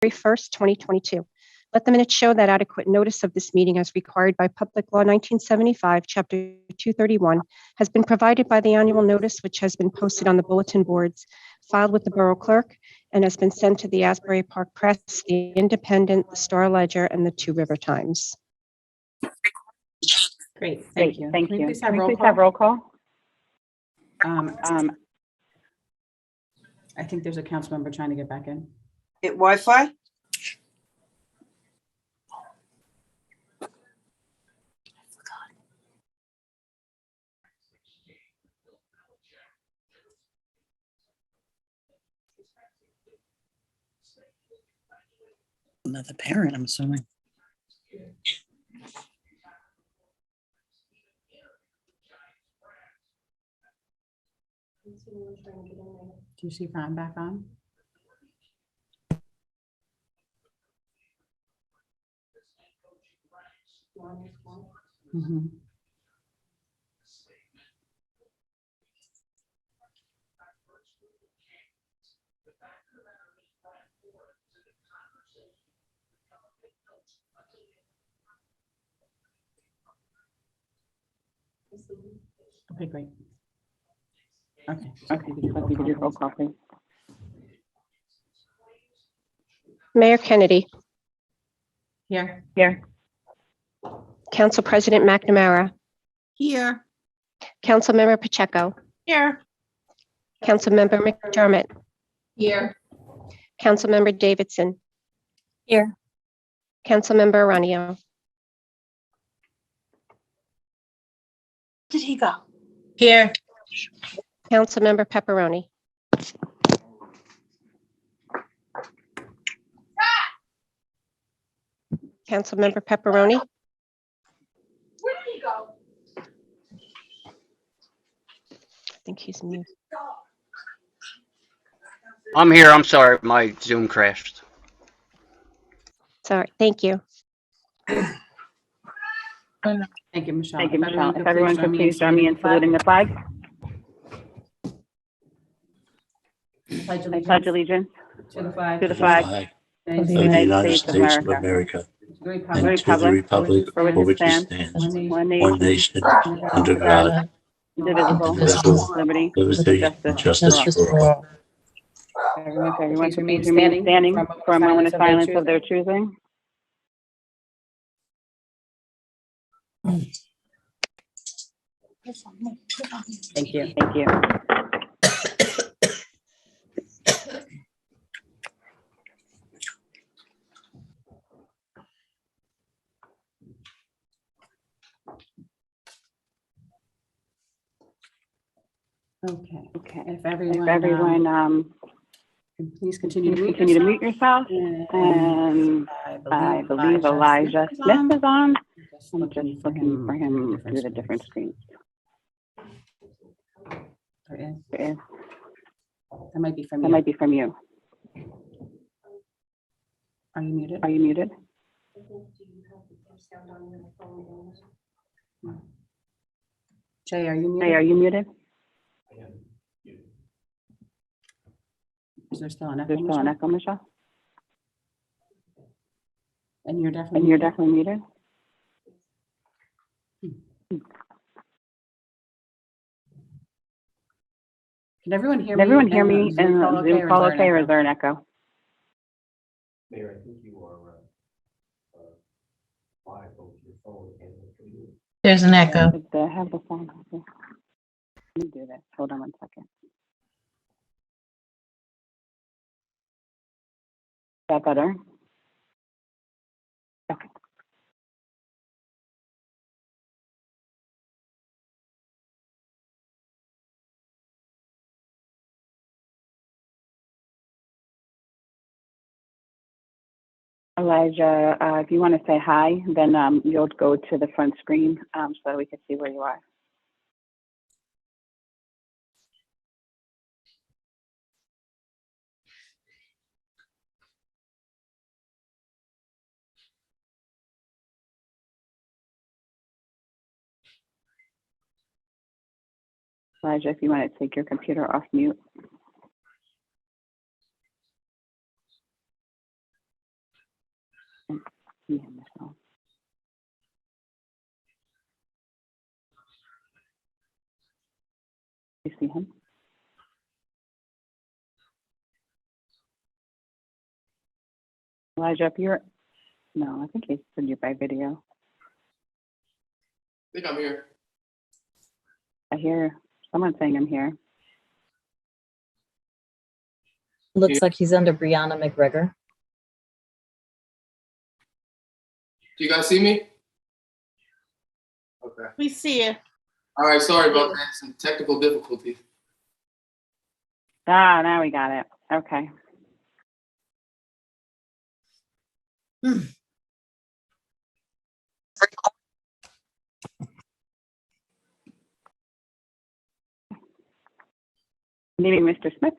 1st, 2022. Let the minutes show that adequate notice of this meeting as required by Public Law 1975, Chapter 231, has been provided by the annual notice, which has been posted on the bulletin boards, filed with the Borough Clerk, and has been sent to the Asbury Park Press, the Independent, the Star Ledger, and the Two River Times. Great, thank you. Thank Can we you. please have Can we roll please call? have roll call? I think there's a council member trying to get back in. Wi-Fi? Another parent, I'm assuming. Do you see if I'm back on? Mhm. Okay, great. Okay, Okay, so you could do roll call, please. Mayor Kennedy, Here. Here. Council President McNamara, Here. Councilmember Pacheco, Here. Councilmember McDermott, Here. Councilmember Davidson, Here. Councilmember Aranio, Did he go? Here. Councilmember Pepperoni. Councilmember Pepperoni. Where did he go? I think he's mute. I'm here. I'm sorry. My Zoom crashed. Sorry, thank you. Thank you, Michelle. Thank you, Michelle. If everyone could please join me in saluting the flag. Pledge I pledge allegiance to the flag to the flag Of of the the United States of America, and to the republic for which it stands, one one nation, nation, under God, indivisible, indivisible, liberty, liberty, and justice for all. Everyone Please could remain please remain standing standing for a moment of silence of their choosing. Thank you. Thank you. Okay. Okay. If If everyone, everyone please continue to continue to mute yourself. yourself, and I believe Elijah Smith is on. I'm just looking for him through the different screens. There is. There is. That might be from That you. might be from you. Are you muted? Are you muted? Jay, are you muted? Hey, are you muted? Is there still an echo? There's still an Michelle? echo, Michelle? And you're definitely. And you're muted? definitely muted? Can everyone hear Can me? everyone hear and me? And Zoom call okay, or is there an echo? Mayor, I think you are live over your phone and the computer. There's an echo. Did they have the phone? Okay. Let me do this. Hold on one second. Is that better? Okay. Elijah, if you want to say hi, then you'll go to the front screen so that we can see where you are. Elijah, if you want to take your computer off mute. Yeah, Michelle. You see him? Elijah, if you're, no, I think he's sent you by video. I think I'm here. I hear someone saying I'm here. Looks like he's under Brianna McGregor. Do you guys see me? Okay. We see you. All right, sorry about that. Some technical difficulties. Ah, now we got it. Okay. Good evening, Mr. Smith.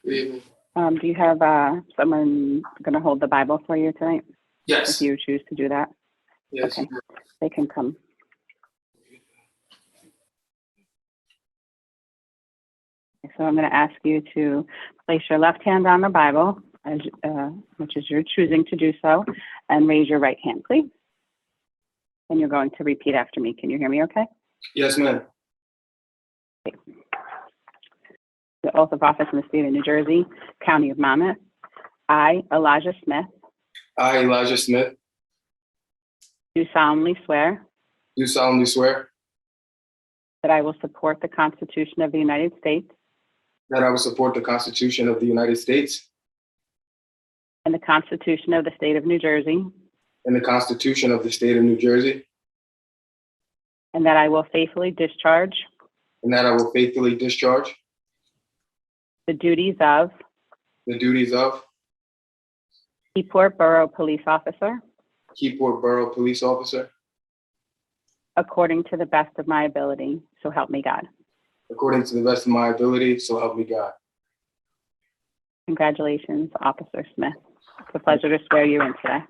Good evening. Do you have someone going to hold the Bible for you tonight? Yes. If you choose to do that, Yes. okay. They can come. So I'm going to ask you to place your left hand on the Bible, as, which is you're choosing to do so, and raise your right hand, please. And you're going to repeat after me. Can you hear me okay? Yes, ma'am. Okay. The oath of office in the state of New Jersey, County of Monmouth. I, Elijah Smith, I, Elijah Smith, do solemnly swear do solemnly swear that I will support the Constitution of the United States that I will support the Constitution of the United States and the Constitution of the state of New Jersey, and the Constitution of the state of New Jersey, and that I will faithfully discharge and that I will faithfully discharge the duties of the duties of Keyport Borough Police Officer Keyport Borough Police Officer according to the best of my ability. So help me God. according to the best of my ability, so help me God. Congratulations, Officer Smith. It's a pleasure to swear you in today.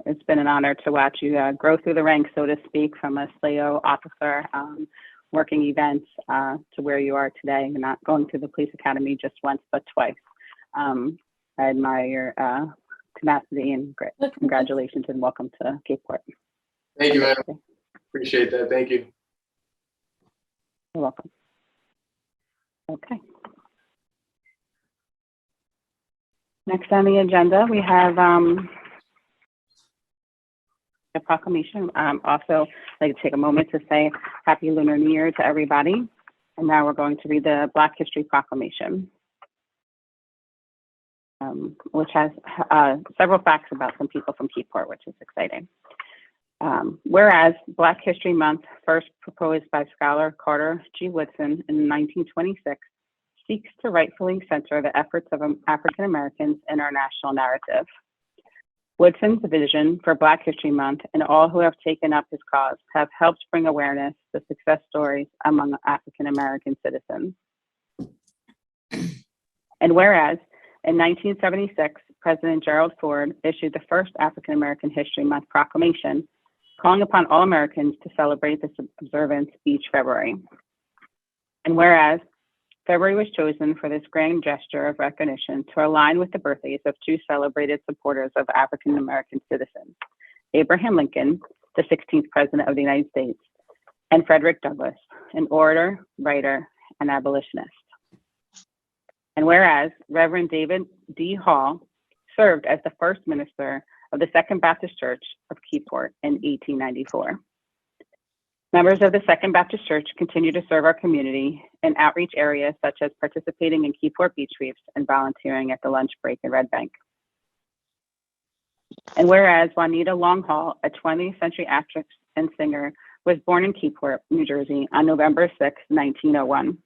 It's been an honor to watch you grow through the ranks, so to speak, from a SLAO officer, working events to where you are today. You're not going through the police academy just once, but twice. I admire your tenacity and great. Congratulations and welcome to Keyport. Thank you, man. Appreciate that. Thank you. You're welcome. Okay. Next on the agenda, we have the proclamation. Also, I'd like to take a moment to say Happy Lunar New Year to everybody. And now we're going to read the Black History Proclamation, which has several facts about some people from Keyport, which is exciting. Whereas Black History Month, first proposed by scholar Carter G. Woodson in 1926, seeks to rightfully center the efforts of African Americans in our national narrative. Woodson's vision for Black History Month and all who have taken up his cause have helped bring awareness to success stories among African American citizens. And whereas in 1976, President Gerald Ford issued the first African American History Month proclamation, calling upon all Americans to celebrate this observance each February. And whereas February was chosen for this grand gesture of recognition to align with the birthdays of two celebrated supporters of African American citizens, Abraham Lincoln, the 16th President of the United States, and Frederick Douglass, an orator, writer, and abolitionist. And whereas Reverend David D. Hall served as the first minister of the Second Baptist Church of Keyport in 1894. Members of the Second Baptist Church continue to serve our community in outreach areas such as participating in Keyport Beach Reefs and volunteering at the lunch break in Red Bank. And whereas Juanita Longhall, a 20th century actress and singer, was born in Keyport, New Jersey on November 6, 1901.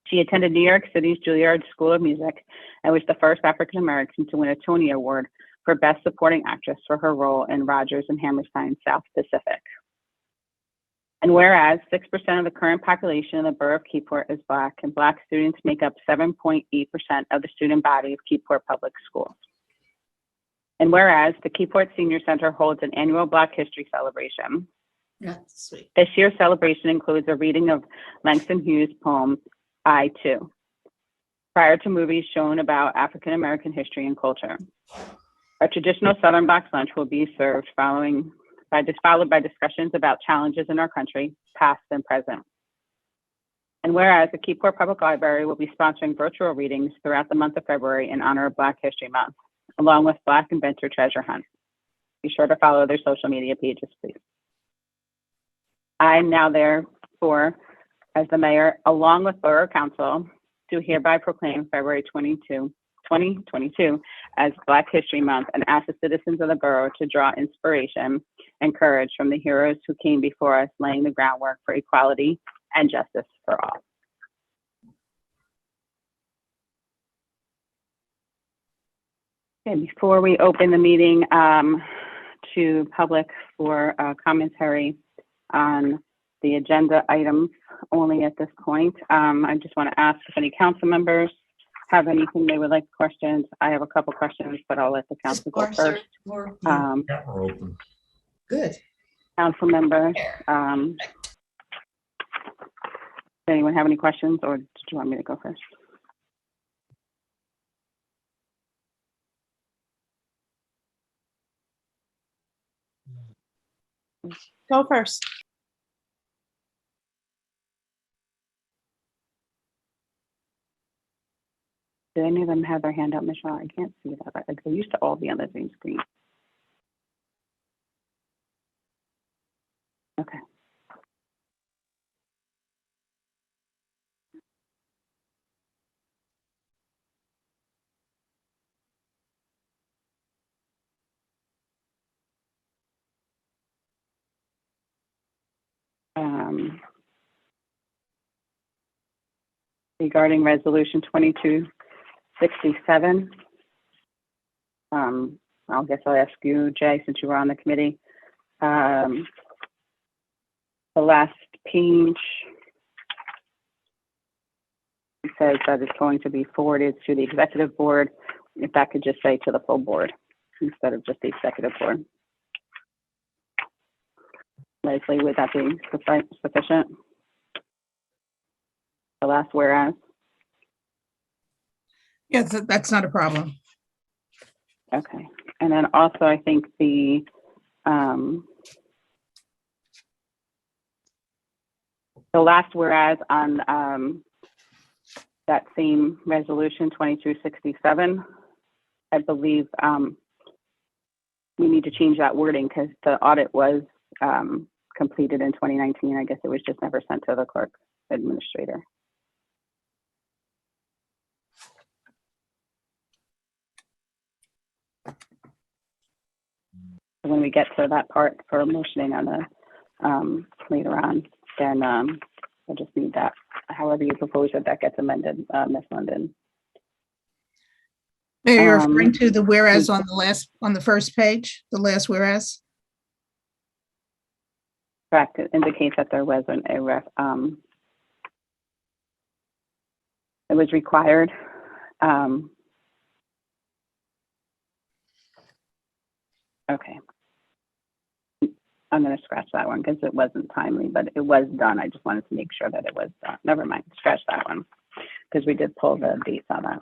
She attended New York City's Juilliard School of Music and was the first African American to win a Tony Award for Best Supporting Actress for her role in Rodgers and Hammerstein's South Pacific. And whereas 6% of the current population in the borough of Keyport is Black, and Black students make up 7.8% of the student body of Keyport Public Schools. And whereas the Keyport Senior Center holds an annual Black History celebration, That's sweet. This year's celebration includes a reading of Langston Hughes' poem, I Too, prior to movies shown about African American history and culture. A traditional Southern box lunch will be served followed by discussions about challenges in our country, past and present. And whereas the Keyport Public Library will be sponsoring virtual readings throughout the month of February in honor of Black History Month, along with Black Inventor Treasure Hunt. Be sure to follow their social media pages, please. I now therefore, as the mayor, along with Borough Council, do hereby proclaim February 2022 as Black History Month and ask the citizens of the borough to draw inspiration and courage from the heroes who came before us, laying the groundwork for equality and justice for all. Okay, before we open the meeting to public for commentary on the agenda items only at this point, I just want to ask if any council members have anything they would like questions. I have a couple questions, but I'll let the council go first. Good. Council members, does anyone have any questions, or did you want me to go first? Go first. Did any of them have their hand up, Michelle? I can't see that. Like, they used to all be on the same screen. Okay. Regarding Resolution 2267, I guess I'll ask you, Jay, since you were on the committee. The last page says that it's going to be forwarded to the executive board. If that could just say to the full board instead of just the executive board. Leslie, would that be sufficient? The last whereas? Yes, that's not a problem. Okay. And then also, I think the last whereas on that same resolution 2267, I believe we need to change that wording because the audit was completed in 2019. I guess it was just never sent to the clerk administrator. When we get to that part for motioning on the later on, then I just need that. However you propose that gets amended, Ms. London. Mayor, you're referring to the whereas on the first page, the last whereas? Correct. It indicates that there was it was required. Okay. I'm going to scratch that one because it wasn't timely, but it was done. I just wanted to make sure that it was done. Never mind, scratch that one because we did pull the dates on that.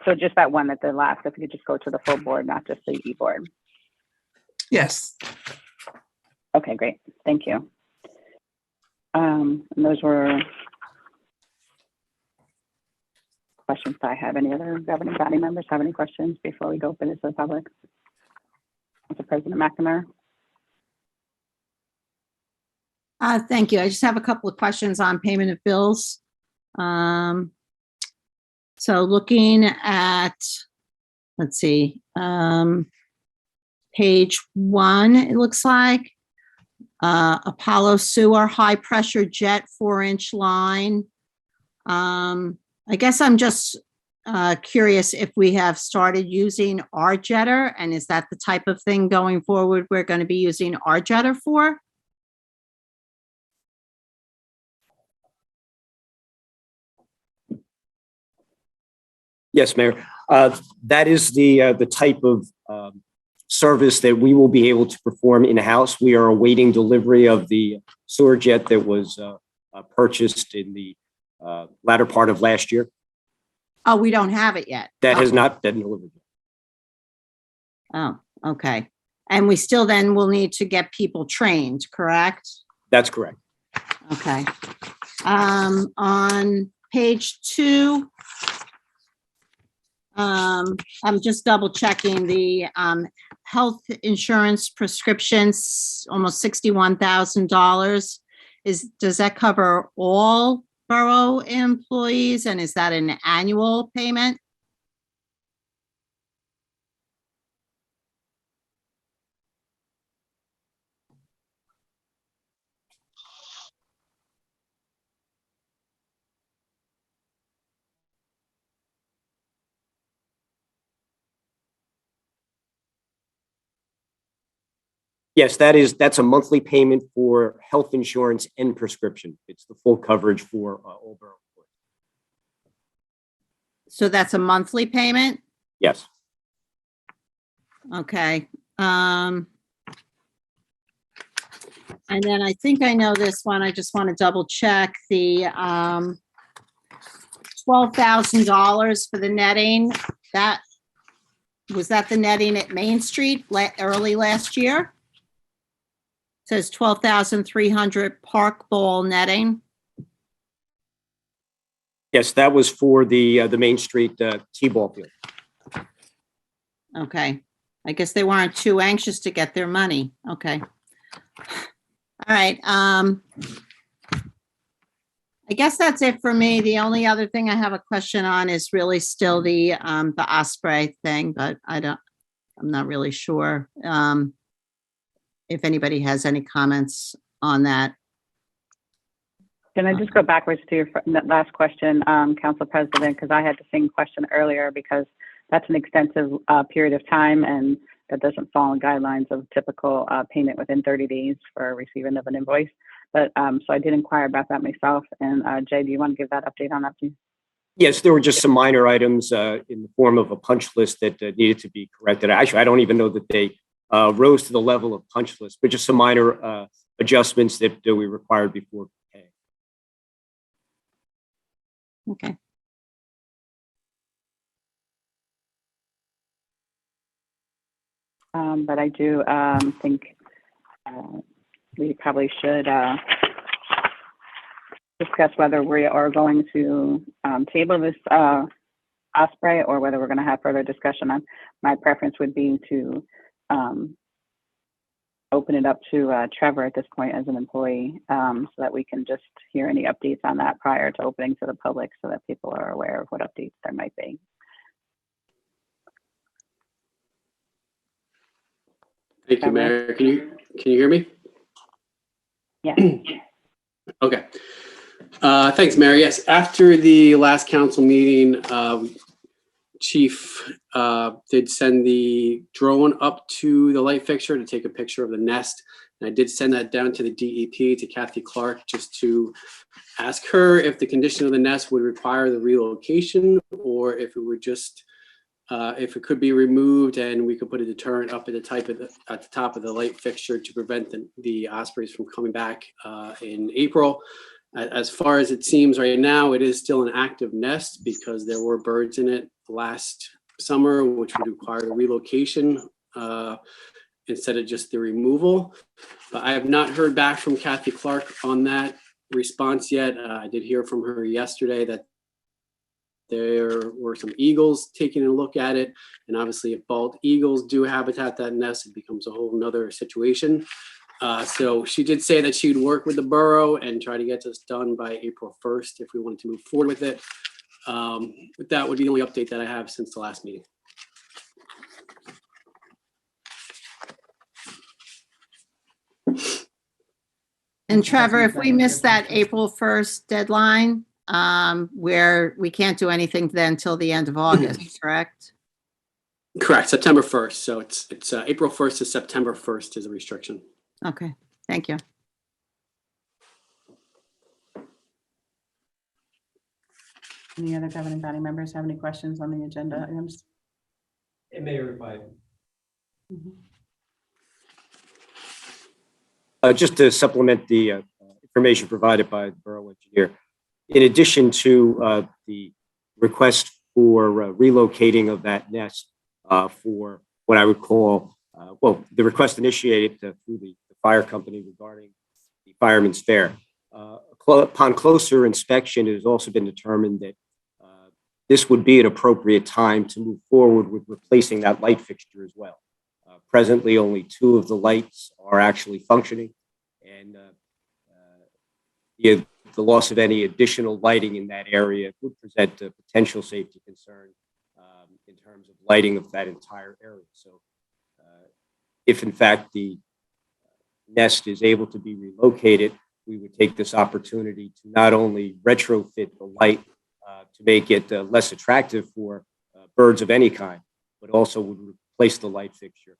So just that one at the last, if you could just go to the full board, not just the e-board. Yes. Okay, great. Thank you. And those were questions I have. Any other governing body members have any questions before we go open it to the public? Mr. President McNamara. Thank you. I just have a couple of questions on payment of bills. So looking at, let's see, page 1, it looks like Apollo Sewer high pressure jet 4-inch line. I guess I'm just curious if we have started using our jetter, and is that the type of thing going forward we're going to be using our jetter for? Yes, Mayor. That is the type of service that we will be able to perform in-house. We are awaiting delivery of the sewer jet that was purchased in the latter part of last year. Oh, we don't have it yet. That has not been delivered yet. Oh, okay. And we still then will need to get people trained, correct? That's correct. Okay. On page 2, I'm just double checking the health insurance prescriptions, almost $61,000. Does that cover all borough employees, and is that an annual payment? Yes, that's a monthly payment for health insurance and prescription. It's the full coverage for all borough employees. So that's a monthly payment? Yes. Okay. And then I think I know this one. I just want to double check the $12,000 for the netting. Was that the netting at Main Street early last year? Says 12,300 park ball netting. Yes, that was for the Main Street T-ball field. Okay. I guess they weren't too anxious to get their money. Okay. All right. I guess that's it for me. The only other thing I have a question on is really still the Osprey thing, but I'm not really sure if anybody has any comments on that. Can I just go backwards to your last question, Council President, because I had the same question earlier, because that's an extensive period of time, and that doesn't fall in guidelines of typical payment within 30 days for receiving of an invoice. But so I did inquire about that myself. And Jay, do you want to give that update on that, please? Yes, there were just some minor items in the form of a punch list that needed to be corrected. Actually, I don't even know that they rose to the level of punch list, but just some minor adjustments that we required before paying. Okay. But I do think we probably should discuss whether we are going to table this Osprey, or whether we're going to have further discussion on. My preference would be to open it up to Trevor at this point as an employee, so that we can just hear any updates on that prior to opening to the public, so that people are aware of what updates there might be. Thank you, Mayor. Can you hear me? Yeah. Okay. Thanks, Mayor. Yes, after the last council meeting, Chief did send the drone up to the light fixture to take a picture of the nest. And I did send that down to the DEP, to Kathy Clark, just to ask her if the condition of the nest would require the relocation, or if it would just if it could be removed and we could put a deterrent up at the top of the light fixture to prevent the ospreys from coming back in April. As far as it seems right now, it is still an active nest because there were birds in it last summer, which would require the relocation instead of just the removal. But I have not heard back from Kathy Clark on that response yet. I did hear from her yesterday that there were some eagles taking a look at it. And obviously if bald eagles do habitat that nest, it becomes a whole nother situation. So she did say that she would work with the borough and try to get this done by April 1st if we wanted to move forward with it. But that would be the only update that I have since the last meeting. And Trevor, if we miss that April 1st deadline, where we can't do anything then until the end of August, correct? Correct, September 1st. So it's April 1st to September 1st is a restriction. Okay, thank you. Any other governing body members have any questions on the agenda items? Mayor, if I Just to supplement the information provided by the borough engineer, in addition to the request for relocating of that nest for what I would call, the request initiated through the fire company regarding the fireman's fare. Upon closer inspection, it has also been determined that this would be an appropriate time to move forward with replacing that light fixture as well. Presently, only 2 of the lights are actually functioning, and the loss of any additional lighting in that area would present a potential safety concern in terms of lighting of that entire area. So if in fact the nest is able to be relocated, we would take this opportunity to not only retrofit the light to make it less attractive for birds of any kind, but also would replace the light fixture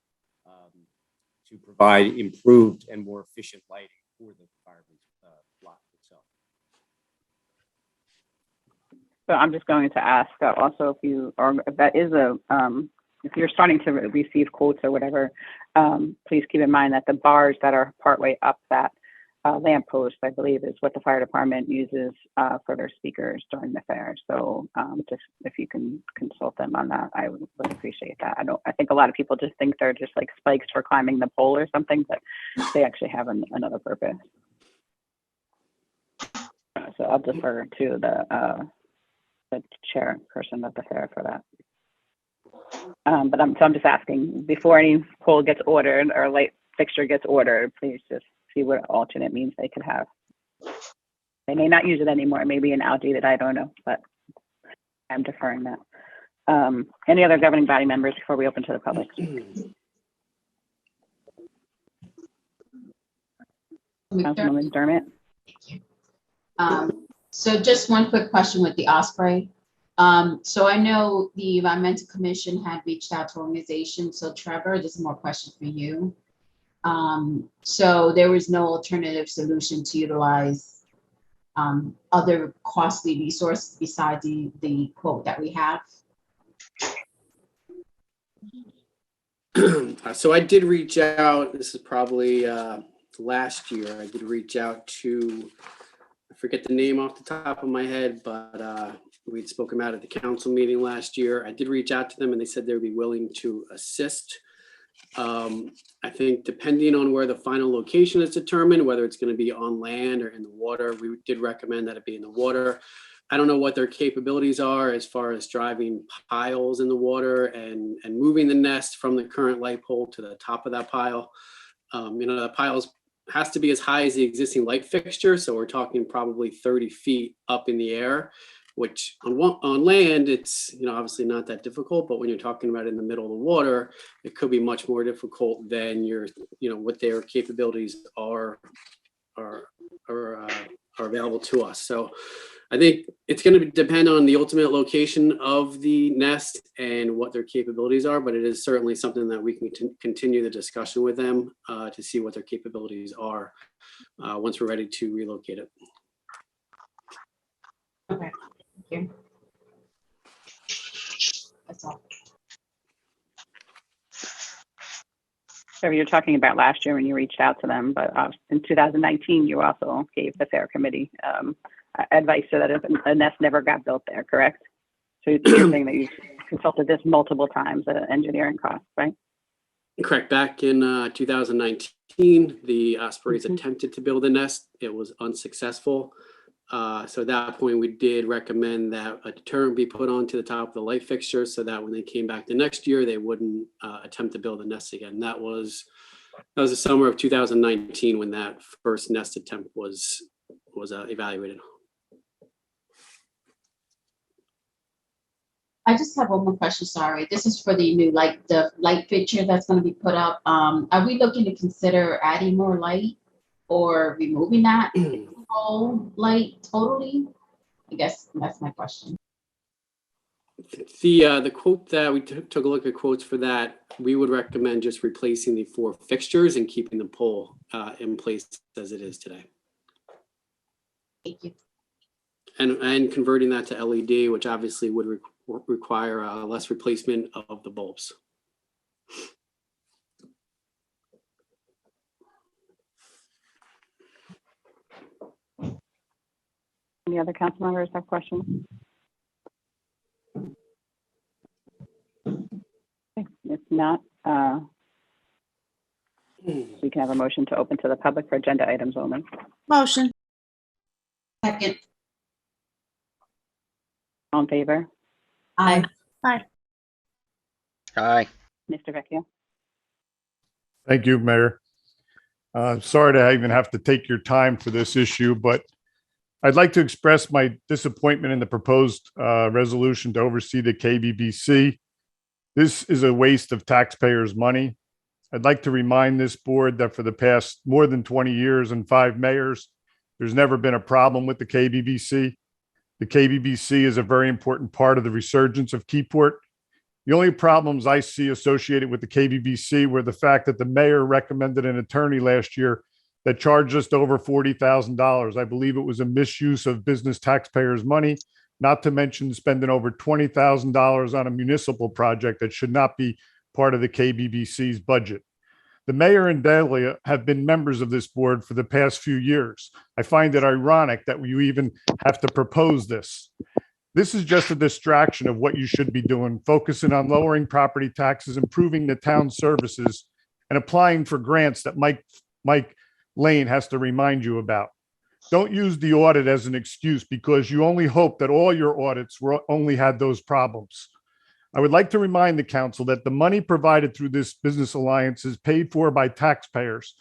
to provide improved and more efficient lighting for the fireman's lot itself. So I'm just going to ask also if that is if you're starting to receive quotes or whatever, please keep in mind that the bars that are partway up that lamppost, I believe, is what the fire department uses for their speakers during the fair. So just if you can consult them on that, I would appreciate that. I think a lot of people just think they're just like spikes for climbing the pole or something, but they actually have another purpose. So I'll defer to the chairperson of the fair for that. But I'm just asking, before any pole gets ordered or light fixture gets ordered, please just see what alternate means they could have. They may not use it anymore. Maybe an algae that I don't know, but I'm deferring that. Any other governing body members before we open to the public? Councilwoman Dermott. So just one quick question with the Osprey. So I know the Environmental Commission had reached out to organizations. So Trevor, this is more question for you. So there was no alternative solution to utilize other costly resources besides the quote that we have? So I did reach out, this is probably last year, I did reach out to, I forget the name off the top of my head, but we'd spoken about at the council meeting last year. I did reach out to them and they said they would be willing to assist. I think depending on where the final location is determined, whether it's going to be on land or in the water, we did recommend that it be in the water. I don't know what their capabilities are as far as driving piles in the water and moving the nest from the current light pole to the top of that pile. The piles has to be as high as the existing light fixture. So we're talking probably 30 feet up in the air, which on land, it's obviously not that difficult, but when you're talking about in the middle of the water, it could be much more difficult than what their capabilities are available to us. So I think it's going to depend on the ultimate location of the nest and what their capabilities are, but it is certainly something that we can continue the discussion with them to see what their capabilities are once we're ready to relocate it. Okay, thank you. That's all. So you're talking about last year when you reached out to them, but in 2019, you also gave the fair committee advice so that a nest never got built there, correct? So you're saying that you've consulted this multiple times at engineering costs, right? Correct. Back in 2019, the Ospreys attempted to build a nest. It was unsuccessful. So at that point, we did recommend that a deterrent be put onto the top of the light fixture so that when they came back the next year, they wouldn't attempt to build a nest again. That was the summer of 2019 when that first nest attempt was evaluated. I just have one more question, sorry. This is for the new the light fixture that's going to be put up. Are we looking to consider adding more light or removing that whole light totally? I guess that's my question. The quote that we took a look at quotes for that, we would recommend just replacing the 4 fixtures and keeping the pole in place as it is today. Thank you. And converting that to LED, which obviously would require less replacement of the bulbs. Any other council members have questions? Okay, if not, we can have a motion to open to the public for agenda items only. Motion. Second. All in favor? Aye. Aye. Mr. Vecchio? Thank you, Mayor. Sorry to even have to take your time for this issue, but I'd like to express my disappointment in the proposed resolution to oversee the KBBC. This is a waste of taxpayers' money. I'd like to remind this board that for the past more than 20 years and 5 mayors, there's never been a problem with the KBBC. The KBBC is a very important part of the resurgence of Keyport. The only problems I see associated with the KBBC were the fact that the mayor recommended an attorney last year that charged just over $40,000. I believe it was a misuse of business taxpayers' money, not to mention spending over $20,000 on a municipal project that should not be part of the KBBC's budget. The mayor and Dahlia have been members of this board for the past few years. I find it ironic that you even have to propose this. This is just a distraction of what you should be doing, focusing on lowering property taxes, improving the town services, and applying for grants that Mike Lane has to remind you about. Don't use the audit as an excuse because you only hope that all your audits only had those problems. I would like to remind the council that the money provided through this business alliance is paid for by taxpayers,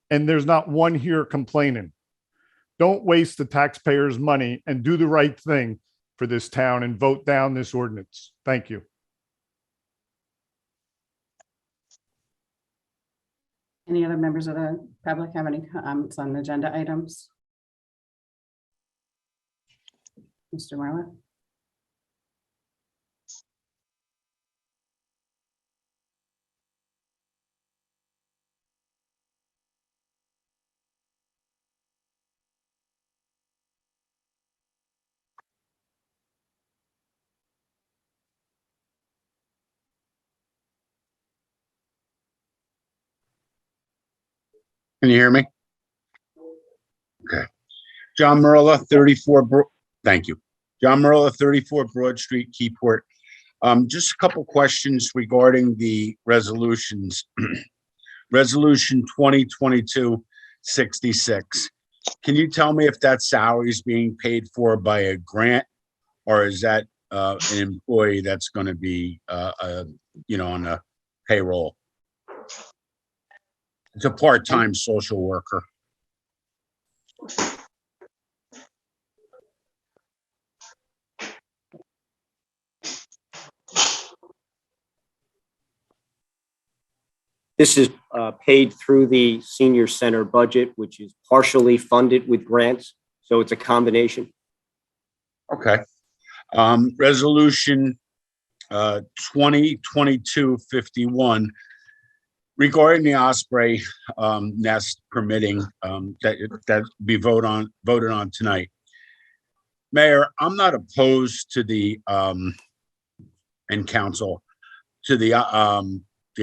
and there's not one here complaining. Don't waste the taxpayers' money and do the right thing for this town and vote down this ordinance. Thank you. Any other members of the public have any comments on agenda items? Mr. Marlett? Can you hear me? Okay. John Marilla, 34, thank you. John Marilla, 34 Broad Street, Keyport. Just a couple questions regarding the resolutions. Resolution 2022-66. Can you tell me if that salary is being paid for by a grant, or is that an employee that's going to be, on a payroll? It's a part-time social worker. This is paid through the senior center budget, which is partially funded with grants. So it's a combination. Okay. Resolution 2022-51. Regarding the Osprey nest permitting that be voted on tonight. Mayor, I'm not opposed to the and council to the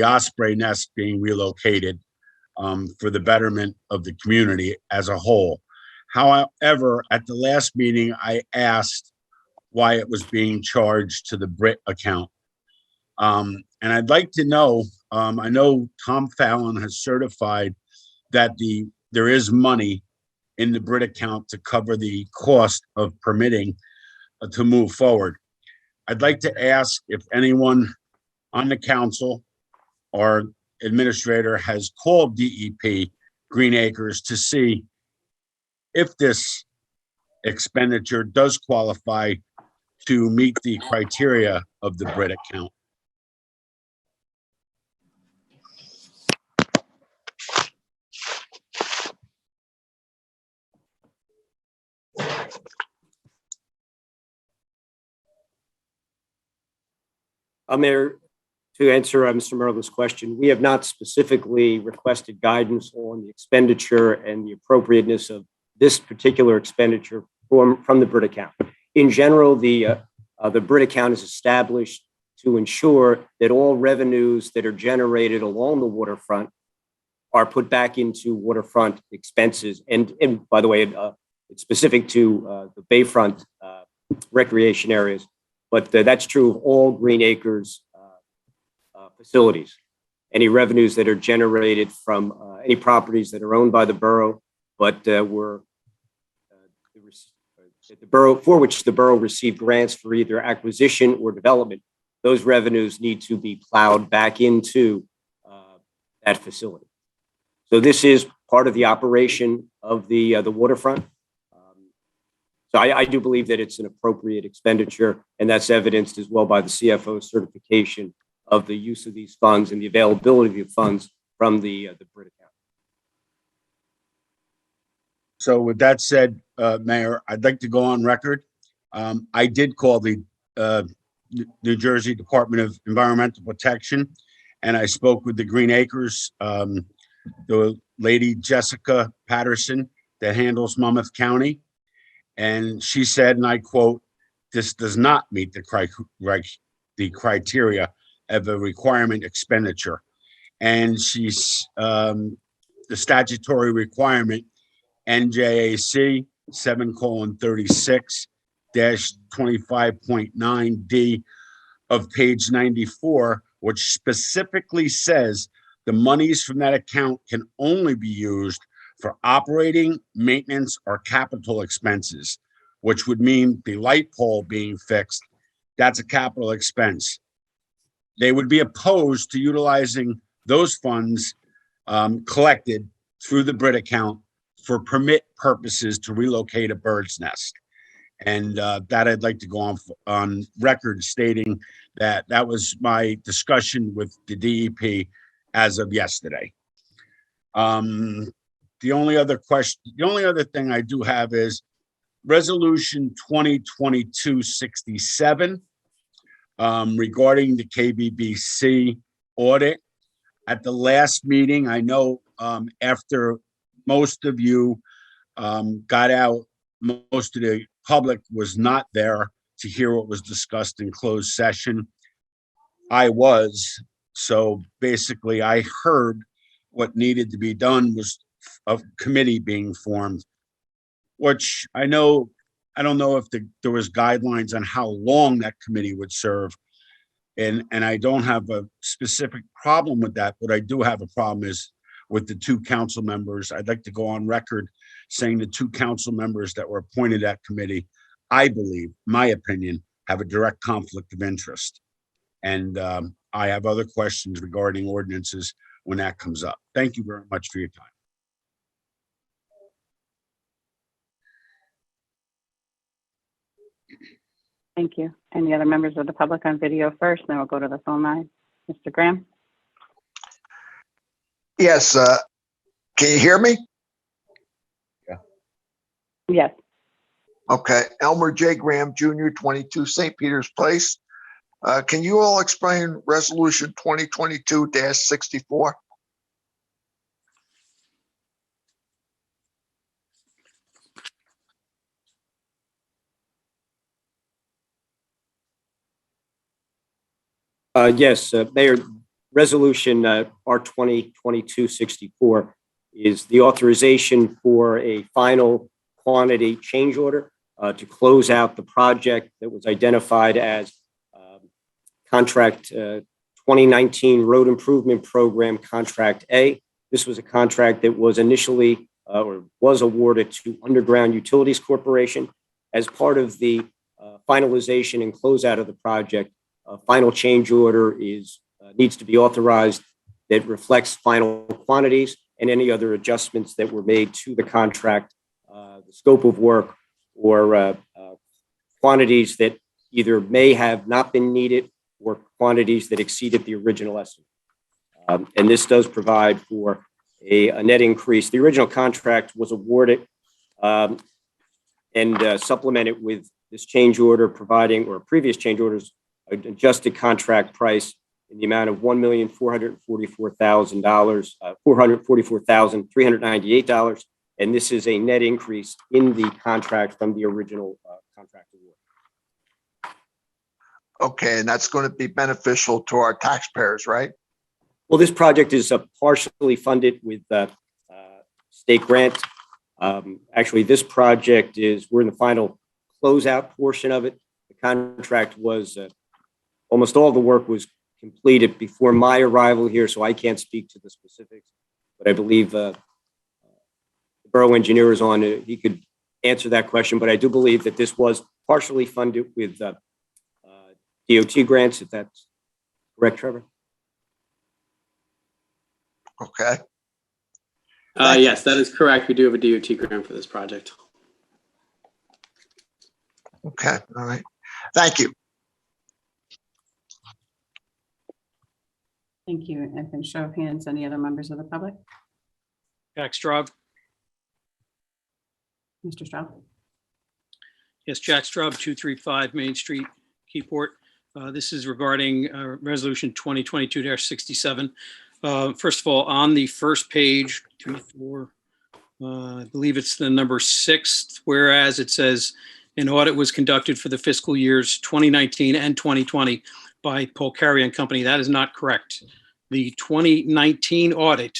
Osprey nest being relocated for the betterment of the community as a whole. However, at the last meeting, I asked why it was being charged to the Brit account. And I'd like to know, I know Tom Fallon has certified that there is money in the Brit account to cover the cost of permitting to move forward. I'd like to ask if anyone on the council or administrator has called DEP Green Acres to see if this expenditure does qualify to meet the criteria of the Brit account. Mayor, to answer Mr. Merlin's question, we have not specifically requested guidance on the expenditure and the appropriateness of this particular expenditure from the Brit account. In general, the Brit account is established to ensure that all revenues that are generated along the waterfront are put back into waterfront expenses. And by the way, It's specific to the bayfront recreation areas, but that's true of all Green Acres facilities. Any revenues that are generated from any properties that are owned by the borough, but were the borough, for which the borough received grants for either acquisition or development, those revenues need to be plowed back into that facility. So this is part of the operation of the waterfront. So I do believe that it's an appropriate expenditure, and that's evidenced as well by the CFO certification of the use of these funds and the availability of funds from the BRIT account. So with that said, Mayor, I'd like to go on record. I did call the New Jersey Department of Environmental Protection, and I spoke with the Green Acres, the lady Jessica Patterson that handles Monmouth County. And she said, and I quote, "This does not meet the criteria of a requirement expenditure." And she's the statutory requirement NJAC 7:36-25.9D of page 94, which specifically says the monies from that account can only be used for operating, maintenance, or capital expenses, which would mean the light pole being fixed. That's a capital expense. They would be opposed to utilizing those funds collected through the BRIT account for permit purposes to relocate a bird's nest. And that I'd like to go on record stating that that was my discussion with the DEP as of yesterday. The only other thing I do have is Resolution 2022-67 regarding the KBBC audit. At the last meeting, I know after most of you got out, most of the public was not there to hear what was discussed in closed session. I was. So basically, I heard what needed to be done was a committee being formed, which I don't know if there was guidelines on how long that committee would serve. And I don't have a specific problem with that, but I do have a problem is with the two council members. I'd like to go on record saying the two council members that were appointed that committee, I believe, my opinion, have a direct conflict of interest. And I have other questions regarding ordinances when that comes up. Thank you very much for your time. Thank you. Any other members of the public on video first, then we'll go to the phone line. Mr. Graham? Yes, can you hear me? Yes. Okay, Elmer J. Graham Jr., 22 St. Peter's Place. Can you all explain Resolution 2022-64? Yes, Mayor, Resolution R 2022-64 is the authorization for a final quantity change order to close out the project that was identified as Contract 2019 Road Improvement Program Contract A. This was a contract that was initially or was awarded to Underground Utilities Corporation. As part of the finalization and closeout of the project, a final change order needs to be authorized that reflects final quantities and any other adjustments that were made to the contract, the scope of work, or quantities that either may have not been needed or quantities that exceeded the original estimate. And this does provide for a net increase. The original contract was awarded and supplemented with this change order providing, or previous change orders, an adjusted contract price in the amount of $1,444,398. And this is a net increase in the contract from the original contract award. Okay, and that's going to be beneficial to our taxpayers, right? Well, this project is partially funded with state grant Actually, this project we're in the final closeout portion of it. The contract was, almost all the work was completed before my arrival here, so I can't speak to the specifics. But I believe the borough engineer is on. He could answer that question. But I do believe that this was partially funded with DOT grants, if that's correct, Trevor. Okay. Yes, that is correct. We do have a DOT grant for this project. Okay. All right. Thank you. Thank you. And then show of hands, any other members of the public? Jack Straub. Mr. Straub? Yes, Jack Straub, 235 Main Street, Keyport. This is regarding Resolution 2022-67. First of all, on the first page, 3, 4, I believe it's the number 6, whereas it says an audit was conducted for the fiscal years 2019 and 2020 by Polcari and Company. That is not correct. The 2019 audit,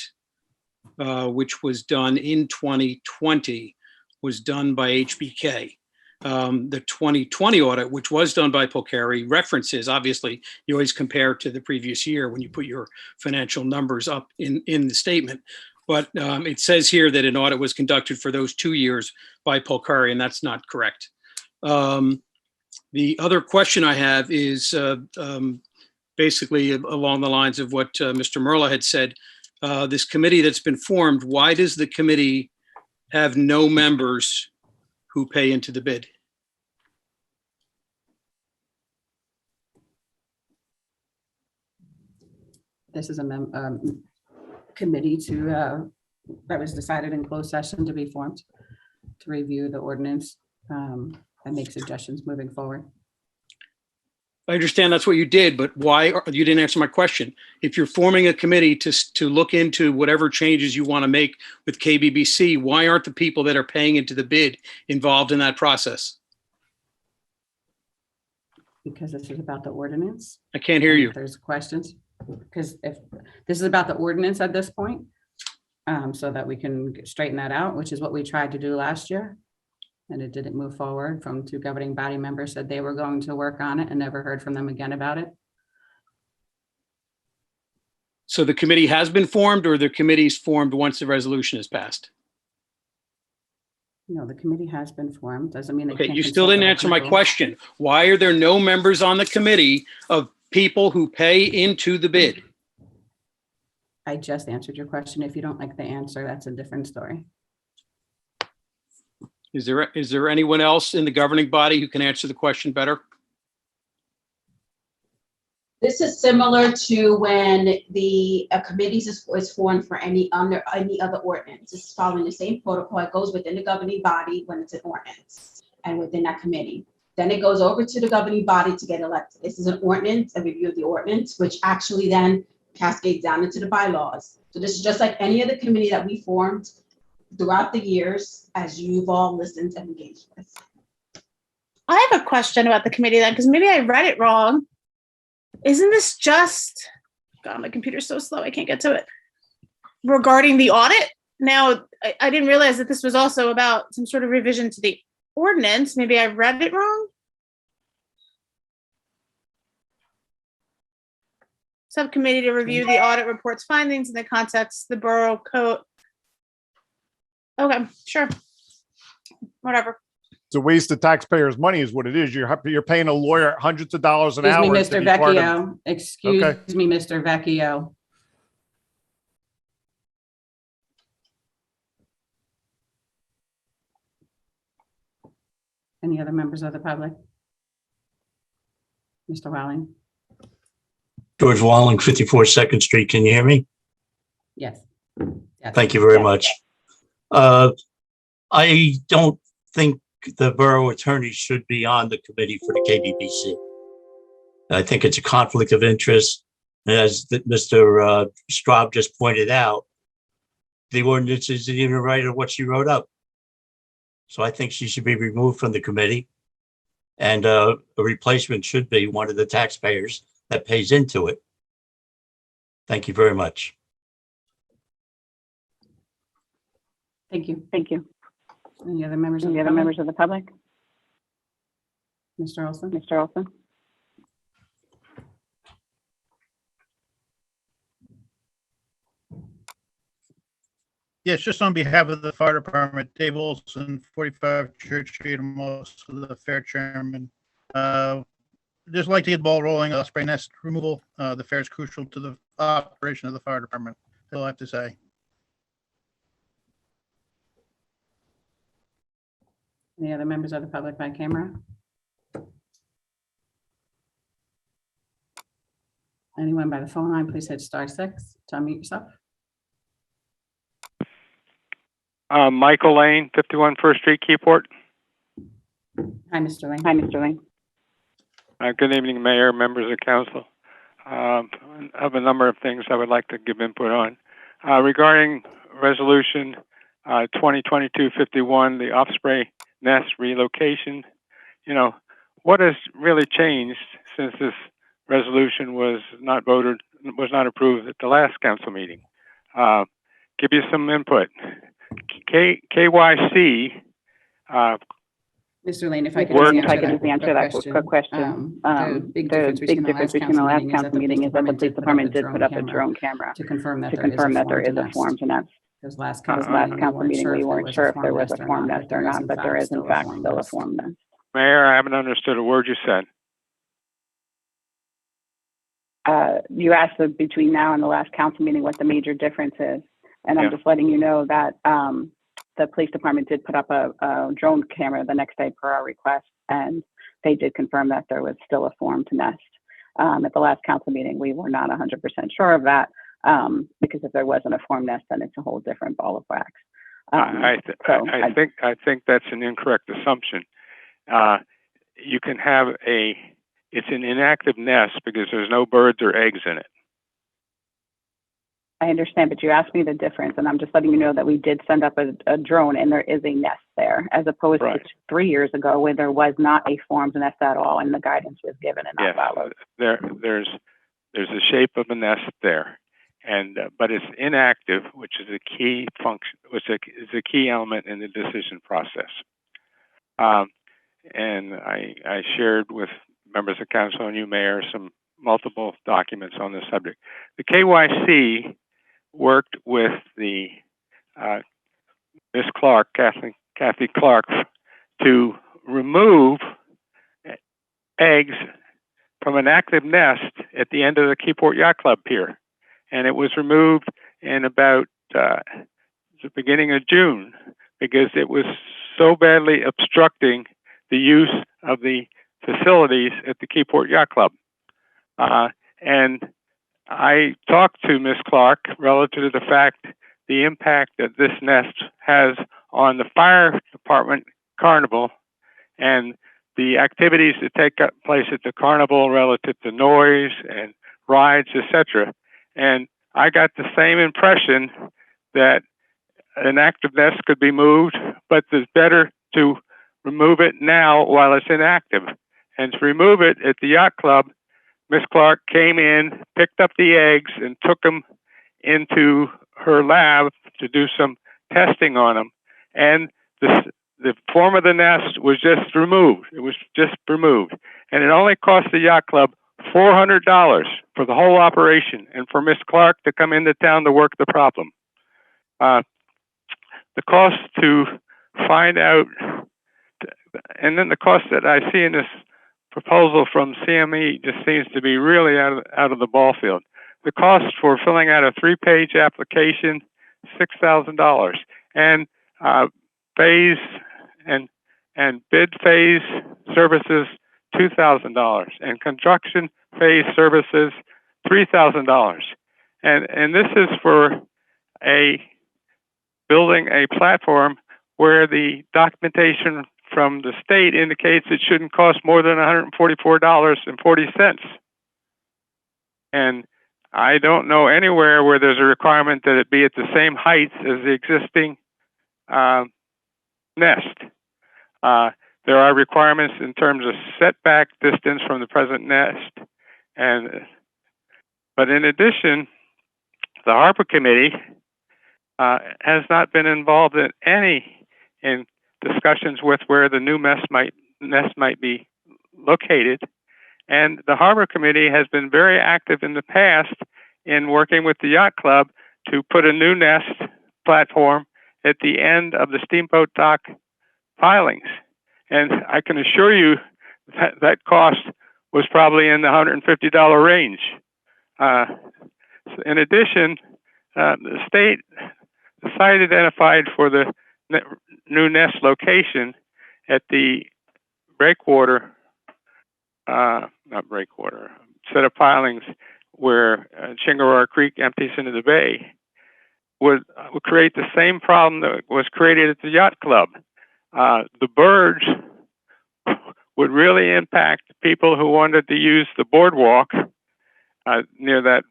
which was done in 2020, was done by HBK. The 2020 audit, which was done by Polcari, references, obviously, you always compare to the previous year when you put your financial numbers up in the statement. But it says here that an audit was conducted for those 2 years by Polcari, and that's not correct. The other question I have is basically along the lines of what Mr. Merla had said. This committee that's been formed, why does the committee have no members who pay into the bid? This is a committee that was decided in closed session to be formed to review the ordinance and make suggestions moving forward. I understand that's what you did, but why you didn't answer my question? If you're forming a committee to look into whatever changes you want to make with KBBC, why aren't the people that are paying into the bid involved in that process? Because this is about the ordinance. I can't hear you. If there's questions, because if this is about the ordinance at this point, so that we can straighten that out, which is what we tried to do last year. And it didn't move forward. From 2 governing body members said they were going to work on it and never heard from them again about it. So the committee has been formed, or the committee's formed once the resolution is passed? No, the committee has been formed. Doesn't mean. Okay, you still didn't answer my question. Why are there no members on the committee of people who pay into the bid? I just answered your question. If you don't like the answer, that's a different story. Is there anyone else in the governing body who can answer the question better? This is similar to when a committee is formed for any other ordinance. It's following the same protocol. It goes within the governing body when it's an ordinance and within that committee. Then it goes over to the governing body to get elected. This is an ordinance, a review of the ordinance, which actually then cascades down into the bylaws. So this is just like any other committee that we formed throughout the years, as you've all listened and engaged with. I have a question about the committee then, because maybe I read it wrong. Isn't this just, God, my computer's so slow, I can't get to it, regarding the audit? Now, I didn't realize that this was also about some sort of revision to the ordinance. Maybe I read it wrong. Subcommittee to review the audit report's findings in the context of the borough code. Okay, sure. Whatever. It's a waste of taxpayers' money is what it is. You're paying a lawyer hundreds of dollars an hour. Excuse me, Mr. Vecchio. Excuse me, Mr. Vecchio. Any other members of the public? Mr. Walling? George Walling, 54 2nd Street. Can you hear me? Yes. Thank you very much. I don't think the borough attorney should be on the committee for the KBBC. I think it's a conflict of interest. As Mr. Straub just pointed out, the ordinance isn't even right of what she wrote up. So I think she should be removed from the committee, and a replacement should be one of the taxpayers that pays into it. Thank you very much. Thank you. Thank you. Any other members of Any the other public? members of the public? Mr. Olson? Mr. Olson? Yes, just on behalf of the fire department, Dave Olson, 45 Church Street, I'm also the fair chairman. Just like to get the ball rolling, osprey nest removal. The fair is crucial to the operation of the fire department. That's all I have to say. Any other members of the public by camera? Anyone by the phone line, please hit *6 to unmute yourself. Michael Lane, 51 First Street, Keyport. Hi, Mr. Lane. Hi, Mr. Lane. Good evening, Mayor, members of council. I have a number of things I would like to give input on. Regarding Resolution 2022-51, the osprey nest relocation, what has really changed since this resolution was not approved at the last council meeting? Give you some input. KYC. Mr. Lane, if I could just answer that quick question. The big difference between the last council meeting is that the police department did put up a drone camera to confirm that there is a form to nest. Because last council meeting, we weren't sure if there was a form nest or not, but there is in fact still a form nest. Mayor, I haven't understood a word you said. You asked between now and the last council meeting what the major difference is. And I'm just letting you know that the police department did put up a drone camera the next day per our request, and they did confirm that there was still a form to nest. At the last council meeting, we were not 100% sure of that, because if there wasn't a form nest, then it's a whole different ball of wax. I think that's an incorrect assumption. You can have it's an inactive nest because there's no birds or eggs in it. I understand, but you asked me the difference, and I'm just letting you know that we did send up a drone, and there is a nest there, as opposed to 3 years ago where there was not a formed nest at all, and the guidance was given and not followed. There's a shape of a nest there, and but it's inactive, which is a key function, which is a key element in the decision process. And I shared with members of council and you, Mayor, some multiple documents on this subject. The KYC worked with the Miss Clark, Kathy Clark, to remove eggs from an active nest at the end of the Keyport Yacht Club pier, and it was removed in about the beginning of June because it was so badly obstructing the use of the facilities at the Keyport Yacht Club. And I talked to Ms. Clark relative to the fact, the impact that this nest has on the fire department carnival and the activities that take place at the carnival relative to noise and rides, etc. And I got the same impression that an active nest could be moved, but it's better to remove it now while it's inactive. And to remove it at the yacht club, Miss Clark came in, picked up the eggs, and took them into her lab to do some testing on them. And the form of the nest was just removed. It was just removed. And it only cost the yacht club $400 for the whole operation and for Miss Clark to come into town to work the problem. The cost to find out, and then the cost that I see in this proposal from CME just seems to be really out of the ball field. The cost for filling out a 3-page application, $6,000, and phase and bid phase services, $2,000, and construction phase services, $3,000. And this is for building a platform where the documentation from the state indicates it shouldn't cost more than $144.40. And I don't know anywhere where there's a requirement that it be at the same height as the existing nest. There are requirements in terms of setback distance from the present nest. But in addition, the Harbor Committee has not been involved in discussions with where the new nest might be located. And the Harbor Committee has been very active in the past in working with the Yacht Club to put a new nest platform at the end of the steamboat dock pilings. And I can assure you that that cost was probably in the $150 range. In addition, the site identified for the new nest location at the set of pilings where Chingarroa Creek empties into the bay would create the same problem that was created at the Yacht Club. The birds would really impact people who wanted to use the boardwalk near that,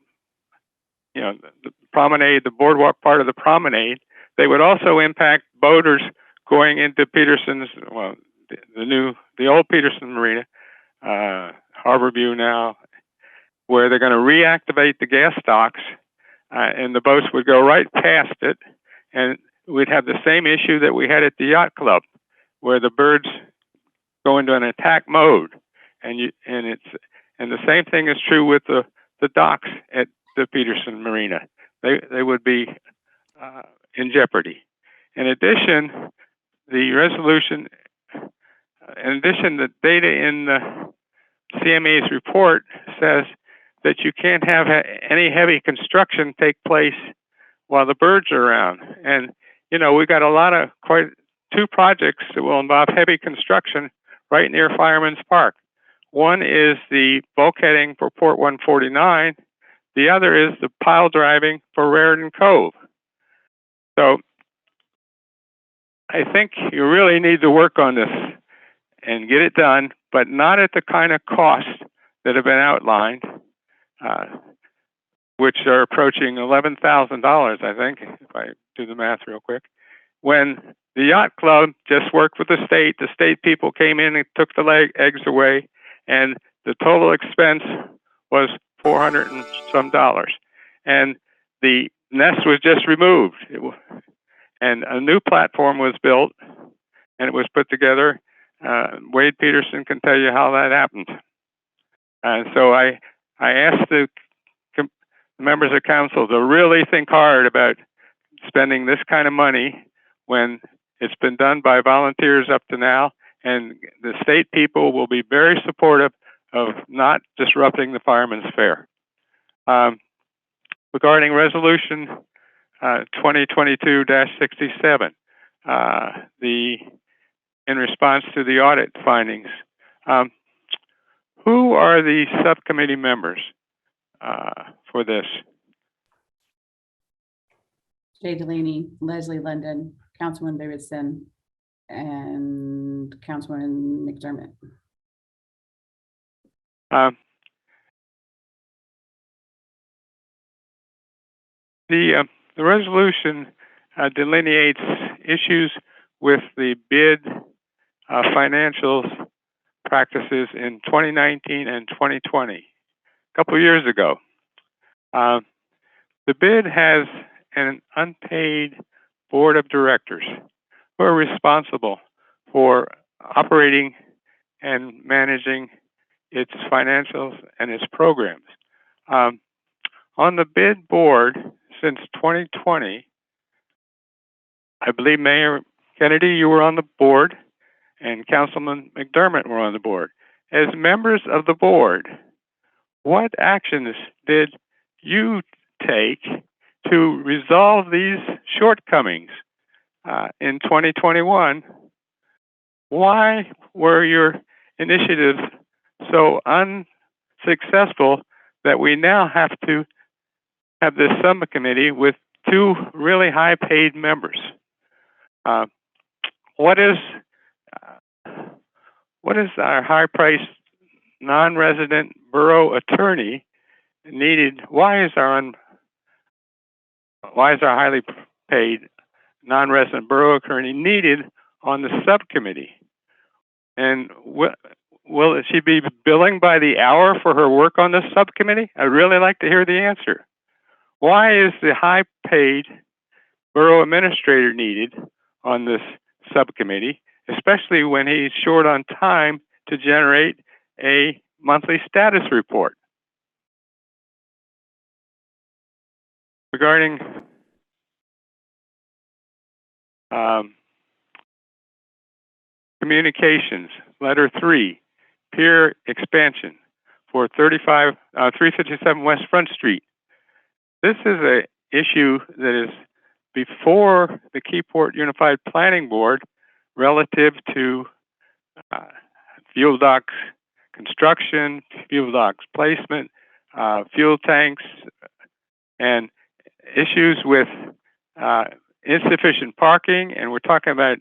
the promenade, the boardwalk part of the promenade. They would also impact boaters going into Peterson's, the old Peterson Marina, Harborview now, where they're going to reactivate the gas docks, and the boats would go right past it, and we'd have the same issue that we had at the Yacht Club, where the birds go into an attack mode, and the same thing is true with the docks at the Peterson Marina. They would be in jeopardy. In addition, the data in the CMA's report says that you can't have any heavy construction take place while the birds are around. And, we got two projects that will involve heavy construction right near Fireman's Park. One is the bulkheading for Port 149. The other is the pile driving for Raritan Cove. So I think you really need to work on this and get it done, but not at the kind of costs that have been outlined, which are approaching $11,000, I think, if I do the math real quick. When the Yacht Club just worked with the state people came in and took the eggs away, and the total expense was $400 and some dollars. And the nest was just removed. And a new platform was built, and it was put together. Wade Peterson can tell you how that happened. And so I asked the members of council to really think hard about spending this kind of money when it's been done by volunteers up to now, and the state people will be very supportive of not disrupting the Fireman's Fair. Regarding resolution 2022-67, in response to the audit findings, who are the subcommittee members for this? Jay Delaney, Leslie London, Councilman Davidson, and Councilman McDermott. The resolution delineates issues with the bid financials practices in 2019 and 2020, a couple of years ago. The bid has an unpaid board of directors who are responsible for operating and managing its financials and its programs. On the bid board since 2020, I believe Mayor Kennedy, you were on the board, and Councilman McDermott were on the board. As members of the board, what actions did you take to resolve these shortcomings in 2021? Why were your initiatives so unsuccessful that we now have to have this subcommittee with two really high-paid members? What is our high-priced non-resident borough attorney needed? Why is our highly paid non-resident borough attorney needed on the subcommittee? And will she be billing by the hour for her work on this subcommittee? I'd really like to hear the answer. Why is the high-paid borough administrator needed on this subcommittee, especially when he's short on time to generate a monthly status report. Regarding communications, letter 3, pier expansion for 357 West Front Street. This is a issue that is before the Keyport Unified Planning Board relative to fuel docks construction, fuel docks placement, fuel tanks, and issues with insufficient parking. And we're talking about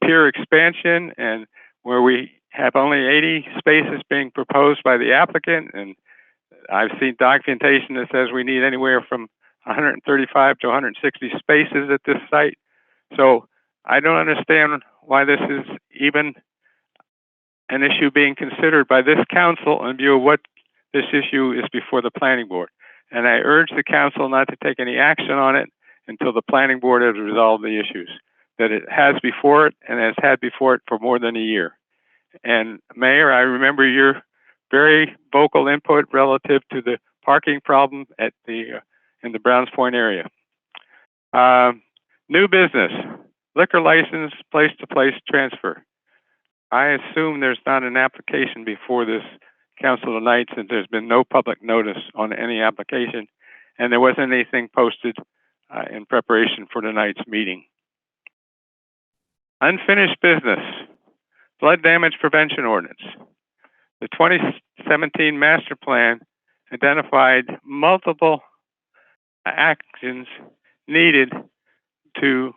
pier expansion, and where we have only 80 spaces being proposed by the applicant. And I've seen documentation that says we need anywhere from 135 to 160 spaces at this site. So I don't understand why this is even an issue being considered by this council in view of what this issue is before the planning board. And I urge the council not to take any action on it until the planning board has resolved the issues that it has before it and has had before it for more than a year. And Mayor, I remember your very vocal input relative to the parking problem at the in the Browns Point area. New business, liquor license, place-to-place transfer. I assume there's not an application before this council tonight, since there's been no public notice on any application, and there wasn't anything posted in preparation for tonight's meeting. Unfinished business, flood damage prevention ordinance. The 2017 master plan identified multiple actions needed to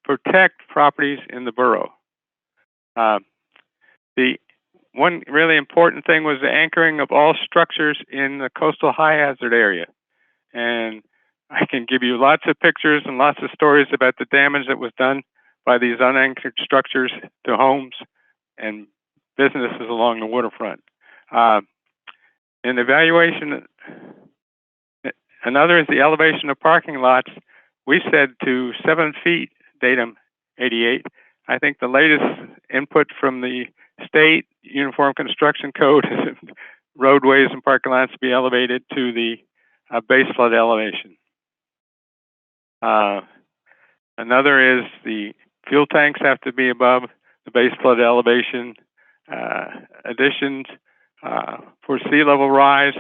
protect properties in the borough. The one really important thing was the anchoring of all structures in the coastal high hazard area. And I can give you lots of pictures and lots of stories about the damage that was done by these unanchored structures to homes and businesses along the waterfront. In evaluation, another is the elevation of parking lots. We said to 7 feet, datum 88. I think the latest input from the state Uniform Construction Code is roadways and parking lots to be elevated to the base flood elevation. Another is the fuel tanks have to be above the base flood elevation. Additions for sea level rise,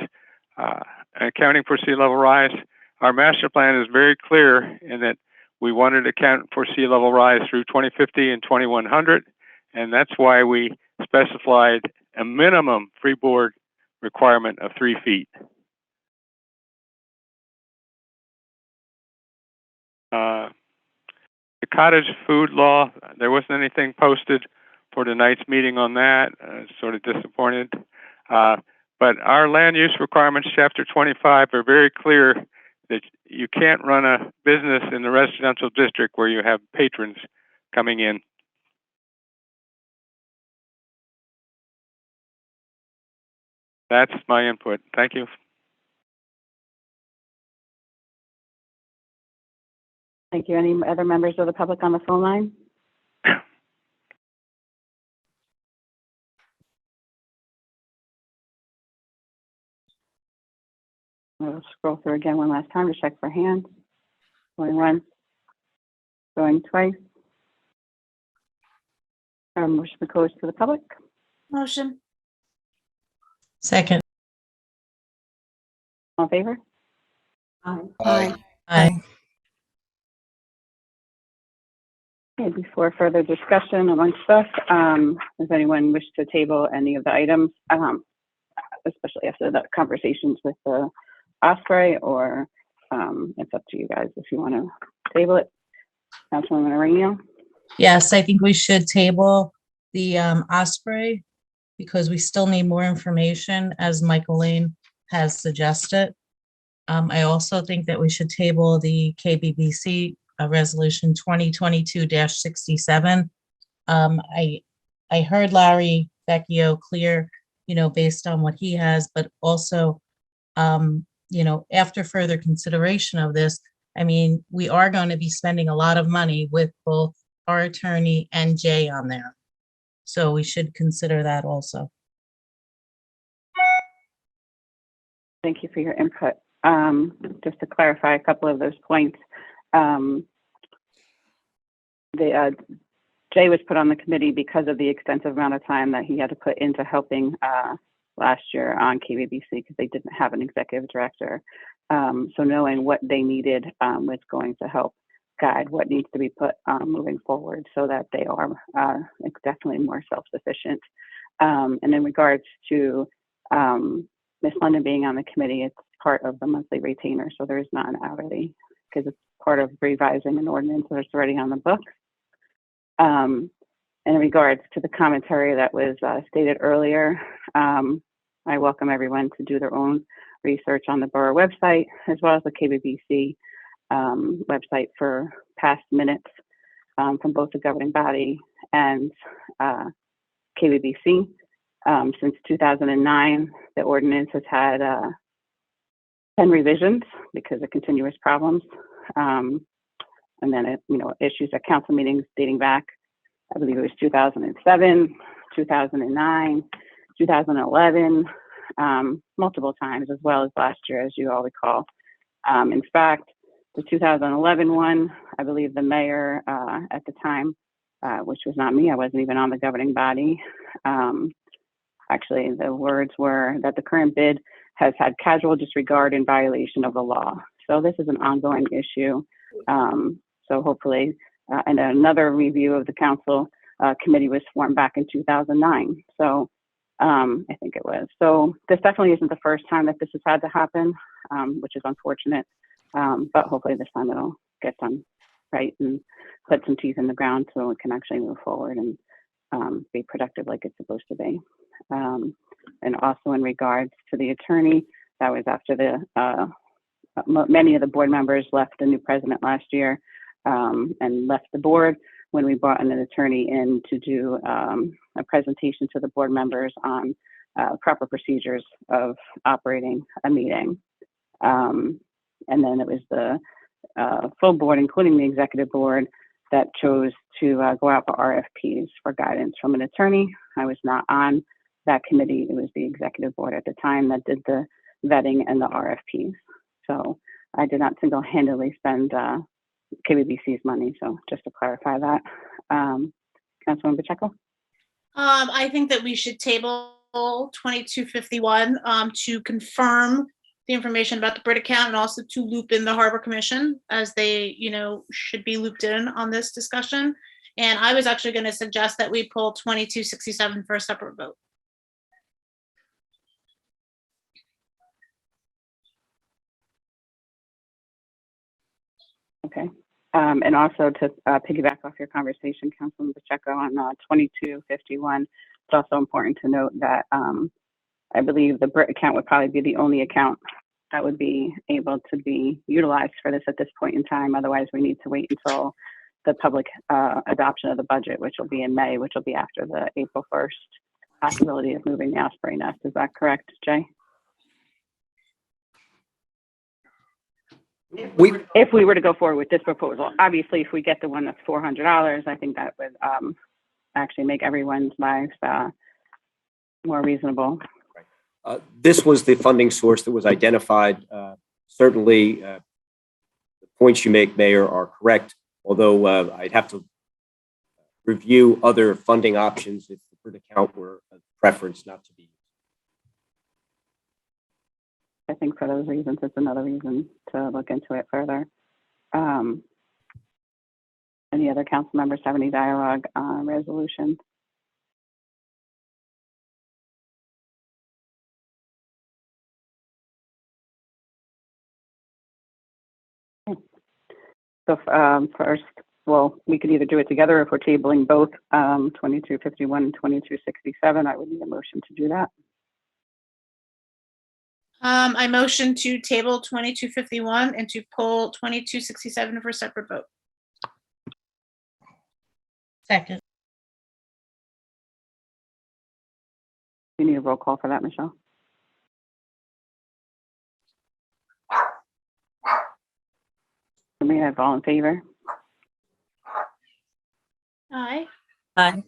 accounting for sea level rise. Our master plan is very clear in that we wanted to account for sea level rise through 2050 and 2100, and that's why we specified a minimum freeboard requirement of 3 feet. The cottage food law, there wasn't anything posted for tonight's meeting on that. Sort of disappointed. But our land use requirements, chapter 25, are very clear that you can't run a business in the residential district where you have patrons coming in. That's my input. Thank you. Thank you. Any other members of the public on the phone line? We'll scroll through again one last time to check for hands. Going once, going twice. Motion to close to the public. Motion. Second. All in favor? Aye. Aye. Okay, before further discussion amongst us, does anyone wish to table any of the items, especially after the conversations with the Osprey, or it's up to you guys if you want to table it. Councilwoman Arena? Yes, I think we should table the Osprey because we still need more information, as Michael Lane has suggested. I also think that we should table the KBBC resolution 2022-67. I heard Larry Vecchio clear, based on what he has, but also, after further consideration of this, I mean, we are going to be spending a lot of money with both our attorney, and Jay on there. So we should consider that also. Thank you for your input. Just to clarify a couple of those points, Jay was put on the committee because of the extensive amount of time that he had to put into helping last year on KBBC because they didn't have an executive director. So knowing what they needed was going to help guide what needs to be put moving forward so that they are definitely more self-sufficient. And in regards to Ms. London being on the committee, it's part of the monthly retainer, so there is not an hourly because it's part of revising an ordinance that's already on the books. In regards to the commentary that was stated earlier, I welcome everyone to do their own research on the borough website as well as the KBBC website for past minutes from both the governing body and KBBC. Since 2009, the ordinance has had 10 revisions because of continuous problems. And then it, issues at council meetings dating back, I believe it was 2007, 2009, 2011, multiple times, as well as last year, as you all recall. In fact, the 2011 one, I believe the mayor at the time, which was not me, I wasn't even on the governing body. Actually, the words were that the current bid has had casual disregard in violation of the law. So this is an ongoing issue. So hopefully, and another review of the council committee was formed back in 2009. So I think it was. So this definitely isn't the first time that this has had to happen, which is unfortunate. But hopefully this time it'll get done right and put some teeth in the ground so it can actually move forward and be productive like it's supposed to be. And also in regards to the attorney, that was after the many of the board members left the new president last year and left the board when we brought an attorney in to do a presentation to the board members on proper procedures of operating a meeting. And then it was the full board, including the executive board, that chose to go out for RFPs for guidance from an attorney. I was not on that committee. It was the executive board at the time that did the vetting and the RFPs. So I did not single-handedly spend KBBC's money. So just to clarify that. Councilwoman Pacheco? I think that we should table 2251 to confirm the information about the Brit account and also to loop in the Harbor Commission as they, should be looped in on this discussion. And I was actually going to suggest that we pull 2267 for a separate vote. Okay. And also to piggyback off your conversation, Councilman Pacheco, on 2251, it's also important to note that I believe the Brit account would probably be the only account that would be able to be utilized for this at this point in time. Otherwise, we need to wait until the public adoption of the budget, which will be in May, which will be after the April 1st possibility of moving the Osprey nest. Is that correct, Jay? If we were to go forward with this proposal, obviously, if we get the one that's $400, I think that would actually make everyone's lives more reasonable. This was the funding source that was identified. Certainly, the points you make, Mayor, are correct, although I'd have to review other funding options if the Brit account were a preference not to be used. I think for those reasons, it's another reason to look into it further. Any other council members have any dialogue on resolution? So first, well, we could either do it together if we're tabling both 2251 and 2267. I would need a motion to do that. I motion to table 2251 and to pull 2267 for a separate vote. Second. You need a roll call for that, Michelle? May I have all in favor? Aye. Aye.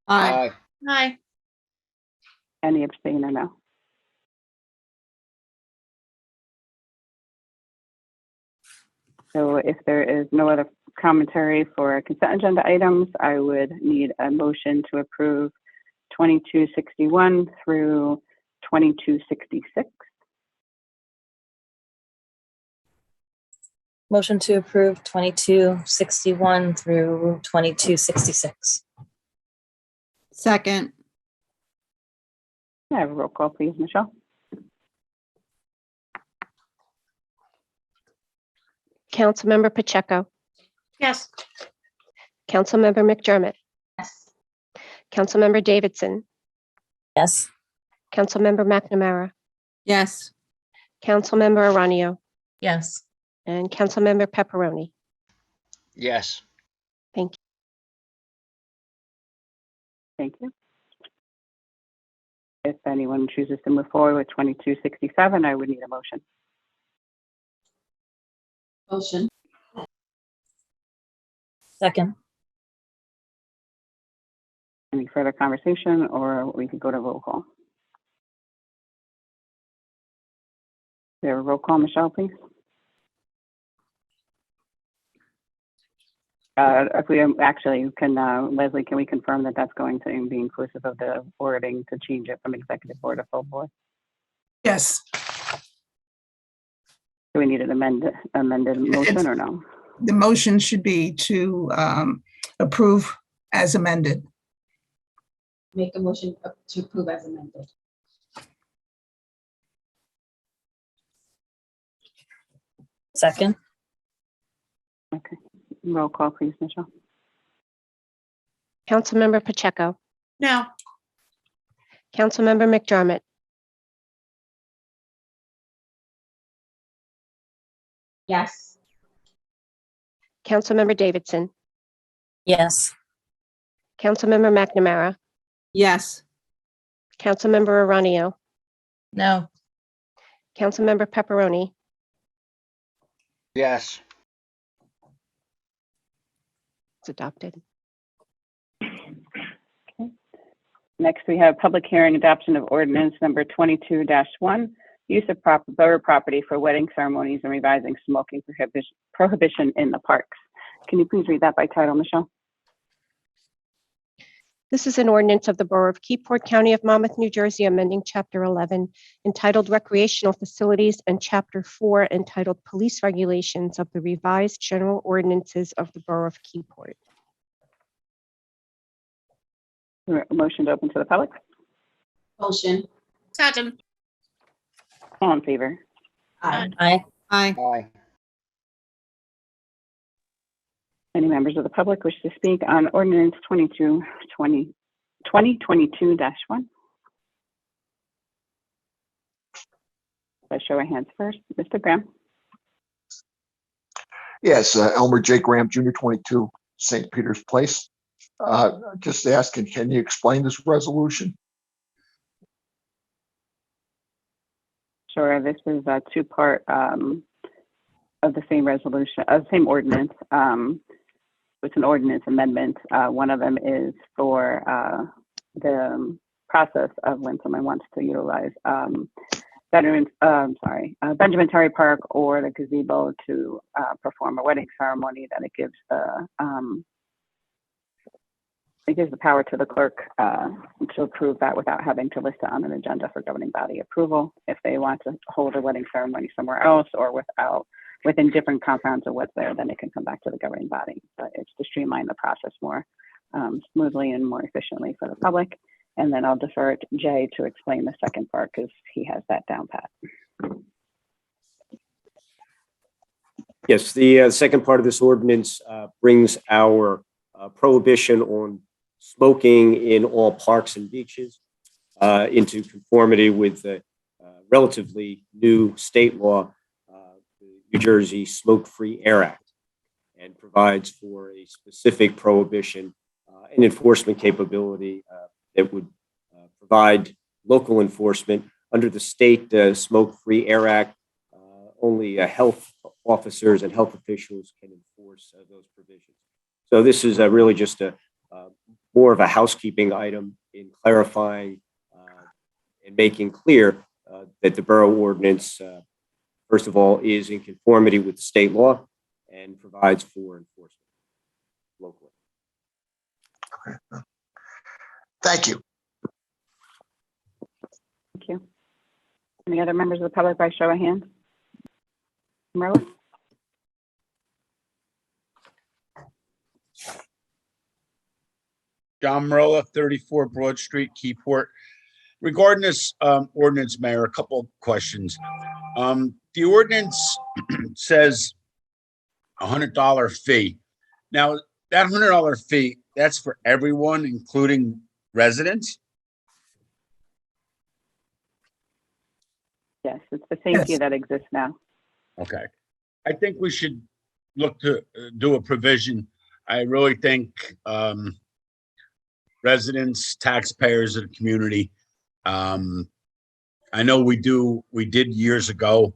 Aye. Aye. Any abstain or no? So if there is no other commentary for consent agenda items, I would need a motion to approve 2261 through 2266. Motion to approve 2261 through 2266. Second. Can I have a roll call, please, Michelle? Councilmember Pacheco, Yes. Councilmember McDermott, Yes. Councilmember Davidson, Yes. Councilmember McNamara, Yes. Councilmember Aranio, Yes. and Councilmember Pepperoni. Yes. Thank you. Thank you. If anyone chooses to move forward with 2267, I would need a motion. Motion. Second. Any further conversation, or we could go to roll call? We have a roll call, Michelle, please. If we actually can, Leslie, can we confirm that that's going to be inclusive of the wording to change it from executive board to full board? Yes, Do we need an amended motion or no? the motion should be to approve as amended. Make a motion to approve as amended. Second. Okay. Roll call, please, Michelle. Councilmember Pacheco, No. Councilmember McDermott, Yes. Councilmember Davidson, Yes. Councilmember McNamara, Yes. Councilmember Aranio, No. Councilmember Pepperoni, Yes. it's adopted. Okay. Next, we have public hearing adoption of ordinance number 22-1, use of borough property for wedding ceremonies and revising smoking prohibition in the parks. Can you please read that by title, Michelle? This is an ordinance of the Borough of Keyport, County of Monmouth, New Jersey, amending Chapter 11 entitled Recreational Facilities and Chapter 4 entitled Police Regulations of the Revised General Ordinances of the Borough of Keyport. A motion to open to the public? Motion. Second. All in favor? Aye. Aye. Aye. Aye. Any members of the public wish to speak on ordinance 2022-1? Let's show our hands first. Mr. Graham? Yes, Elmer J. Graham, Jr., 22 St. Peter's Place. Just asking, can you explain this resolution? Sure, this is a two-part of the same resolution, same ordinance. It's an ordinance amendment. One of them is for the process of when someone wants to utilize Benjamin Terry Park or the gazebo to perform a wedding ceremony, that it gives the power to the clerk to approve that without having to list it on an agenda for governing body approval. If they want to hold a wedding ceremony somewhere else or within different compounds of what's there, then it can come back to the governing body. But it's to streamline the process more smoothly and more efficiently for the public. And then I'll defer to Jay to explain the second part because he has that down pat. Yes, the second part of this ordinance brings our prohibition on smoking in all parks and beaches into conformity with the relatively new state law, the New Jersey Smoke-Free Air Act, and provides for a specific prohibition and enforcement capability that would provide local enforcement under the state Smoke-Free Air Act. Only health officers and health officials can enforce those provisions. So this is really just a more of a housekeeping item in clarifying and making clear that the borough ordinance, first of all, is in conformity with the state law and provides for enforcement locally. Okay. Thank you. Thank you. Any other members of the public by show of hands? Marla? John Marola, 34 Broad Street, Keyport. Regarding this ordinance, Mayor, a couple of questions. The ordinance says $100 fee. Now, that $100 fee, that's for everyone, including residents? Yes, it's the same fee that exists now. Okay. I think we should look to do a provision. I really think residents, taxpayers of the community, I know we did years ago,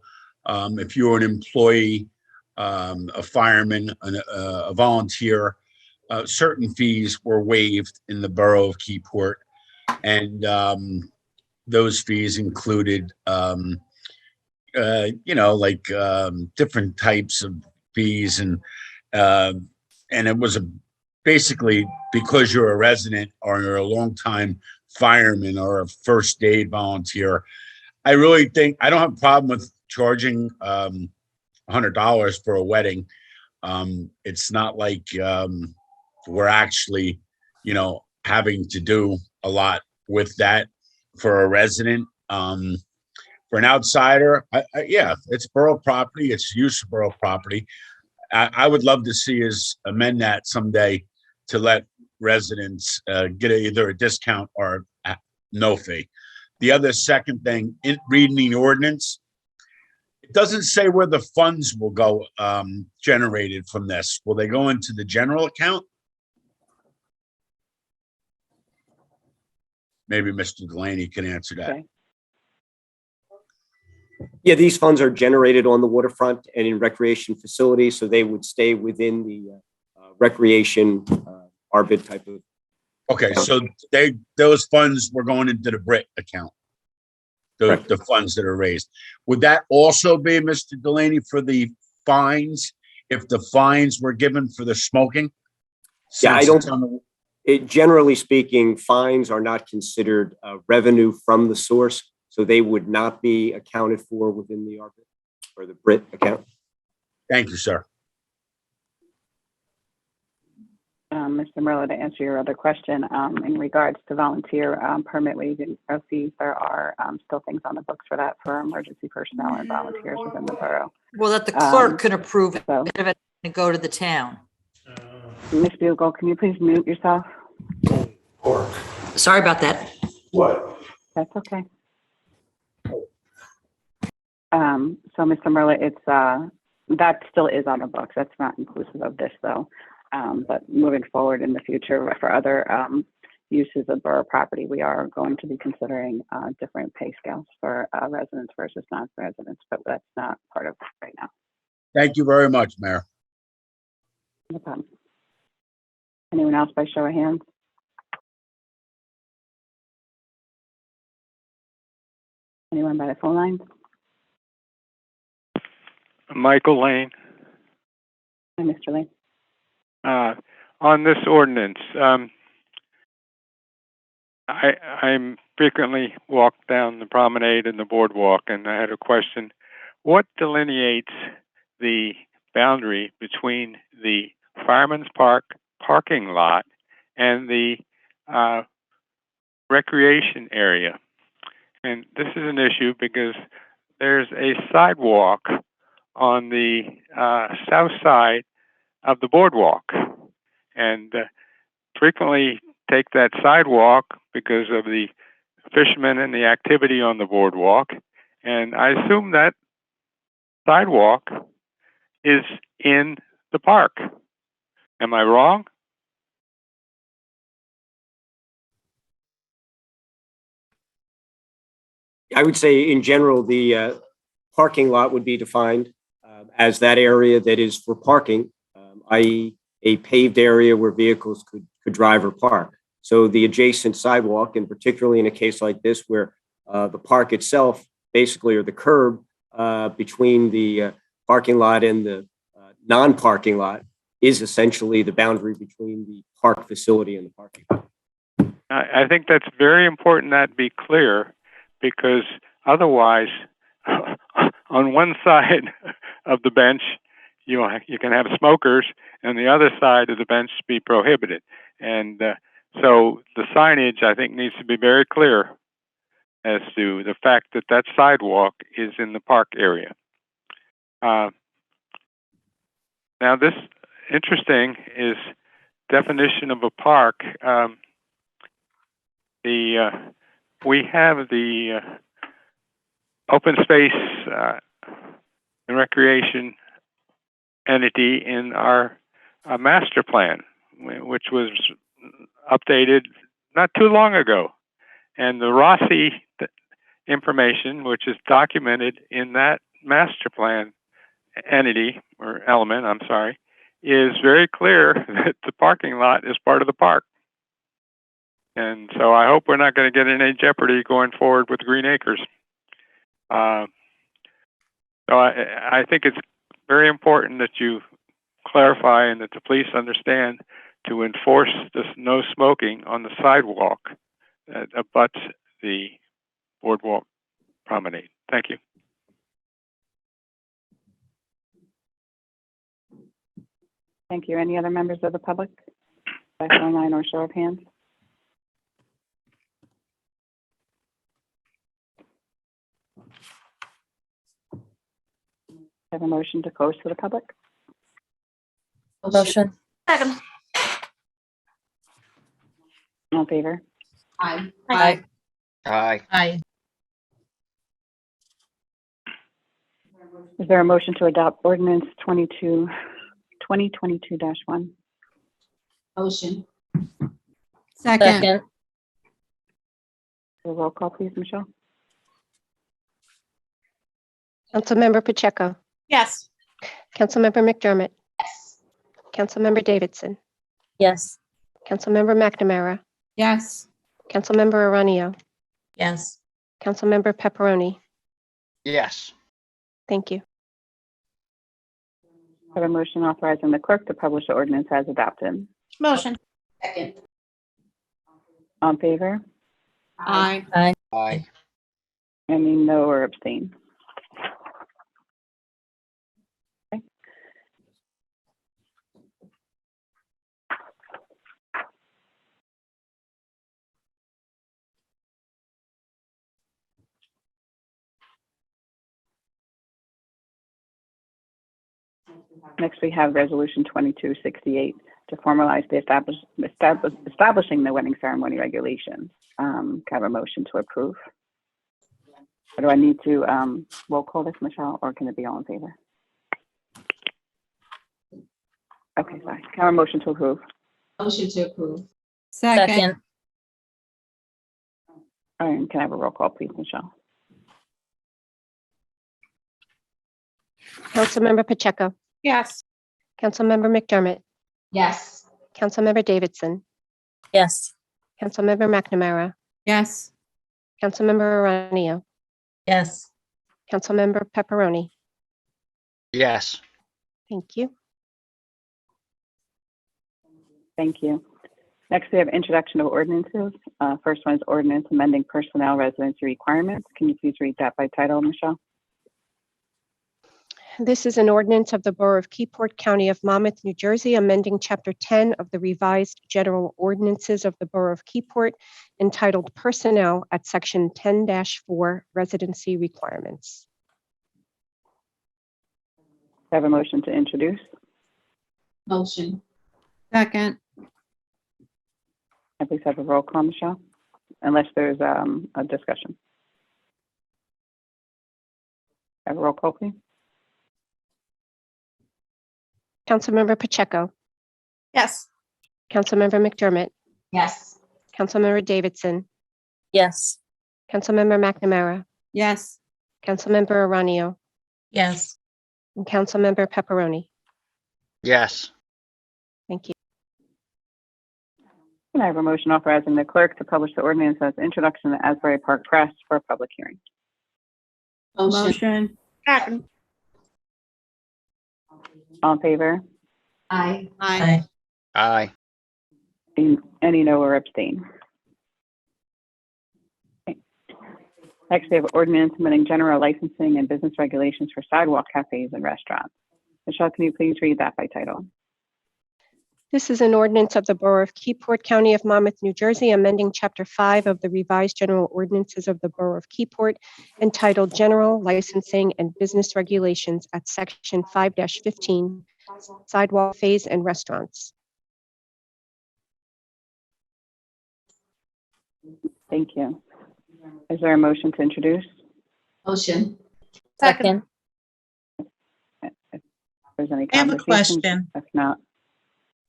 if you were an employee, a fireman, a volunteer, certain fees were waived in the borough of Keyport. And those fees included, different types of fees. And it was basically because you're a resident or you're a longtime fireman or a first aid volunteer. I really think I don't have a problem with charging $100 for a wedding. It's not like we're actually, having to do a lot with that for a resident. For an outsider, yeah, it's borough property. It's use of borough property. I would love to see us amend that someday to let residents get either a discount or no fee. The other second thing, in reading the ordinance, it doesn't say where the funds will go generated from this. Will they go into the general account? Maybe Mr. Delaney can answer that. Okay. Yeah, these funds are generated on the waterfront and in recreation facilities, so they would stay within the recreation ARBID type of. Okay, so those funds were going into the BRIT account, the funds that are raised. Would that also be, Mr. Delaney, for the fines, if the fines were given for the smoking? Yeah, generally speaking, fines are not considered revenue from the source, so they would not be accounted for within the ARBID or the BRIT account. Thank you, sir. Mr. Merlo, to answer your other question, in regards to volunteer permit waiving of fees, there are still things on the books for that for emergency personnel and volunteers within the borough. Well, that the clerk can approve it and go to the town. Ms. Bugle, can you please mute yourself? Sorry about that. What? That's okay. So, Mr. Merlo, it's that still is on the books. That's not inclusive of this, though. But moving forward in the future for other uses of borough property, we are going to be considering different pay scales for residents versus non-residents, but that's not part of it right now. Thank you very much, Mayor. No problem. Anyone else by show of hands? Anyone by the phone line? Michael Lane. Hi, Mr. Lane. On this ordinance, I'm frequently walk down the promenade and the boardwalk, and I had a question. What delineates the boundary between the Fireman's Park parking lot and the recreation area? And this is an issue because there's a sidewalk on the south side of the boardwalk, and frequently take that sidewalk because of the fishermen and the activity on the boardwalk. And I assume that sidewalk is in the park. Am I wrong? I would say in general, the parking lot would be defined as that area that is for parking, i.e. a paved area where vehicles could drive or park. So the adjacent sidewalk, and particularly in a case like this where the park itself, basically, or the curb between the parking lot and the non-parking lot, is essentially the boundary between the park facility and the parking lot. I think that's very important that be clear, because otherwise, on one side of the bench, you can have smokers, and the other side of the bench be prohibited. And so the signage, I think, needs to be very clear as to the fact that that sidewalk is in the park area. Now, this interesting is definition of a park. We have the open space and recreation entity in our master plan, which was updated not too long ago. And the Rossi information, which is documented in that master plan entity, or element, I'm sorry, is very clear that the parking lot is part of the park. And so I hope we're not going to get in any jeopardy going forward with Green Acres. So I think it's very important that you clarify and that the police understand to enforce this no smoking on the sidewalk that abuts the boardwalk promenade. Thank you. Thank you. Any other members of the public? By phone line or show of hands? Have a motion to close to the public? Motion. Second. All in favor? Aye. Aye. Aye. Aye. Is there a motion to adopt ordinance 2022-1? Motion. Second. A roll call, please, Michelle. Councilmember Pacheco, Yes. Councilmember McDermott, Yes. Councilmember Davidson, Yes. Councilmember McNamara, Yes. Councilmember Aranio, Yes. Councilmember Pepperoni. Yes. Thank you. Have a motion authorizing the clerk to publish the ordinance as adopted. Motion. Second. All in favor? Aye. Aye. Aye. Any no or abstain? Okay. Next, we have Resolution 2268 to formalize the establishing the wedding ceremony regulations. Can I have a motion to approve? Or do I need to roll call this, Michelle, or can it be all in favor? Okay, sorry. Can I have a motion to approve? Motion to approve. Second. All right, can I have a roll call, please, Michelle? Councilmember Pacheco, Yes. Councilmember McDermott, Yes. Councilmember Davidson, Yes. Councilmember McNamara, Yes. Councilmember Aranio, Yes. Councilmember Pepperoni. Yes. Thank you. Thank you. Next, we have introduction of ordinances. First one is ordinance amending personnel residency requirements. Can you please read that by title, Michelle? This is an ordinance of the Borough of Keyport, County of Monmouth, New Jersey, amending Chapter 10 of the revised general ordinances of the Borough of Keyport entitled Personnel at Section 10-4 Residency Requirements. I have a motion to introduce. Motion. Second. And please have a roll call, Michelle, unless there's a discussion. Have a roll call, please. Councilmember Pacheco, Yes. Councilmember McDermott, Yes. Councilmember Davidson, Yes. Councilmember McNamara, Yes. Councilmember Aranio, Yes. and Councilmember Pepperoni. Yes. Thank you. Can I have a motion authorizing the clerk to publish the ordinance as introduction to Asbury Park Press for a public hearing? Motion. Second. All in favor? Aye. Aye. Aye. Any no or abstain? Okay. Next, we have ordinance amending general licensing and business regulations for sidewalk cafes and restaurants. Michelle, can you please read that by title? This is an ordinance of the Borough of Keyport, County of Monmouth, New Jersey, amending Chapter 5 of the revised general ordinances of the Borough of Keyport entitled General Licensing and Business Regulations at Section 5-15, Sidewalk Cafes and Restaurants. Thank you. Is there a motion to introduce? Motion. Second. If there's any I have a conversation, question. if not,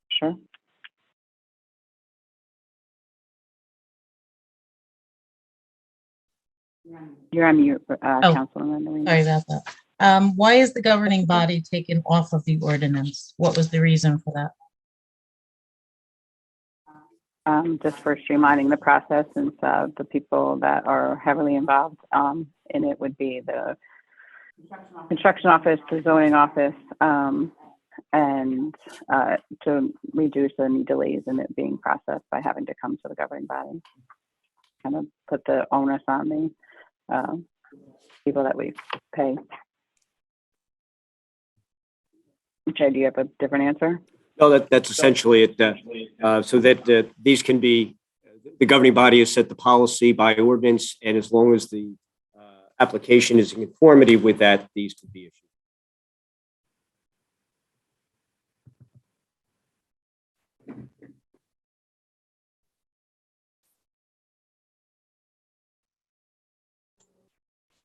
sure. You're on mute, Councilwoman Marina. Sorry about that. Why is the governing body taken off of the ordinance? What was the reason for that? Just for streamlining the process, since the people that are heavily involved in it would be the construction office, the zoning office, and to reduce any delays in it being processed by having to come to the governing body. Kind of put the onus on the people that we pay. Okay, do you have a different answer? No, that's essentially it. So that these can be, the governing body has set the policy by ordinance, and as long as the application is in conformity with that, these could be issued.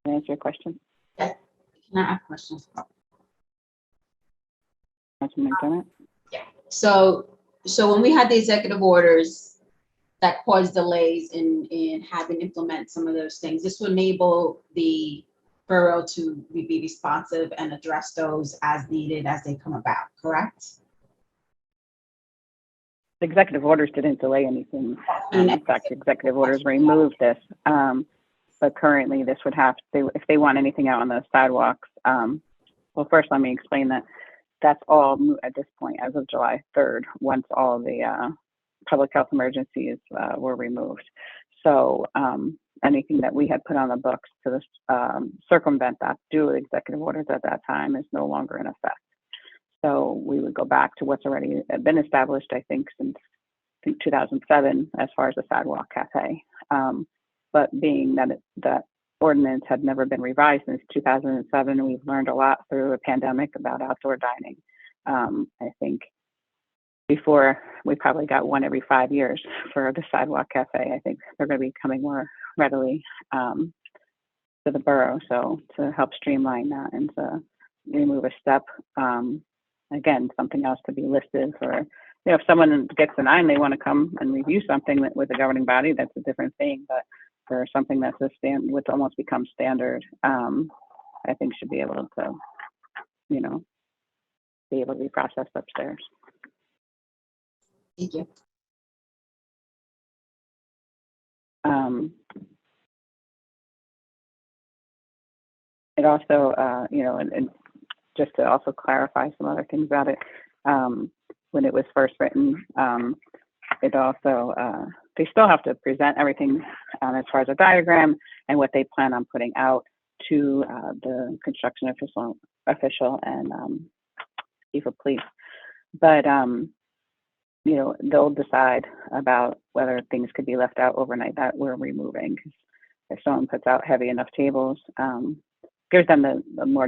Can I answer your question? Can I ask questions? Councilman McDermott? So when we had the executive orders that caused delays in having to implement some of those things, this will enable the borough to be responsive and address those as needed as they come about, correct? The executive orders didn't delay anything. In fact, the executive orders removed this. But currently this would have to, if they want anything out on the sidewalks, well, first let me explain that that's all moot at this point as of July 3rd, once all the public health emergencies were removed. So anything that we had put on the books to circumvent that due to executive orders at that time is no longer in effect. So we would go back to what's already been established, I think, since 2007 as far as the sidewalk cafe. But being that that ordinance had never been revised since 2007, we've learned a lot through a pandemic about outdoor dining. I think before we probably got one every 5 years for the sidewalk cafe. I think they're going to be coming more readily to the borough. So to help streamline that and to remove a step, again, something else to be listed for, you know, if someone gets denied and they want to come and review something with the governing body, that's a different thing. But for something that's would almost become standard, I think should be able to, you know, be able to be processed upstairs. Thank you. It also, you know, and just to also clarify some other things about it, when it was first written, it also, they still have to present everything as far as a diagram and what they plan on putting out to the construction official and chief of police. But, you know, they'll decide about whether things could be left out overnight that we're removing. If someone puts out heavy enough tables, gives them the more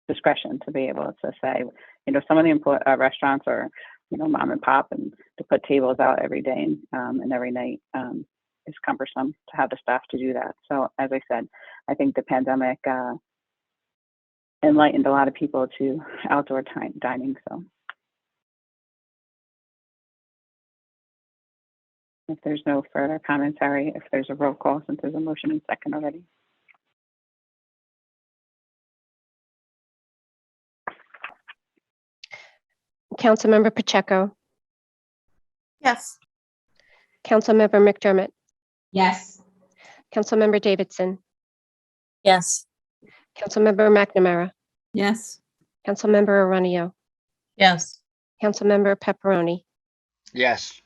discretion to be able to say, you know, some of the restaurants are, you know, mom and pop, and to put tables out every day and every night is cumbersome to have the staff to do that. So as I said, I think the pandemic enlightened a lot of people to outdoor dining. So if there's no further commentary, if there's a roll call, since there's a motion and second already. Councilmember Pacheco, Yes. Councilmember McDermott, Yes. Councilmember Davidson, Yes. Councilmember McNamara, Yes. Councilmember Aranio, Yes. Councilmember Pepperoni. Yes.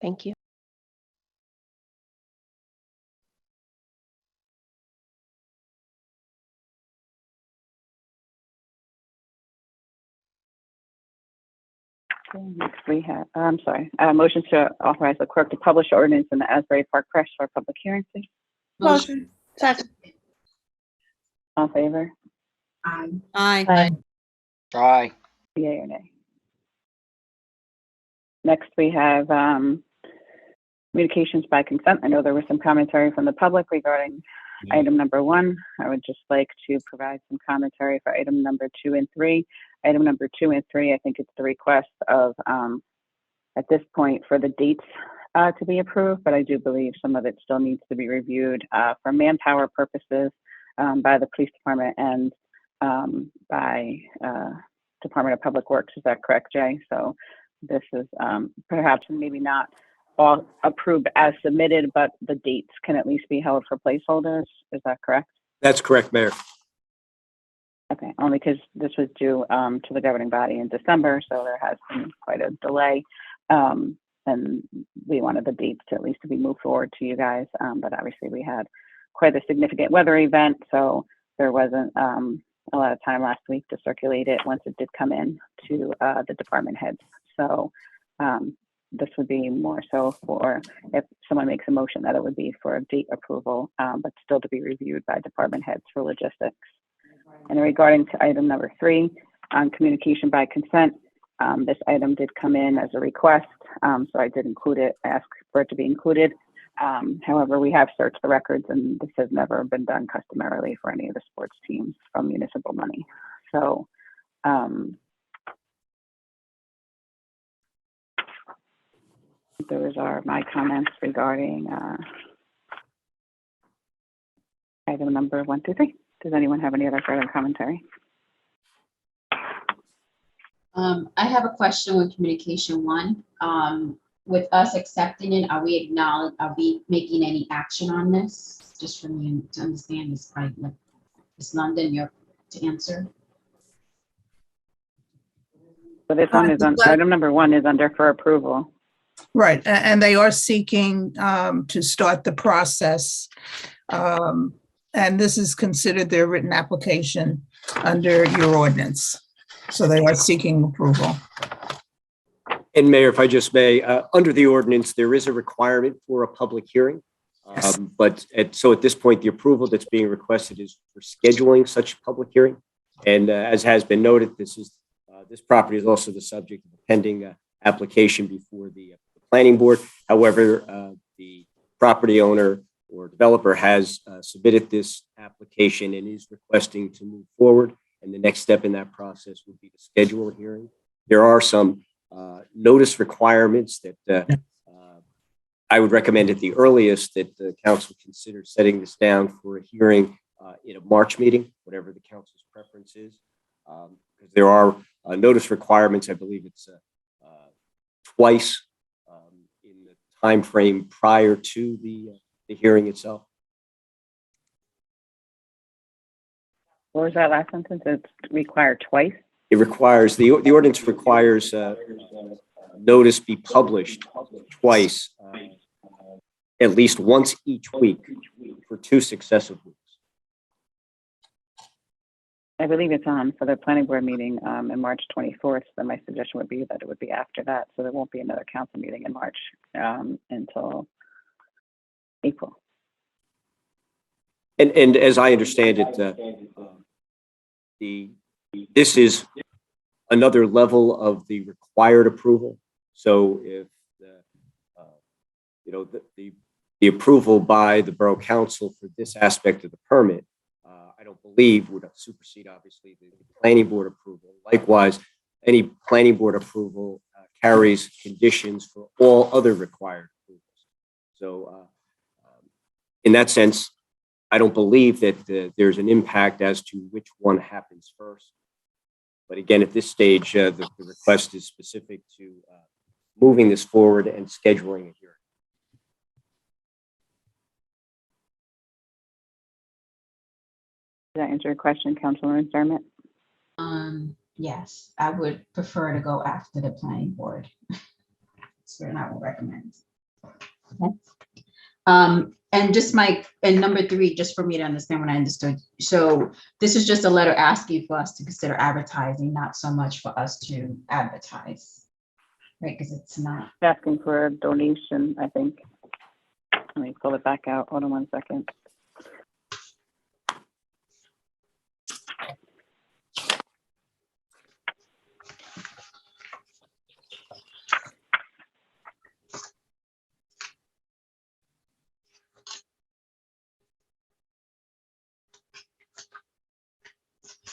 Thank you. Okay, next we have, I'm sorry, motion to authorize the clerk to publish ordinance in the Asbury Park Press for a public hearing, please. Motion. Second. All in favor? Aye. Aye. Aye. Aye. Yea or nay? Next, we have communications by consent. I know there was some commentary from the public regarding item number 1. I would just like to provide some commentary for item number 2 and 3. Item number 2 and 3, I think it's the request of, at this point, for the dates to be approved, but I do believe some of it still needs to be reviewed for manpower purposes by the police department and by Department of Public Works. Is that correct, Jay? So this is perhaps maybe not all approved as submitted, but the dates can at least be held for placeholders. Is that correct? That's correct, Mayor. Okay, only because this was due to the governing body in December, so there has been quite a delay. And we wanted the dates to at least to be moved forward to you guys. But obviously we had quite a significant weather event, so there wasn't a lot of time last week to circulate it once it did come in to the department heads. So this would be more so for if someone makes a motion that it would be for a date approval, but still to be reviewed by department heads for logistics. And regarding to item number 3, on communication by consent, this item did come in as a request, so I did include it, ask for it to be included. However, we have searched the records and this has never been done customarily for any of the sports teams from municipal money. So those are my comments regarding item number 1 through 3. Does anyone have any other further commentary? I have a question with communication 1. With us accepting it, are we making any action on this? Just for me to understand this, right? Like, Ms. London, you're to answer. So this one is on, item number 1 is under for approval. Right, and they are seeking to start the process. And this is considered their written application under your ordinance. So they are seeking approval. And Mayor, if I just may, under the ordinance, there is a requirement for a public hearing. So at this point, the approval that's being requested is for scheduling such a public hearing. And as has been noted, this property is also the subject of a pending application before the planning board. However, the property owner or developer has submitted this application and is requesting to move forward. And the next step in that process would be to schedule a hearing. There are some notice requirements that I would recommend at the earliest that the council consider setting this down for a hearing in a March meeting, whatever the council's preference is. Because there are notice requirements, I believe it's twice in the time frame prior to the hearing itself. What was that last sentence? It's required twice? It requires, the ordinance requires notice be published twice, at least once each week for 2 successive weeks. I believe it's on for the planning board meeting in March 24th. So my suggestion would be that it would be after that. So there won't be another council meeting in March until April. And as I understand it, this is another level of the required approval. So if the approval by the borough council for this aspect of the permit, I don't believe would supersede obviously the planning board approval. Likewise, any planning board approval carries conditions for all other required approvals. So in that sense, I don't believe that there's an impact as to which one happens first. But again, at this stage, the request is specific to moving this forward and scheduling a hearing. Does that answer your question, Councilwoman McDermott? Yes, I would prefer to go after the planning board. So I would recommend. Okay. And just and number 3, just for me to understand what I understood. So this is just a letter asking for us to consider advertising, not so much for us to advertise, right? Because it's not. Asking for a donation, I think. Let me pull it back out. Hold on 1 second.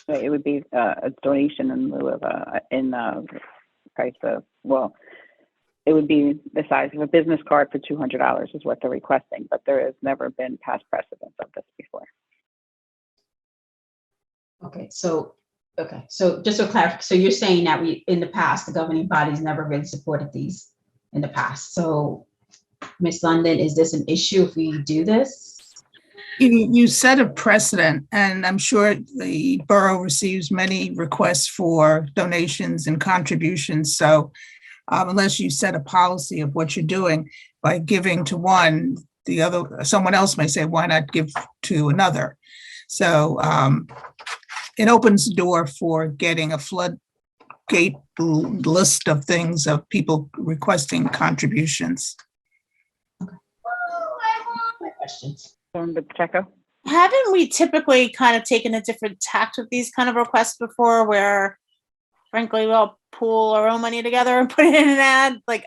It would be a donation in lieu of price of, well, it would be the size of a business card for $200 is what they're requesting, but there has never been past precedent of this before. Okay, so just to clarify, so you're saying that in the past, the governing bodies never really supported these in the past. So Ms. London, is this an issue if we do this? You set a precedent, and I'm sure the borough receives many requests for donations and contributions. So unless you set a policy of what you're doing by giving to one, the other, someone else may say, why not give to another? So it opens the door for getting a floodgate list of things of people requesting contributions. Okay. My questions. Pacheco? Haven't we typically kind of taken a different tact with these kind of requests before, where frankly, we'll pool our own money together and put it in an ad? Like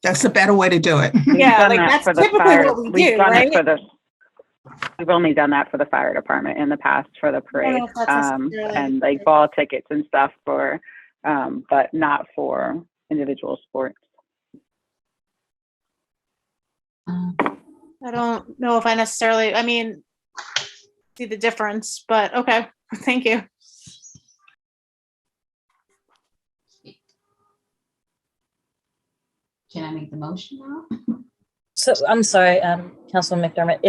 That's the better way to do it. Yeah, like that's typically what we do, right? We've only done that for the fire department in the past for the parade, and like ball tickets and stuff for, but not for individual sports. I don't know if I necessarily, see the difference, but okay, thank you. Can I make the motion now? So I'm sorry, Councilman McDermott,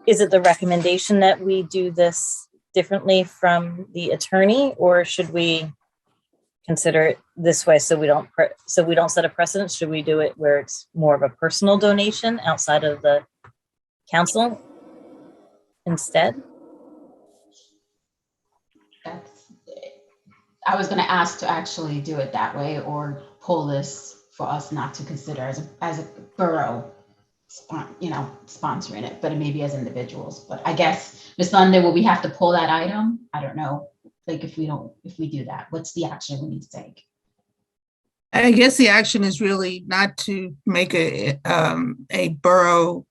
is it the recommendation that we do this differently from the attorney, or should we consider it this way so we don't set a precedent? Should we do it where it's more of a personal donation outside of the council instead? I was going to ask to actually do it that way, or pull this for us not to consider as a borough, sponsoring it, but maybe as individuals. But I guess, Ms. London, will we have to pull that item? I don't know. Like if we do that, what's the action we need to take? I guess the action is really not to make a borough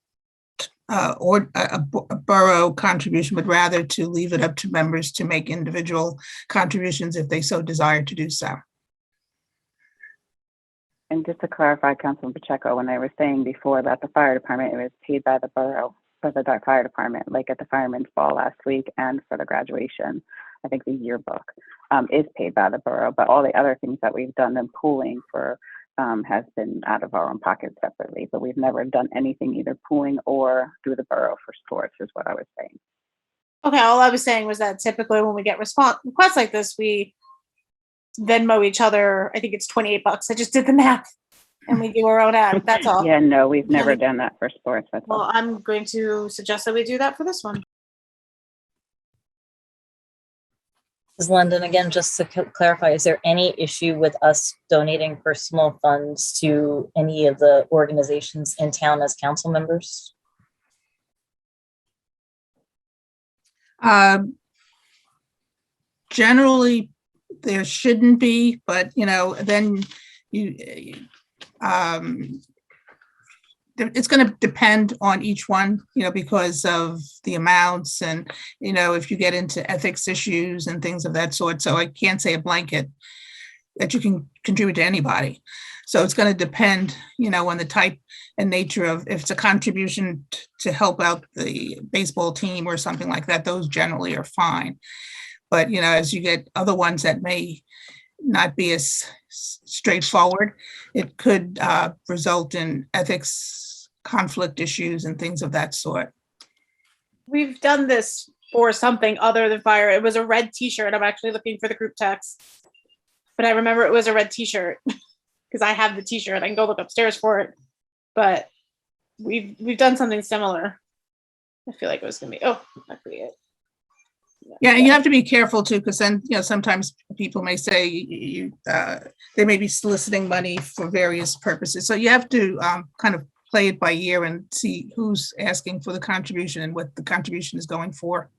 or a borough contribution, but rather to leave it up to members to make individual contributions if they so desire to do so. And just to clarify, Councilman Pacheco, when they were saying before about the fire department, it was paid by the borough for the fire department, like at the fireman's ball last week and for the graduation. I think the yearbook is paid by the borough, but all the other things that we've done in pooling for has been out of our own pocket separately, but we've never done anything either pooling or through the borough for sports is what I was saying. Okay, all I was saying was that typically when we get requests like this, we Venmo each other. I think it's $28. I just did the math, and we do our own ad. That's all. Yeah, no, we've never done that for sports. That's well, all. I'm going to suggest that we do that for this one. Ms. London, again, just to clarify, is there any issue with us donating personal funds to any of the organizations in town as council members? Generally, there shouldn't be, but then it's going to depend on each one, because of the amounts and, if you get into ethics issues and things of that sort. So I can't say a blanket that you can contribute to anybody. So it's going to depend, on the type and nature of, if it's a contribution to help out the baseball team or something like that, those generally are fine. But, as you get other ones that may not be as straightforward, it could result in ethics, conflict issues and things of that sort. We've done this for something other than fire. It was a red t-shirt. I'm actually looking for the group text, but I remember it was a red t-shirt because I have the t-shirt. I can go look upstairs for it, but we've done something similar. I feel like it was gonna be, oh, that could be it. Yeah, and you have to be careful too, because then, sometimes people may say they may be soliciting money for various purposes. So you have to kind of play it by ear and see who's asking for the contribution and what the contribution is going for.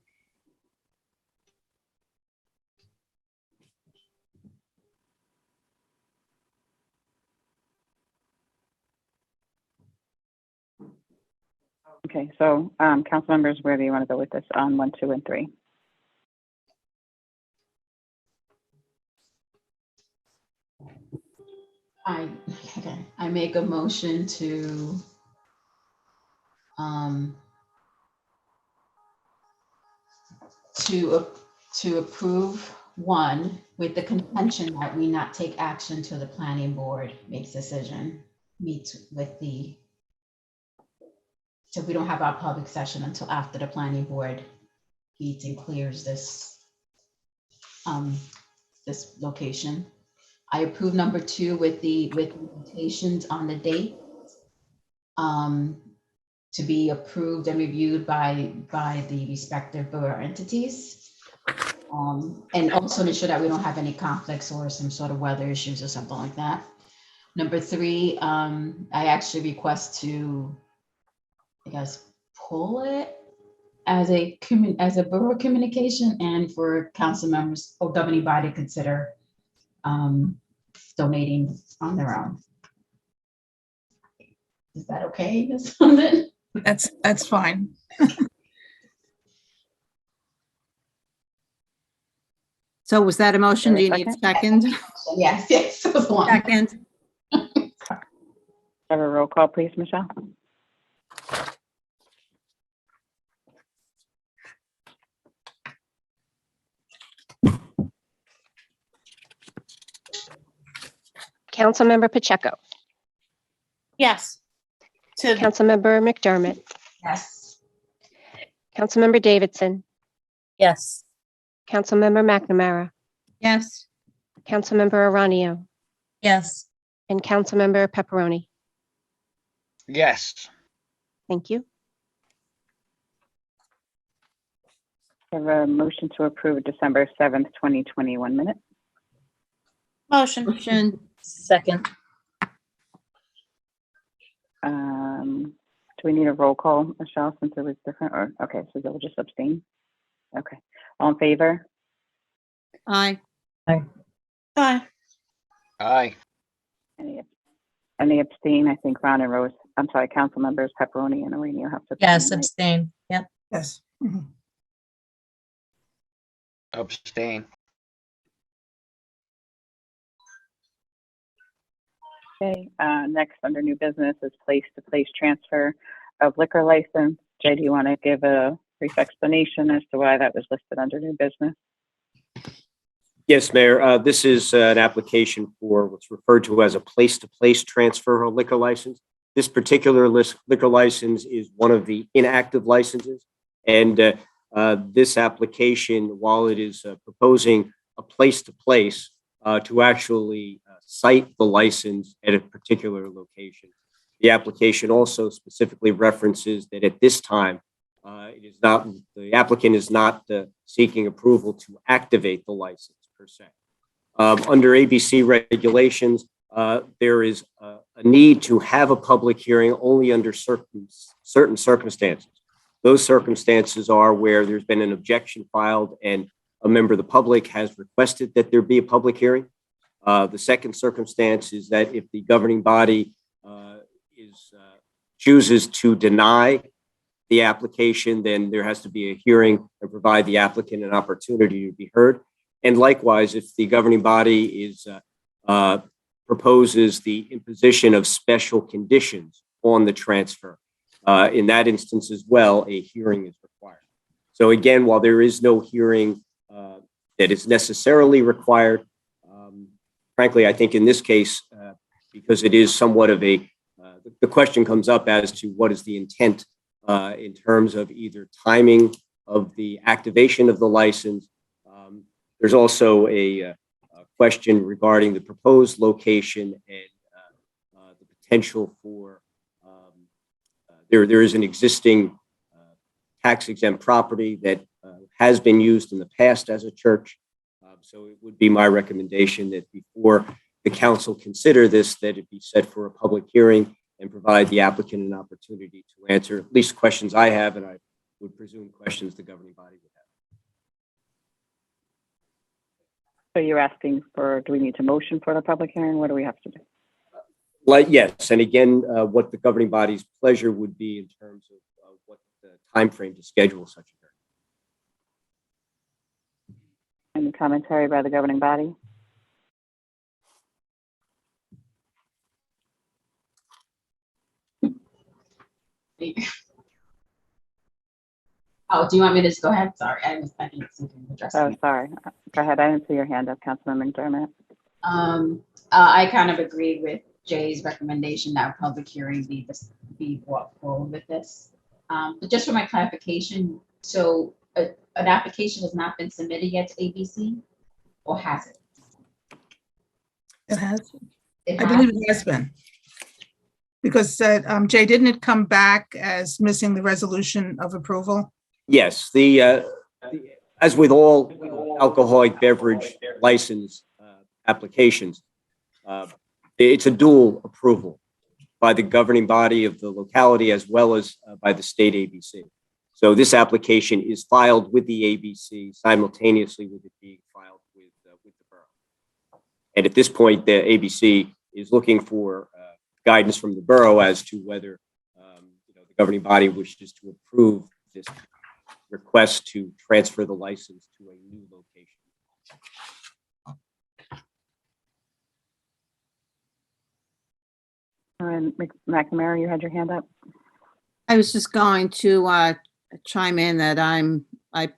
Okay, so council members, where do you want to go with this on 1, 2, and 3? I make a motion to approve 1 with the contention that we not take action till the planning board makes decision, meets with the, so we don't have our public session until after the planning board meets and clears this this location. I approve number 2 with limitations on the date to be approved and reviewed by the respective borough entities. And also ensure that we don't have any conflicts or some sort of weather issues or something like that. Number 3, I actually request to, I guess, pull it as a borough communication and for council members or governing body to consider donating on their own. Is that okay, Ms. London? That's fine. So was that a motion? Do you need a second? Yes, it was 1. Second. Have a roll call, please, Michelle. Councilmember Pacheco, Yes. To Councilmember McDermott, Yes. Councilmember Davidson, Yes. Councilmember McNamara, Yes. Councilmember Aranio, Yes. and Councilmember Pepperoni. Yes. Thank you. Have a motion to approve December 7th, 2021 minutes. motion. Motion. Second. Do we need a roll call, Michelle, since it was different? Or okay, so they'll just abstain. Okay, all in favor? Aye. Aye. Aye. Any abstain? I think Ron and Rose. I'm sorry, council members Pepperoni and Aurelio have to. Yes, right? abstain. Yep. Yes. Abstain. Okay. Next, under new business is place-to-place transfer of liquor license. Jay, do you want to give a brief explanation as to why that was listed under new business? Yes, Mayor. This is an application for what's referred to as a place-to-place transfer of liquor license. This particular liquor license is one of the inactive licenses. And this application, while it is proposing a place-to-place to actually cite the license at a particular location, the application also specifically references that at this time, the applicant is not seeking approval to activate the license per se. Under ABC regulations, there is a need to have a public hearing only under certain circumstances. Those circumstances are where there's been an objection filed and a member of the public has requested that there be a public hearing. The second circumstance is that if the governing body chooses to deny the application, then there has to be a hearing and provide the applicant an opportunity to be heard. And likewise, if the governing body proposes the imposition of special conditions on the transfer, in that instance as well, a hearing is required. So again, while there is no hearing that is necessarily required. Frankly, I think in this case, because it is somewhat of a, the question comes up as to what is the intent in terms of either timing of the activation of the license. There's also a question regarding the proposed location and the potential for, there is an existing tax exempt property that has been used in the past as a church. So it would be my recommendation that before the council consider this, that it be set for a public hearing and provide the applicant an opportunity to answer at least questions I have, and I would presume questions the governing body would have. So you're asking for, do we need to motion for the public hearing? What do we have to do? Like, yes, and again, what the governing body's pleasure would be in terms of what the timeframe to schedule such a hearing. Any commentary by the governing body? Oh, do you want me to just go ahead? Sorry, I didn't see you address Oh, me. sorry. Go ahead. I didn't see your hand up, Councilman McDermott. I kind of agreed with Jay's recommendation that a public hearing be brought forward with this. But just for my clarification, so an application has not been submitted yet to ABC, or has it? It has. It I has? believe it has been. Because Jay, didn't it come back as missing the resolution of approval? Yes, as with all alcoholic beverage license applications, it's a dual approval by the governing body of the locality as well as by the state ABC. So this application is filed with the ABC simultaneously with it being filed with the borough. And at this point, the ABC is looking for guidance from the borough as to whether the governing body wishes to approve this request to transfer the license to a new location. And McNamara, you had your hand up. I was just going to chime in that I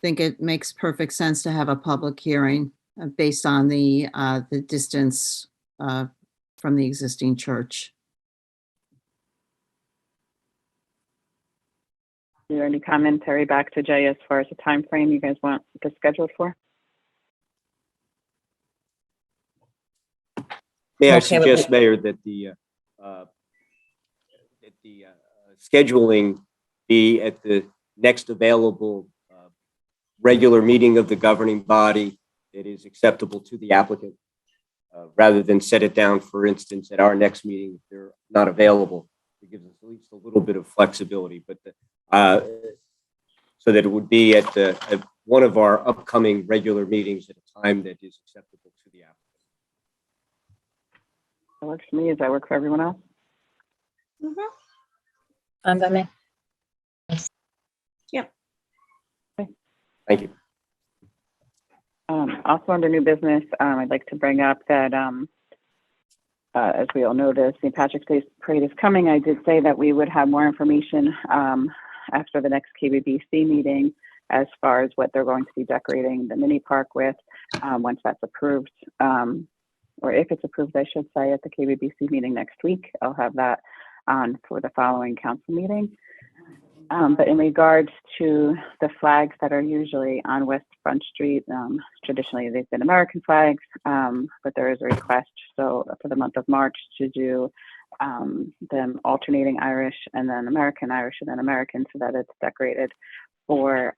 think it makes perfect sense to have a public hearing based on the distance from the existing church. Is there any commentary back to Jay as far as the time frame you guys want this scheduled for? May I Okay with suggest, it. Mayor, that the scheduling be at the next available regular meeting of the governing body that is acceptable to the applicant, rather than set it down, for instance, at our next meeting if they're not available. It gives us at least a little bit of flexibility, but so that it would be at one of our upcoming regular meetings at a time that is acceptable to the applicant. That works for me. Does that work for everyone else? Fine by me. Thank you. Also under new business, I'd like to bring up that as we all know, the St. Patrick's Day Parade is coming. I did say that we would have more information after the next KBBC meeting as far as what they're going to be decorating the mini park with once that's approved, or if it's approved, I should say, at the KBBC meeting next week. I'll have that on for the following council meeting. But in regards to the flags that are usually on West Front Street, traditionally they've been American flags, but there is a request for the month of March to do them alternating Irish and then American, Irish and then American, so that it's decorated for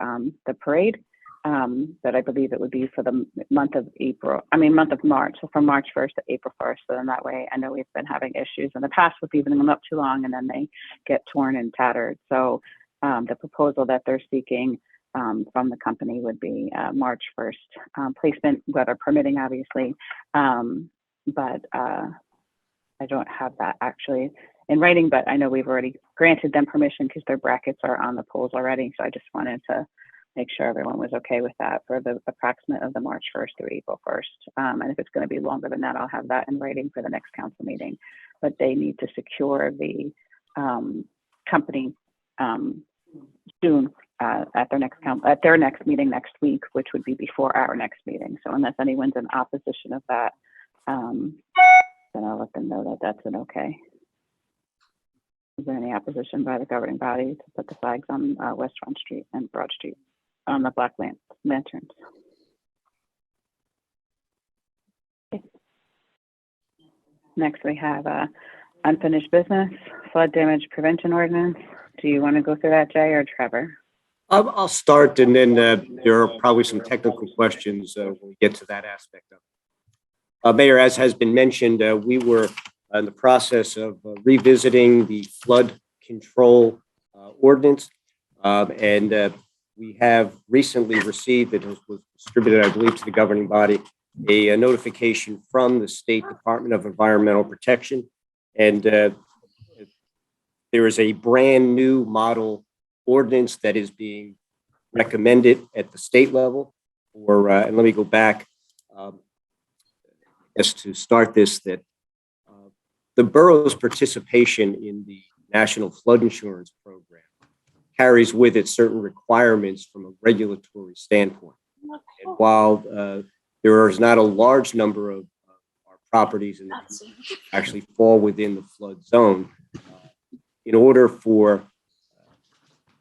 the parade. But I believe it would be for the month of March, so from March 1st to April 1st. So then that way, I know we've been having issues in the past with leaving them up too long and then they get torn and tattered. So the proposal that they're seeking from the company would be March 1st placement, weather permitting, obviously. But I don't have that actually in writing, but I know we've already granted them permission because their brackets are on the poles already. So I just wanted to make sure everyone was okay with that for the approximate of the March 1st through April 1st. And if it's going to be longer than that, I'll have that in writing for the next council meeting. But they need to secure the company soon at their next meeting next week, which would be before our next meeting. So unless anyone's in opposition of that, then I'll let them know that that's an okay. Is there any opposition by the governing body to put the flags on West Front Street and Broad Street on the black lanterns? Okay. Next, we have unfinished business, flood damage prevention ordinance. Do you want to go through that, Jay or Trevor? I'll start, and then there are probably some technical questions when we get to that aspect of it. Mayor, as has been mentioned, we were in the process of revisiting the flood control ordinance, and we have recently received, it was distributed, I believe, to the governing body, a notification from the State Department of Environmental Protection, and there is a brand new model ordinance that is being recommended at the state level. And let me go back, just to start this, that the borough's participation in the National Flood Insurance Program carries with it certain requirements from a regulatory standpoint. And while there is not a large number of our properties in the actually fall within the flood zone, in order for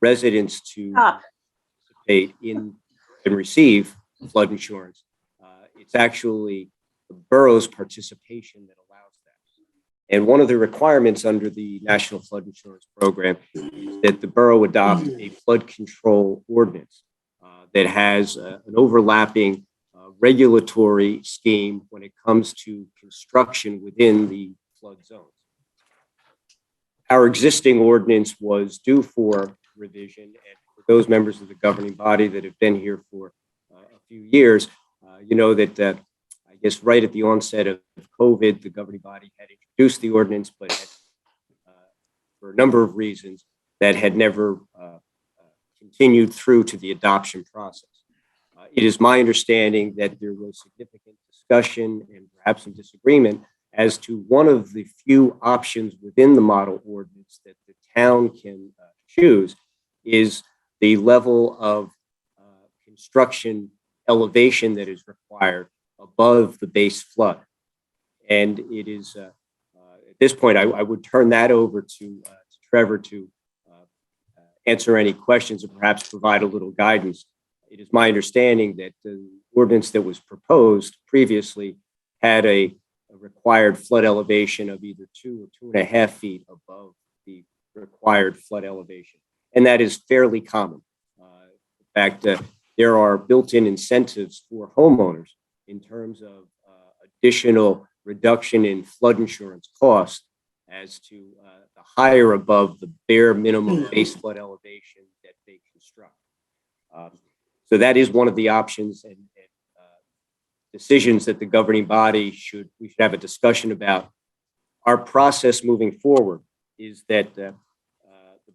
residents to participate in and receive flood insurance, it's actually the borough's participation that allows that. And one of the requirements under the National Flood Insurance Program is that the borough adopt a flood control ordinance that has an overlapping regulatory scheme when it comes to construction within the flood zones. Our existing ordinance was due for revision, and for those members of the governing body that have been here for a few years, you know that I guess right at the onset of COVID, the governing body had introduced the ordinance, but had, for a number of reasons, that had never continued through to the adoption process. It is my understanding that there was significant discussion and perhaps some disagreement as to one of the few options within the model ordinance that the town can choose is the level of construction elevation that is required above the base flood. And it is, at this point, I would turn that over to Trevor to answer any questions and perhaps provide a little guidance. It is my understanding that the ordinance that was proposed previously had a required flood elevation of either 2 or 2.5 feet above the required flood elevation. And that is fairly common. In fact, there are built-in incentives for homeowners in terms of additional reduction in flood insurance costs as to the higher above the bare minimum base flood elevation that they construct. So that is one of the options and decisions that the governing body we should have a discussion about. Our process moving forward is that the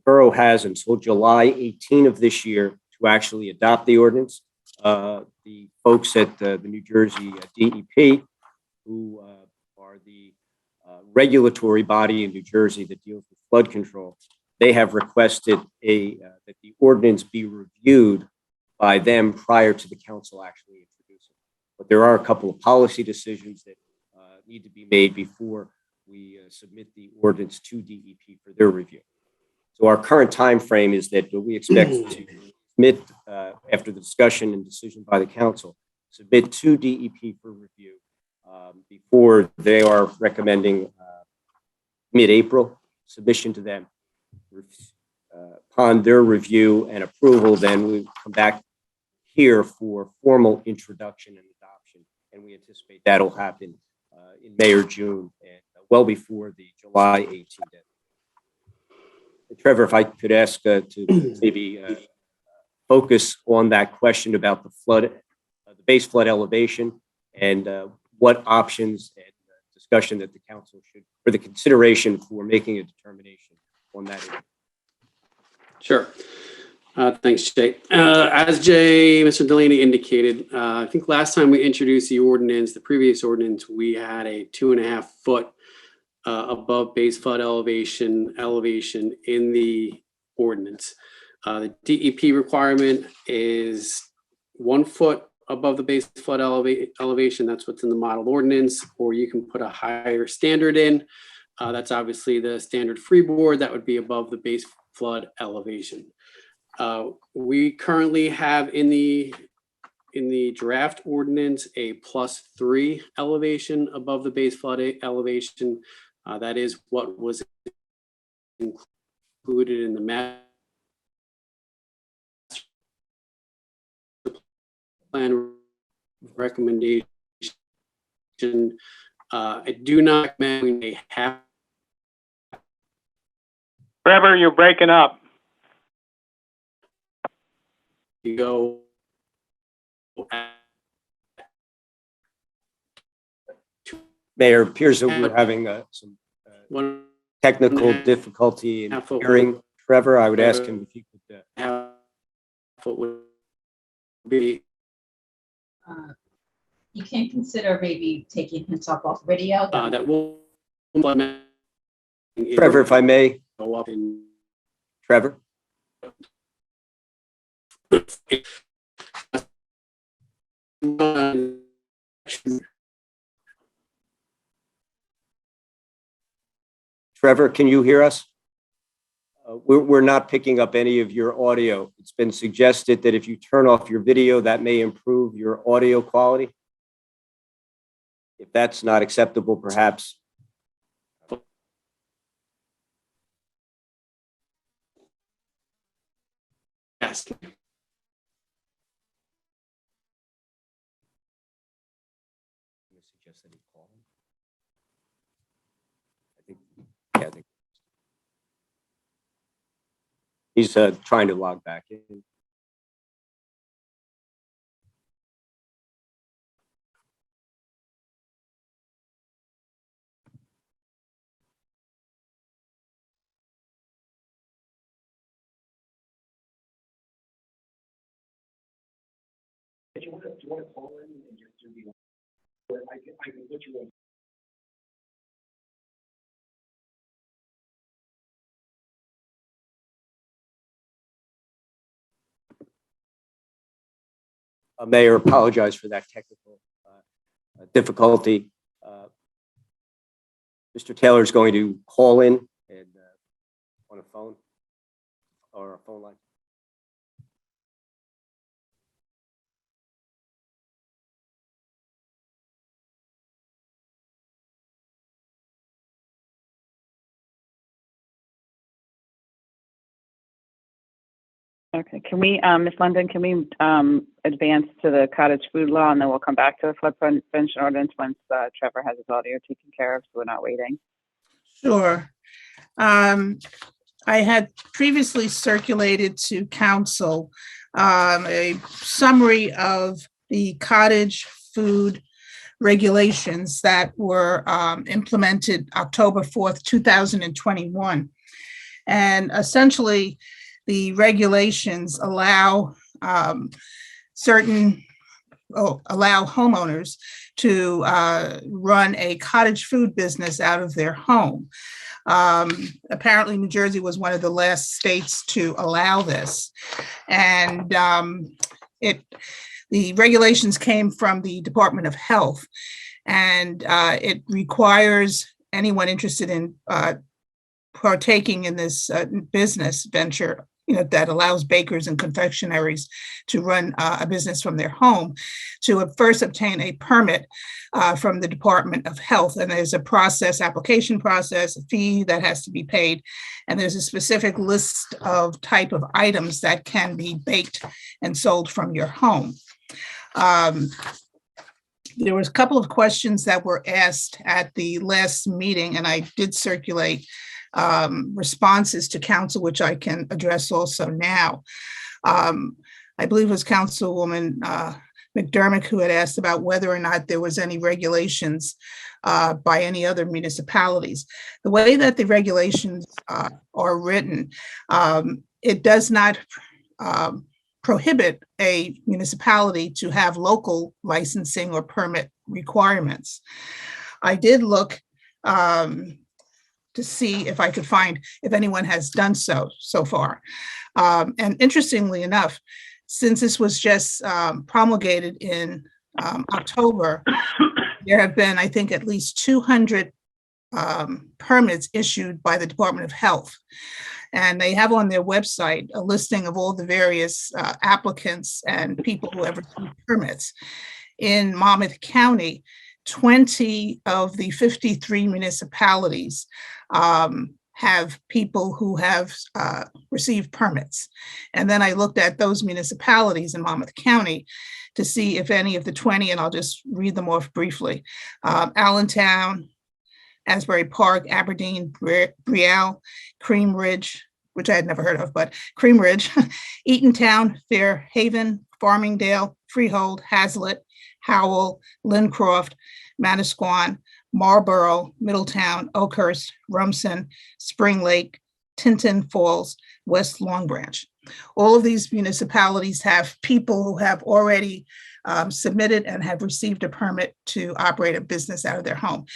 borough has until July 18 of this year to actually adopt the ordinance. The folks at the New Jersey DEP, who are the regulatory body in New Jersey that deals with flood control, they have requested that the ordinance be reviewed by them prior to the council actually introducing it. But there are a couple of policy decisions that need to be made before we submit the ordinance to DEP for their review. So our current time frame is that we expect to submit, after the discussion and decision by the council, submit to DEP for review before they are recommending mid-April submission to them. Upon their review and approval, then we come back here for formal introduction and adoption, and we anticipate that'll happen in May or June, and well before the July 18th deadline. Trevor, if I could ask to maybe focus on that question about the flood, the base flood elevation, and what options and discussion that the council should, for the consideration for making a determination on that issue. Sure. Thanks, Jay. As Mr. Delaney indicated, I think last time we introduced the ordinance, the previous ordinance, we had a 2.5 foot above base flood elevation in the ordinance. The DEP requirement is 1 foot above the base flood elevation. That's what's in the model ordinance, or you can put a higher standard in. That's obviously the standard freeboard that would be above the base flood elevation. We currently have in the draft ordinance a +3 elevation above the base flood elevation. That is what was included in the master plan recommendation. I do not recommend a half. Trevor, you're breaking up. You go. Mayor, it appears that we're having some technical difficulty in hearing Trevor. I would ask him if you could. Would be. You can consider maybe taking himself off video. That will. Trevor, if I may. Go up in. Trevor. Trevor, can you hear us? We're not picking up any of your audio. It's been suggested that if you turn off your video, that may improve your audio quality. If that's not acceptable, perhaps. Yes. I think he's trying to log back in. Do you want to call in and just do the? I can put you in. Mayor, apologize for that technical difficulty. Mr. Taylor is going to call in and on a phone or a phone line. Okay, can we, Ms. London, can we advance to the cottage food law, and then we'll come back to the flood prevention ordinance once Trevor has his audio taken care of, so we're not waiting? Sure. I had previously circulated to council a summary of the cottage food regulations that were implemented October 4th, 2021. And essentially, the regulations allow allow homeowners to run a cottage food business out of their home. Apparently, New Jersey was one of the last states to allow this. And the regulations came from the Department of Health, and it requires anyone interested in partaking in this business venture, that allows bakers and confectionaries to run a business from their home, to first obtain a permit from the Department of Health. And there's a application process, a fee that has to be paid. And there's a specific list of type of items that can be baked and sold from your home. There was a couple of questions that were asked at the last meeting, and I did circulate responses to council, which I can address also now. I believe it was Councilwoman McDermott who had asked about whether or not there was any regulations by any other municipalities. The way that the regulations are written, it does not prohibit a municipality to have local licensing or permit requirements. I did look to see if I could find if anyone has done so far. And interestingly enough, since this was just promulgated in October, there have been, I think, at least 200 permits issued by the Department of Health. And they have on their website a listing of all the various applicants and people who have received permits. In Monmouth County, 20 of the 53 municipalities have people who have received permits. And then I looked at those municipalities in Monmouth County to see if any of the 20, and I'll just read them off briefly. Allentown, Asbury Park, Aberdeen, Brielle, Cream Ridge, which I had never heard of, but Cream Ridge, Eatontown, Fairhaven, Farmingdale, Freehold, Hazlitt, Howell, Lincroft, Manasquan, Marlborough, Middletown, Oakhurst, Rumson, Spring Lake, Tinton Falls, West Long Branch. All of these municipalities have people who have already submitted and have received a permit to operate a business out of their home.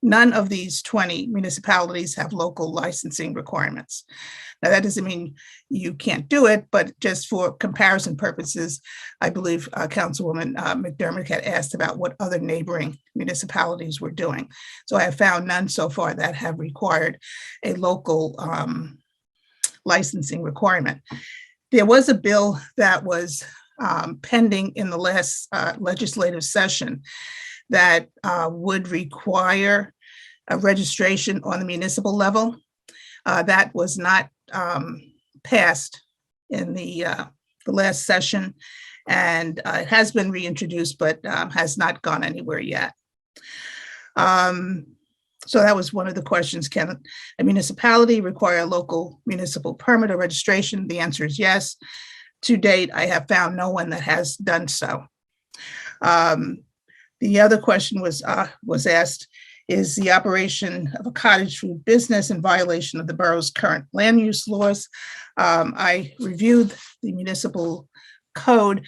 None of these 20 municipalities have local licensing requirements. Now, that doesn't mean you can't do it, but just for comparison purposes, I believe Councilwoman McDermott had asked about what other neighboring municipalities were doing. So I have found none so far that have required a local licensing requirement. There was a bill that was pending in the last legislative session that would require a registration on the municipal level. That was not passed in the last session, and it has been reintroduced, but has not gone anywhere yet. So that was one of the questions. Can a municipality require a local municipal permit or registration? The answer is yes. To date, I have found no one that has done so. The other question was asked, is the operation of a cottage food business in violation of the borough's current land use laws? I reviewed the municipal code,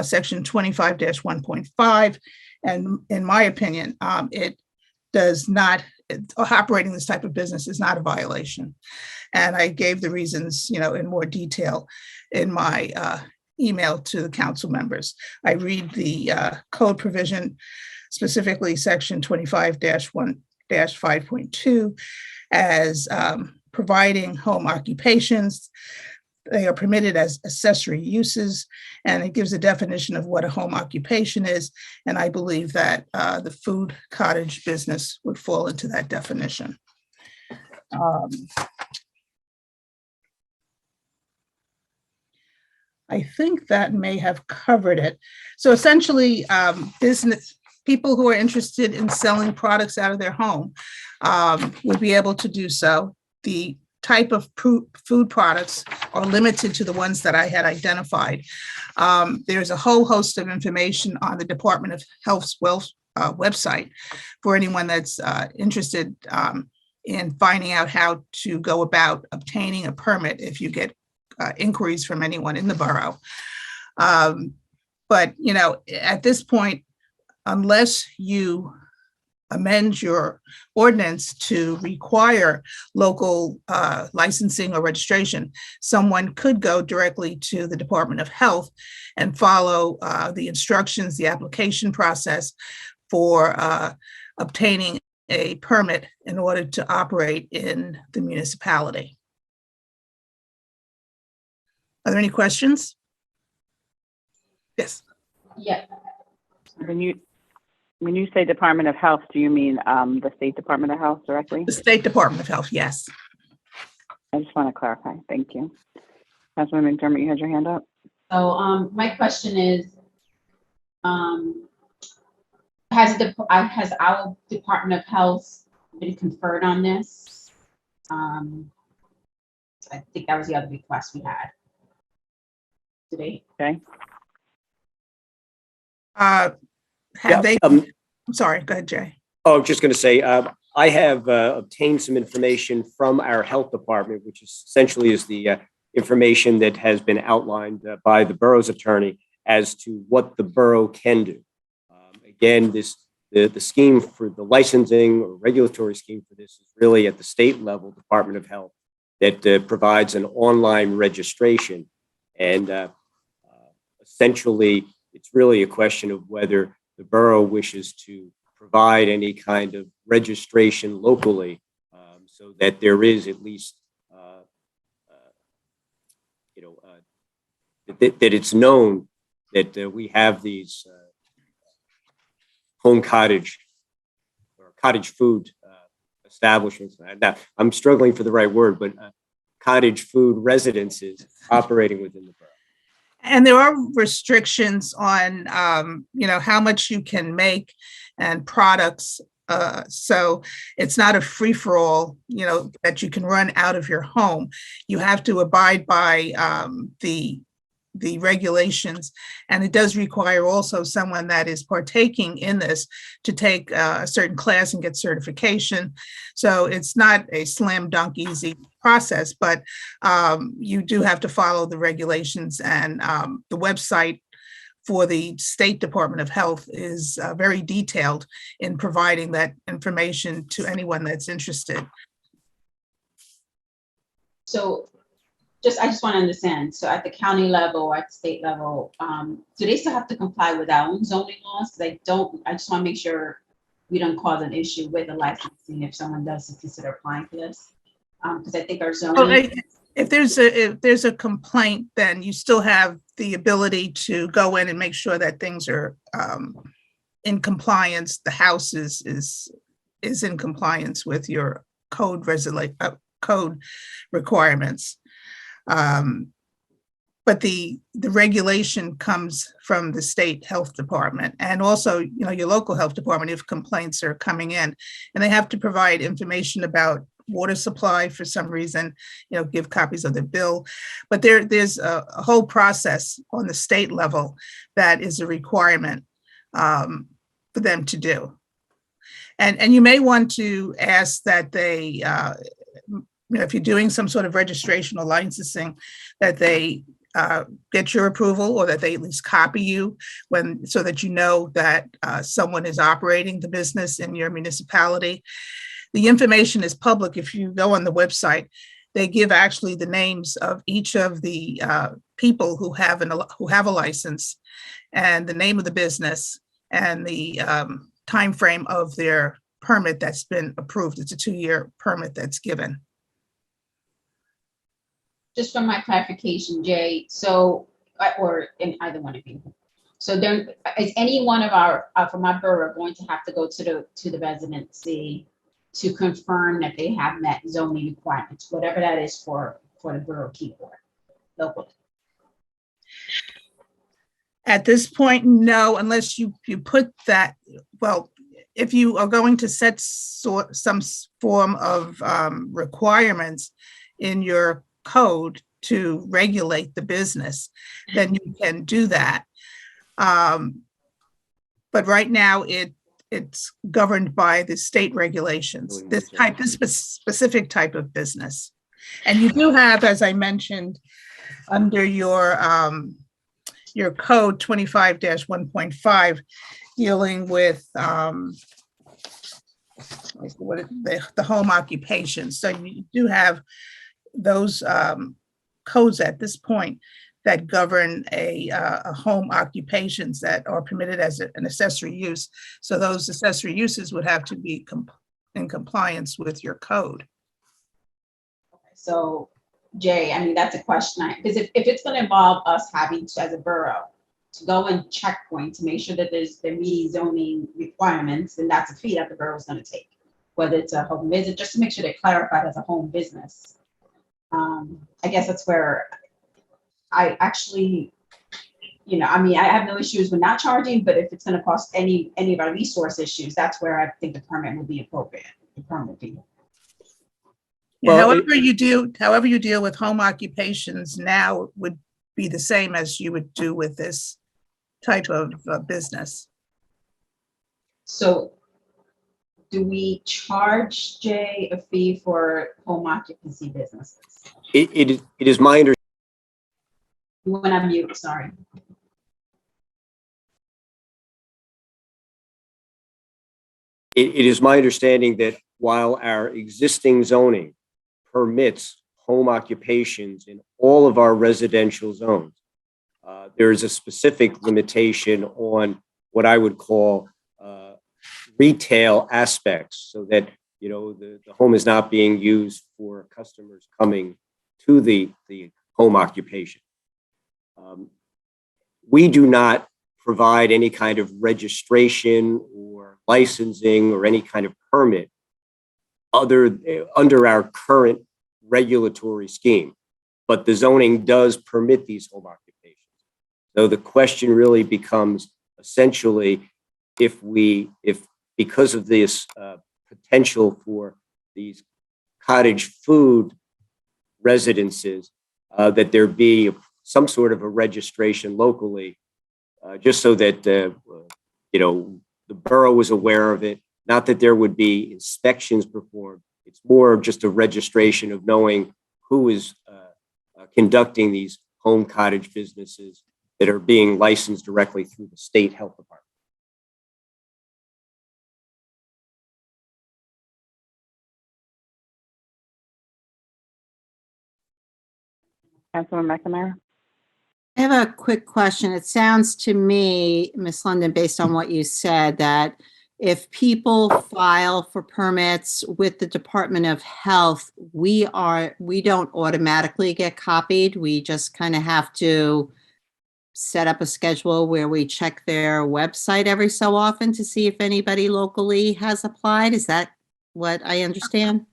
section 25-1.5, and in my opinion, it does not, operating this type of business is not a violation. And I gave the reasons, in more detail in my email to the council members. I read the code provision, specifically section 25-1-5.2, as providing home occupations. They are permitted as accessory uses, and it gives a definition of what a home occupation is. And I believe that the food cottage business would fall into that definition. I think that may have covered it. So essentially, business people who are interested in selling products out of their home would be able to do so. The type of food products are limited to the ones that I had identified. There's a whole host of information on the Department of Health's website for anyone that's interested in finding out how to go about obtaining a permit if you get inquiries from anyone in the borough. But, at this point, unless you amend your ordinance to require local licensing or registration, someone could go directly to the Department of Health and follow the instructions, the application process for obtaining a permit in order to operate in the municipality. Are there any questions? Yes. Yeah. When you say Department of Health, do you mean the State Department of Health directly? The State Department of Health, yes. I just want to clarify. Thank you. Councilwoman McDermott, you had your hand up. So my question is, has our Department of Health been conferred on this? I think that was the other request we had today. Okay. I'm sorry, go ahead, Jay. Oh, I'm just going to say, I have obtained some information from our health department, which essentially is the information that has been outlined by the borough's attorney as to what the borough can do. Again, this the scheme for the licensing or regulatory scheme for this is really at the state level, Department of Health, that provides an online registration. And essentially, it's really a question of whether the borough wishes to provide any kind of registration locally, so that there is at least, that it's known that we have these home cottage or cottage food establishments. Now, I'm struggling for the right word, but cottage food residences operating within the borough. And there are restrictions on, how much you can make and products. So it's not a free-for-all, that you can run out of your home. You have to abide by the regulations, and it does require also someone that is partaking in this to take a certain class and get certification. So it's not a slam dunk easy process, but you do have to follow the regulations, and the website for the State Department of Health is very detailed in providing that information to anyone that's interested. So I just want to understand. So at the county level or at the state level, do they still have to comply with our own zoning laws? Because I just want to make sure we don't cause an issue with the licensing if someone does consider applying for this. Because I think our zoning. If there's a complaint, then you still have the ability to go in and make sure that things are in compliance. The house is in compliance with your code requirements. But the regulation comes from the state health department, and also, your local health department if complaints are coming in, and they have to provide information about water supply for some reason, give copies of the bill. But there's a whole process on the state level that is a requirement for them to do. And you may want to ask that they, if you're doing some sort of registration or licensing, that they get your approval, or that they at least copy you so that you know that someone is operating the business in your municipality. The information is public. If you go on the website, they give actually the names of each of the people who have a license, and the name of the business, and the time frame of their permit that's been approved. It's a 2-year permit that's given. Just for my clarification, Jay, so, or in either one of you. So there, is any one of our, from our borough, going to have to go to the residency to confirm that they have met zoning requirements, whatever that is for the borough Keyport locally? At this point, no, unless you put that, well, if you are going to set some form of requirements in your code to regulate the business, then you can do that. But right now, it's governed by the state regulations, this specific type of business. And you do have, as I mentioned, under your code 25-1.5, dealing with the home occupation. So you do have those codes at this point that govern a home occupations that are permitted as an accessory use. So those accessory uses would have to be in compliance with your code. Okay, so Jay, I mean, that's a question, because if it's going to involve us having to, as a borough, to go and checkpoint to make sure that they're meeting zoning requirements, then that's a fee that the borough is going to take, whether it's a home visit, just to make sure they're clarified as a home business. I guess that's where I actually, I mean, I have no issues with not charging, but if it's going to cost any of our resource issues, that's where I think the permit would be appropriate, the permit fee. Yeah, however you deal with home occupations now would be the same as you would do with this type of business. So do we charge, Jay, a fee for home occupancy businesses? It is my understanding. When I'm mute, sorry. it is my understanding that while our existing zoning permits home occupations in all of our residential zones, there is a specific limitation on what I would call retail aspects, so that the home is not being used for customers coming to the home occupation. We do not provide any kind of registration or licensing or any kind of permit under our current regulatory scheme, but the zoning does permit these home occupations. So the question really becomes essentially if because of this potential for these cottage food residences, that there be some sort of a registration locally, just so that the borough was aware of it. Not that there would be inspections performed. It's more of just a registration of knowing who is conducting these home cottage businesses that are being licensed directly through the state health department. Councilman McNamara? I have a quick question. It sounds to me, Ms. London, based on what you said, that if people file for permits with the Department of Health, we don't automatically get copied. We just kind of have to set up a schedule where we check their website every so often to see if anybody locally has applied. Is that what I understand?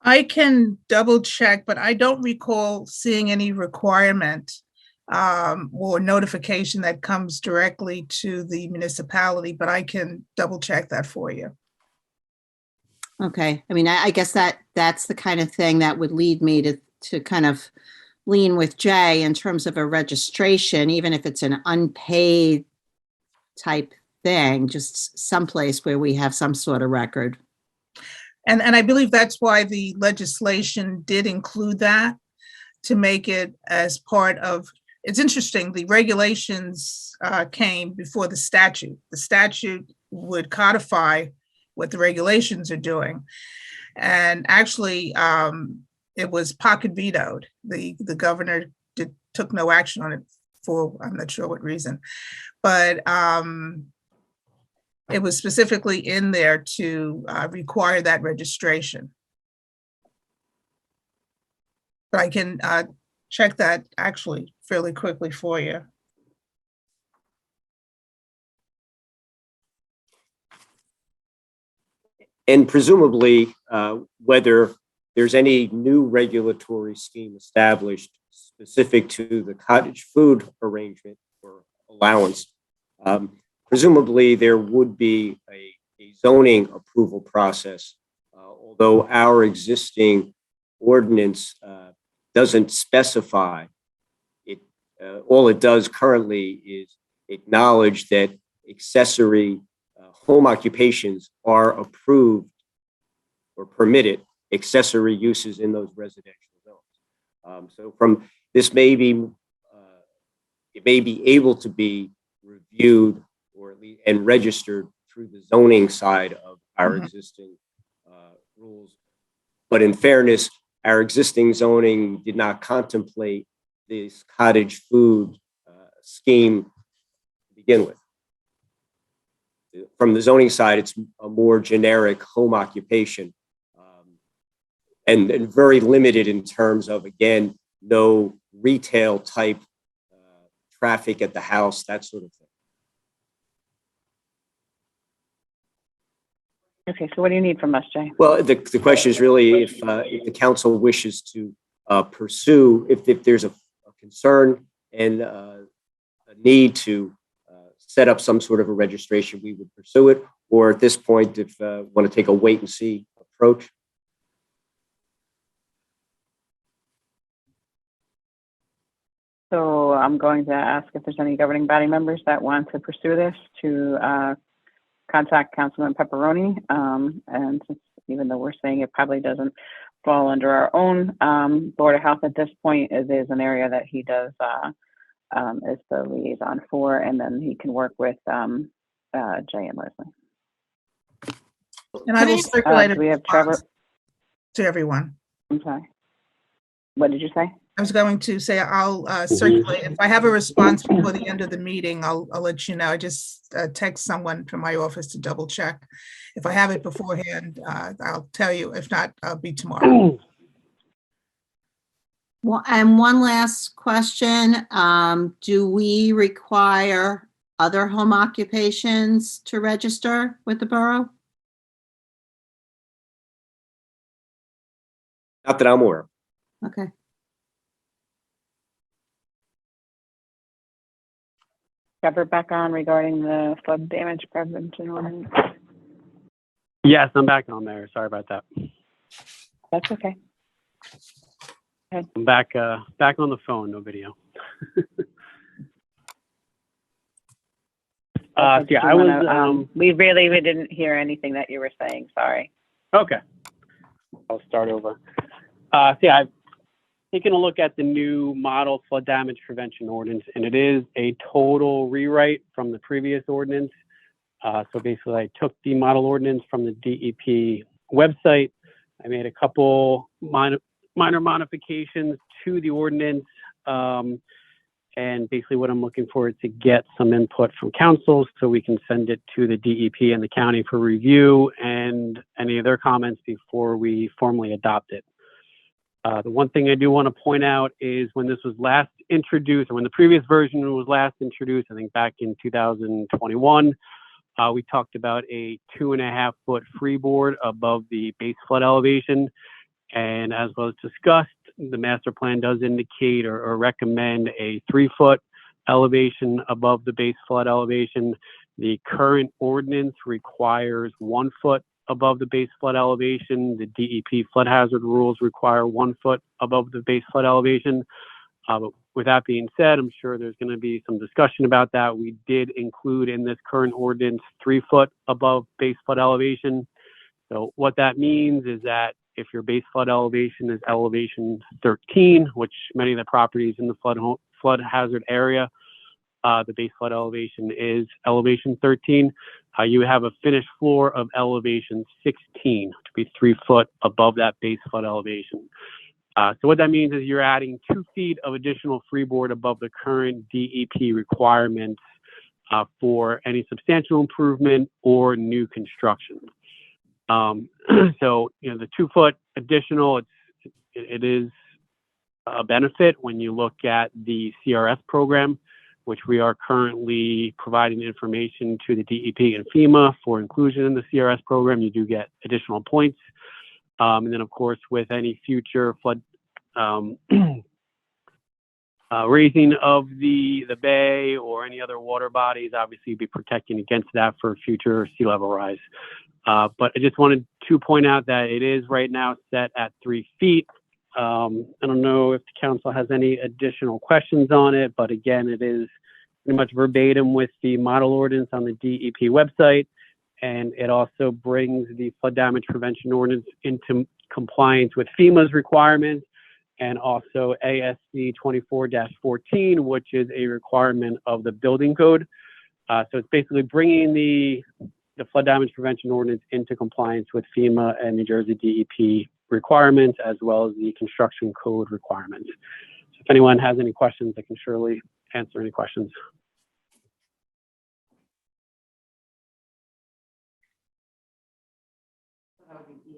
I can double check, but I don't recall seeing any requirement or notification that comes directly to the municipality, but I can double check that for you. Okay. I mean, I guess that's the kind of thing that would lead me to kind of lean with Jay in terms of a registration, even if it's an unpaid type thing, just someplace where we have some sort of record. And I believe that's why the legislation did include that, to make it as part of, it's interesting, the regulations came before the statute. The statute would codify what the regulations are doing. And actually, it was pocket vetoed. The governor took no action on it for, I'm not sure what reason, but it was specifically in there to require that registration. But I can check that actually fairly quickly for you. And presumably, whether there's any new regulatory scheme established specific to the cottage food arrangement or allowance, presumably there would be a zoning approval process, although our existing ordinance doesn't specify it. All it does currently is acknowledge that accessory home occupations are approved or permitted accessory uses in those residential zones. So from this it may be able to be reviewed or at least and registered through the zoning side of our existing rules. But in fairness, our existing zoning did not contemplate this cottage food scheme to begin with. From the zoning side, it's a more generic home occupation, and very limited in terms of, again, no retail type traffic at the house, that sort of thing. Okay, so what do you need from us, Jay? Well, the question is really if the council wishes to pursue, if there's a concern and a need to set up some sort of a registration, we would pursue it. Or at this point, if want to take a wait and see approach. So I'm going to ask if there's any governing body members that want to pursue this, to contact Councilman Pepperoni. And since, even though we're saying it probably doesn't fall under our own Board of Health at this point, it is an area that he does is the liaison for, and then he can work with Jay and Leslie. And I will circulate Do we have Trevor? to everyone. I'm sorry. What did you say? I was going to say I'll circulate. If I have a response before the end of the meeting, I'll let you know. I just text someone from my office to double check. If I have it beforehand, I'll tell you. If not, I'll be tomorrow. Well, and one last question. Do we require other home occupations to register with the borough? Not that I'm aware of. Okay. Trevor, back on regarding the flood damage prevention ordinance. Yes, I'm back on there. Sorry about that. That's okay. I'm back on the phone, no video. Yeah, I was. We didn't hear anything that you were saying. Sorry. Okay. I'll start over. Yeah, I've taken a look at the new model flood damage prevention ordinance, and it is a total rewrite from the previous ordinance. So basically, I took the model ordinance from the DEP website. I made a couple minor modifications to the ordinance. And basically what I'm looking for is to get some input from councils so we can send it to the DEP and the county for review and any of their comments before we formally adopt it. The one thing I do want to point out is when this was last introduced, or when the previous version was last introduced, I think back in 2021, we talked about a 2.5 foot freeboard above the base flood elevation. And as was discussed, the master plan does indicate or recommend a 3 foot elevation above the base flood elevation. The current ordinance requires 1 foot above the base flood elevation. The DEP flood hazard rules require 1 foot above the base flood elevation. But with that being said, I'm sure there's going to be some discussion about that. We did include in this current ordinance 3 foot above base flood elevation. So what that means is that if your base flood elevation is elevation 13, which many of the properties in the flood hazard area, the base flood elevation is elevation 13, you have a finished floor of elevation 16 to be 3 foot above that base flood elevation. So what that means is you're adding 2 feet of additional freeboard above the current DEP requirements for any substantial improvement or new construction. So, the 2 foot additional, it is a benefit when you look at the CRS program, which we are currently providing information to the DEP and FEMA for inclusion in the CRS program. You do get additional points. And then, of course, with any future flood raising of the bay or any other water bodies, obviously you'd be protecting against that for future sea level rise. But I just wanted to point out that it is right now set at 3 feet. I don't know if the council has any additional questions on it, but again, it is pretty much verbatim with the model ordinance on the DEP website. And it also brings the flood damage prevention ordinance into compliance with FEMA's requirements and also ASC 24-14, which is a requirement of the building code. So it's basically bringing the flood damage prevention ordinance into compliance with FEMA and New Jersey DEP requirements, as well as the construction code requirements. So if anyone has any questions, I can surely answer any questions.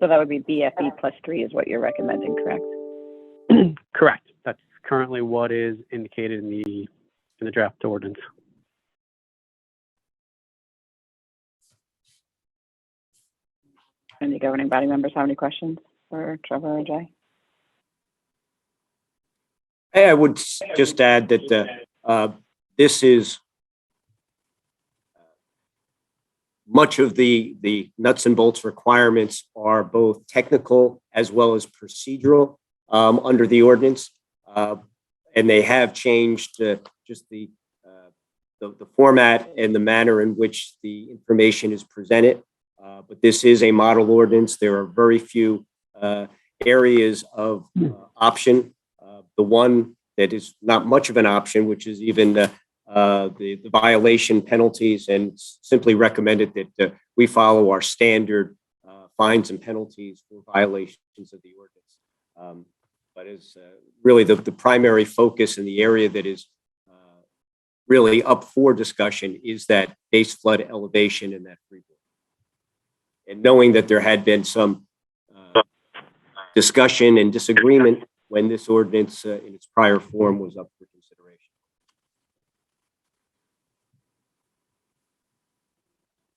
So that would be BFE +3 is what you're recommending, correct? Correct. That's currently what is indicated in the draft ordinance. Any governing body members have any questions for Trevor or Jay? Hey, I would just add that this is much of the nuts and bolts requirements are both technical as well as procedural under the ordinance, and they have changed just the format and the manner in which the information is presented. But this is a model ordinance. There are very few areas of option. The one that is not much of an option, which is even the violation penalties, and simply recommended that we follow our standard fines and penalties for violations of the ordinance. But is really the primary focus in the area that is really up for discussion is that base flood elevation and that freeboard. And knowing that there had been some discussion and disagreement when this ordinance in its prior form was up for consideration.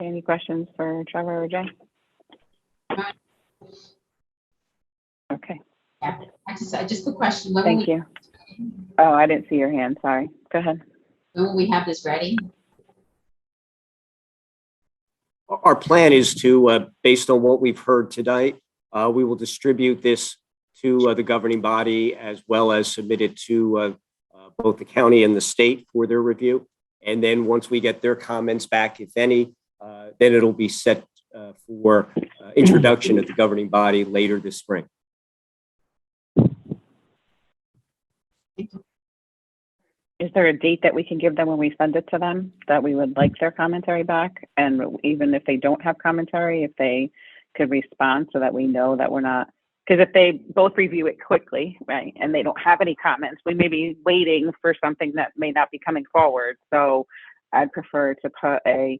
Any questions for Trevor or Jay? Okay. Yeah, just a question. When will Thank we- you. Oh, I didn't see your hand. Sorry. Go ahead. When will we have this ready? Our plan is to, based on what we've heard tonight, we will distribute this to the governing body as well as submit it to both the county and the state for their review. And then once we get their comments back, if any, then it'll be set for introduction at the governing body later this spring. Is there a date that we can give them when we send it to them that we would like their commentary back? And even if they don't have commentary, if they could respond so that we know that we're not, because if they both review it quickly, right, and they don't have any comments, we may be waiting for something that may not be coming forward. So I'd prefer to put a,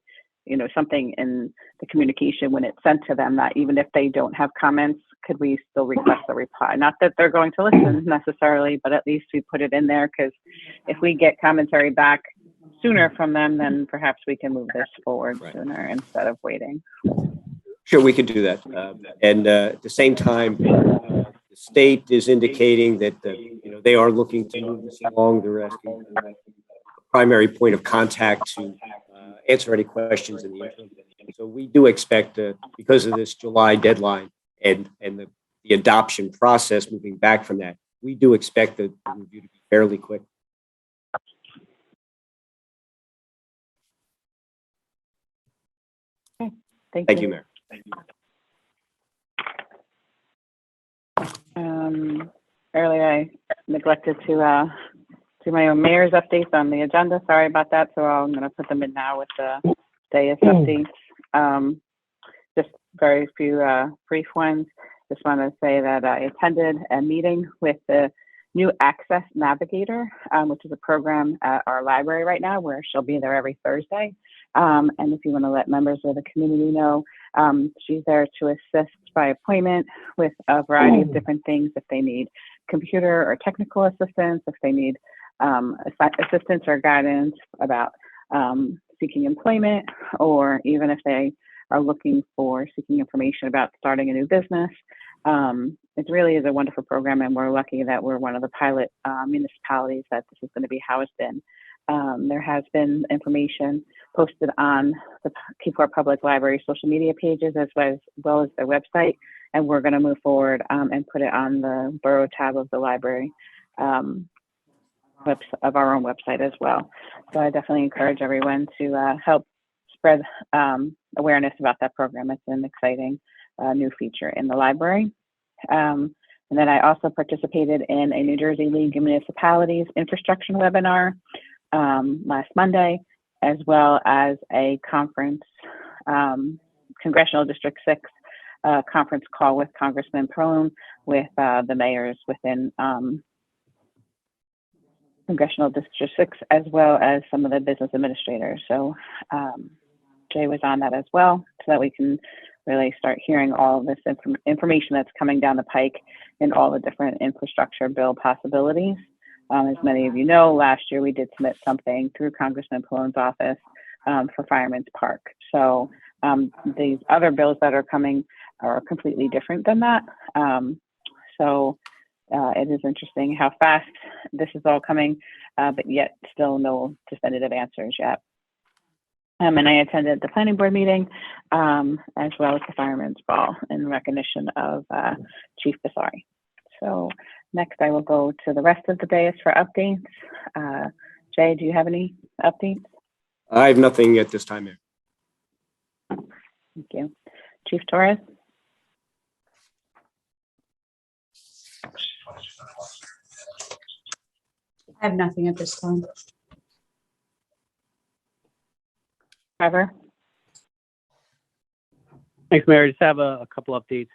something in the communication when it's sent to them that even if they don't have comments, could we still request a reply? Not that they're going to listen necessarily, but at least we put it in there, because if we get commentary back sooner from them, then perhaps we can move this forward sooner instead of waiting. Sure, we could do that. And at the same time, the state is indicating that they are looking to move this along. They're asking for a primary point of contact to answer any questions in the interim. So we do expect, because of this July deadline and the adoption process moving back from that, we do expect the review to be fairly quick. Okay, Thank you, Mayor. Earlier I neglected to do my own mayor's updates on the agenda. Sorry about that. So I'm going to put them in now with the day's updates. Just very few brief ones. Just want to say that I attended a meeting with the new Access Navigator, which is a program at our library right now where she'll be there every Thursday. And if you want to let members of the community know, she's there to assist by appointment with a variety of different things. If they need computer or technical assistance, if they need assistance or guidance about seeking employment, or even if they are looking for seeking information about starting a new business. It really is a wonderful program, and we're lucky that we're one of the pilot municipalities that this is going to be housed in. There has been information posted on the Keyport Public Library social media pages as well as their website, and we're going to move forward and put it on the borough tab of the library of our own website as well. So I definitely encourage everyone to help spread awareness about that program. It's an exciting new feature in the library. And then I also participated in a New Jersey League of Municipalities infrastructure webinar last Monday, as well as a conference, Congressional District 6 conference call with Congressman Perone with the mayors within Congressional District 6, as well as some of the business administrators. So Jay was on that as well, so that we can really start hearing all of this information that's coming down the pike and all the different infrastructure bill possibilities. As many of you know, last year we did submit something through Congressman Pelone's office for Fireman's Park. So these other bills that are coming are completely different than that. It is interesting how fast this is all coming, but yet still no definitive answers yet. And I attended the planning board meeting, as well as the Fireman's Ball in recognition of Chief Basari. So next I will go to the rest of the day for updates. Jay, do you have any updates? I have nothing at this time, Mayor. Thank you. Chief Torres? I have nothing at this time. Trevor? Thanks, Mayor. I just have a couple updates.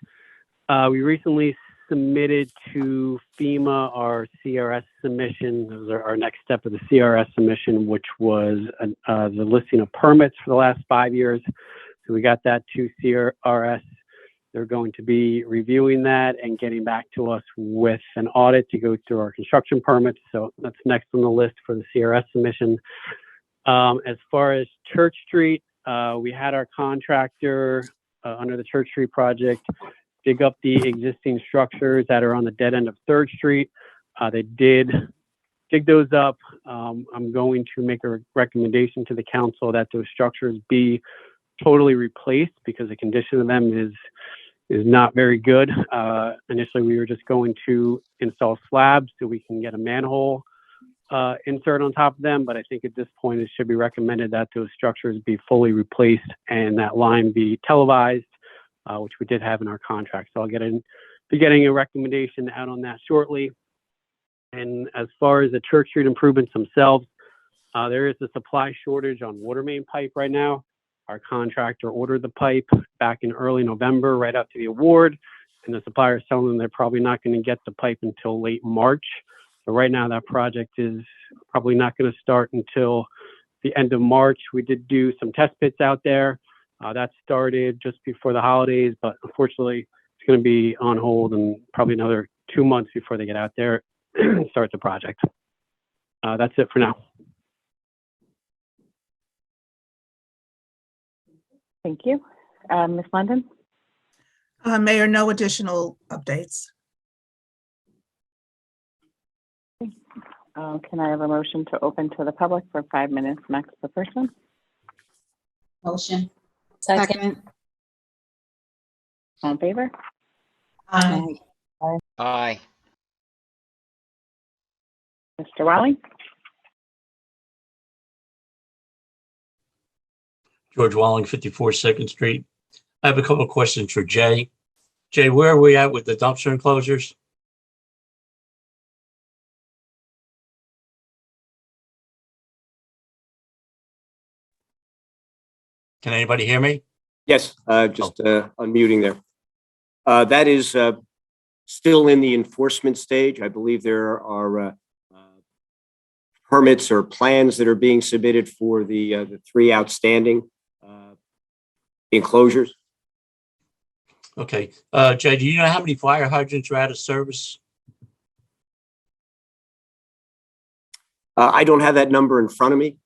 We recently submitted to FEMA our CRS submission. Those are our next step of the CRS submission, which was the listing of permits for the last 5 years. So we got that to CRS. They're going to be reviewing that and getting back to us with an audit to go through our construction permits. So that's next on the list for the CRS submission. As far as Church Street, we had our contractor under the Church Street project dig up the existing structures that are on the dead end of 3rd Street. They did dig those up. I'm going to make a recommendation to the council that those structures be totally replaced because the condition of them is not very good. Initially, we were just going to install slabs so we can get a manhole insert on top of them, but I think at this point it should be recommended that those structures be fully replaced and that line be televised, which we did have in our contract. So I'll be getting a recommendation out on that shortly. And as far as the Church Street improvements themselves, there is a supply shortage on water main pipe right now. Our contractor ordered the pipe back in early November, right after the award, and the supplier is telling them they're probably not going to get the pipe until late March. So right now that project is probably not going to start until the end of March. We did do some test pits out there. That started just before the holidays, but unfortunately it's going to be on hold and probably another 2 months before they get out there and start the project. That's it for now. Thank you. Ms. London? Mayor, no additional updates. Can I have a motion to open to the public for 5 minutes max per person? Motion. Second. All in favor? Aye. Aye. Mr. Walling? George Walling, 54 2nd Street. I have a couple of questions for Jay. Jay, where are we at with the dumpster enclosures? Can anybody hear me? Yes, just unmuting there. That is still in the enforcement stage. I believe there are permits or plans that are being submitted for the 3 outstanding enclosures. Okay. Jay, do you know how many fire hydrants are out of service? I don't have that number in front of me.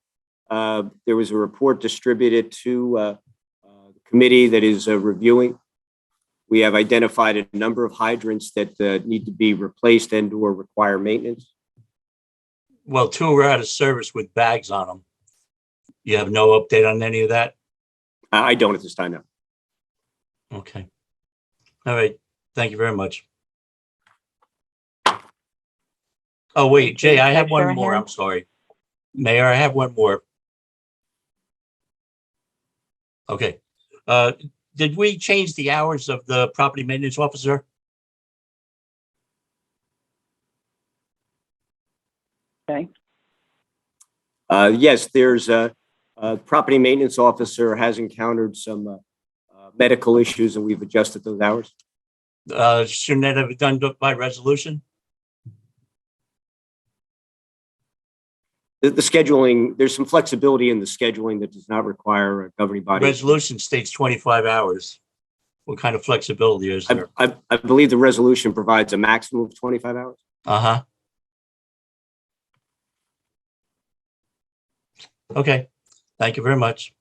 There was a report distributed to the committee that is reviewing. We have identified a number of hydrants that need to be replaced and or require maintenance. Well, 2 are out of service with bags on them. You have no update on any of that? I don't at this time, no. Okay. All right. Thank you very much. Oh, wait, Jay, I have one more. I'm sorry. Mayor, I have one more. Okay. Did we change the hours of the property maintenance officer? Okay. Yes, there's a property maintenance officer has encountered some medical issues and we've adjusted those hours. Shouldn't that have been done by resolution? The scheduling, there's some flexibility in the scheduling that does not require a governing body. Resolution states 25 hours. What kind of flexibility is there? I believe the resolution provides a maximum of 25 hours. Uh-huh. Okay. Thank you very much.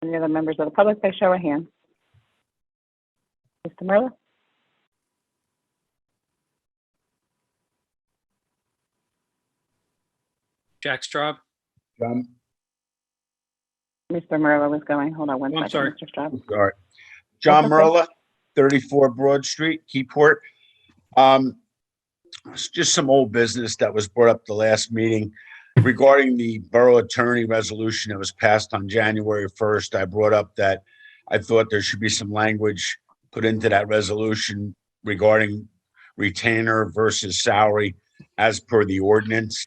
Any other members of the public by show of hands? Mr. Merla? Jack Straub. Mr. Merla was going. Hold on one second. I'm sorry. Mr. Straub. All right. John That's okay. Merla, 34 Broad Street, Keyport. It's just some old business that was brought up the last meeting regarding the borough attorney resolution that was passed on January 1st. I brought up that I thought there should be some language put into that resolution regarding retainer versus salary as per the ordinance.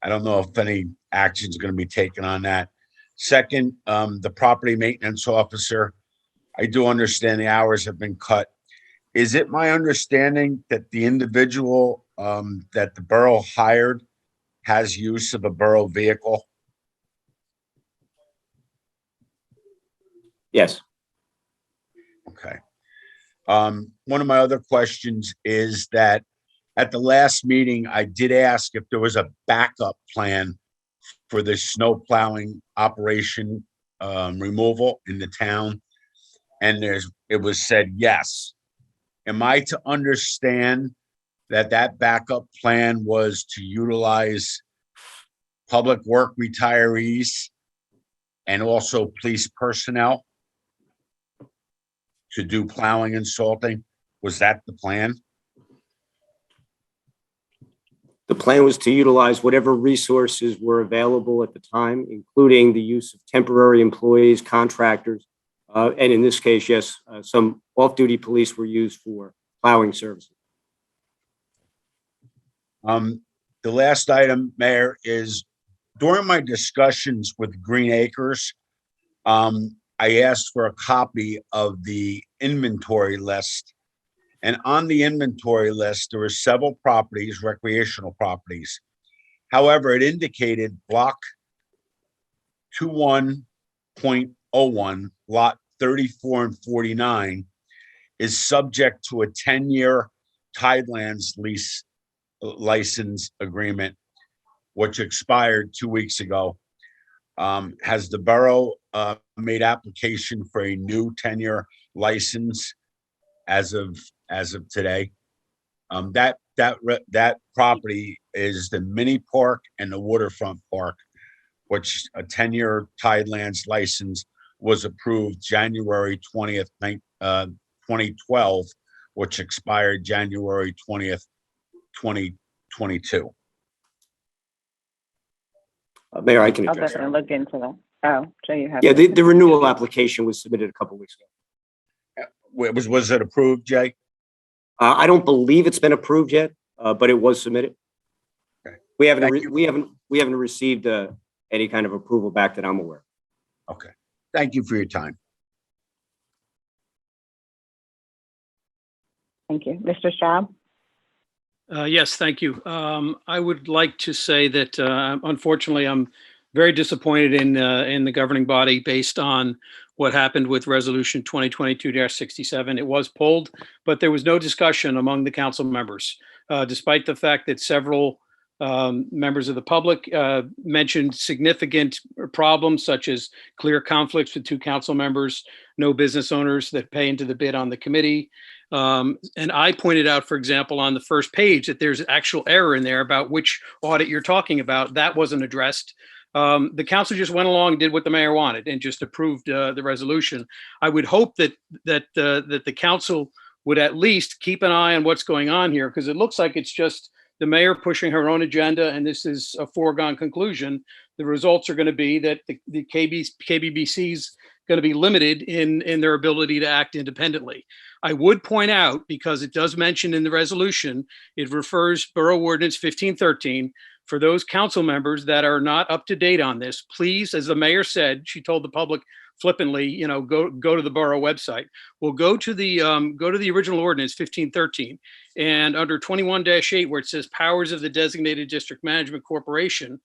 I don't know if any action is going to be taken on that. Second, the property maintenance officer. I do understand the hours have been cut. Is it my understanding that the individual that the borough hired has use of a borough vehicle? Yes. Okay. One of my other questions is that at the last meeting, I did ask if there was a backup plan for the snow plowing operation removal in the town. And it was said yes. Am I to understand that that backup plan was to utilize public work retirees and also police personnel to do plowing and salting? Was that the plan? The plan was to utilize whatever resources were available at the time, including the use of temporary employees, contractors, and in this case, yes, some off-duty police were used for plowing services. The last item, Mayor, is during my discussions with Green Acres, I asked for a copy of the inventory list. And on the inventory list, there were several properties, recreational properties. However, it indicated block 21.01, lot 34 and 49 is subject to a 10-year Tidelands lease license agreement, which expired 2 weeks ago. Has the borough made application for a new 10-year license as of today? That property is the mini park and the waterfront park, which a 10-year Tidelands license was approved January 20th, 2012, which expired January 20th, 2022. Mayor, I can I'll address definitely that. look into that. Oh, so you have. Yeah, the renewal application was submitted a couple weeks ago. Was it approved, Jay? I don't believe it's been approved yet, but it was submitted. Okay. We haven't Thank you. we haven't received any kind of approval back that I'm aware. Okay. Thank you for your time. Thank you. Mr. Straub? Yes, thank you. I would like to say that unfortunately, I'm very disappointed in the governing body based on what happened with Resolution 2022-67. It was pulled, but there was no discussion among the council members, despite the fact that several members of the public mentioned significant problems such as clear conflicts with two council members, no business owners that pay into the bid on the committee. And I pointed out, for example, on the first page that there's actual error in there about which audit you're talking about. That wasn't addressed. The council just went along and did what the mayor wanted and just approved the resolution. I would hope that the council would at least keep an eye on what's going on here, because it looks like it's just the mayor pushing her own agenda, and this is a foregone conclusion. The results are going to be that the KBBC's going to be limited in their ability to act independently. I would point out, because it does mention in the resolution, it refers Borough Ordinance 1513. For those council members that are not up to date on this, please, as the mayor said, she told the public flippantly, go to the borough website. Well, go to the original ordinance 1513, and under 21-8, where it says powers of the designated district management corporation,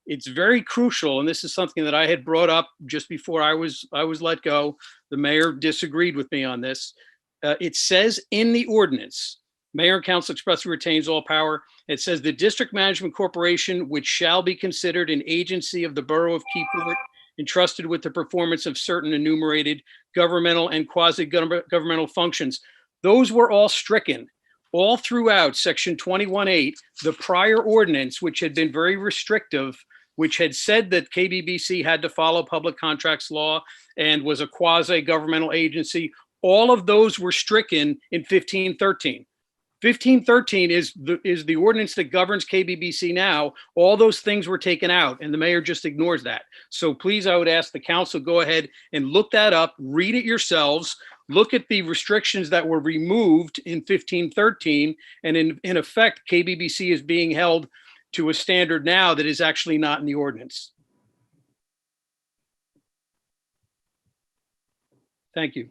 it's very crucial, and this is something that I had brought up just before I was let go. The mayor disagreed with me on this. It says in the ordinance, mayor and council expressly retains all power. It says the district management corporation, which shall be considered an agency of the borough of Keyport, entrusted with the performance of certain enumerated governmental and quasi-governmental functions. Those were all stricken all throughout section 21.8, the prior ordinance, which had been very restrictive, which had said that KBBC had to follow public contracts law and was a quasi-governmental agency. All of those were stricken in 1513. 1513 is the ordinance that governs KBBC now. All those things were taken out, and the mayor just ignores that. So please, I would ask the council, go ahead and look that up, read it yourselves, look at the restrictions that were removed in 1513, and in effect, KBBC is being held to a standard now that is actually not in the ordinance. Thank you.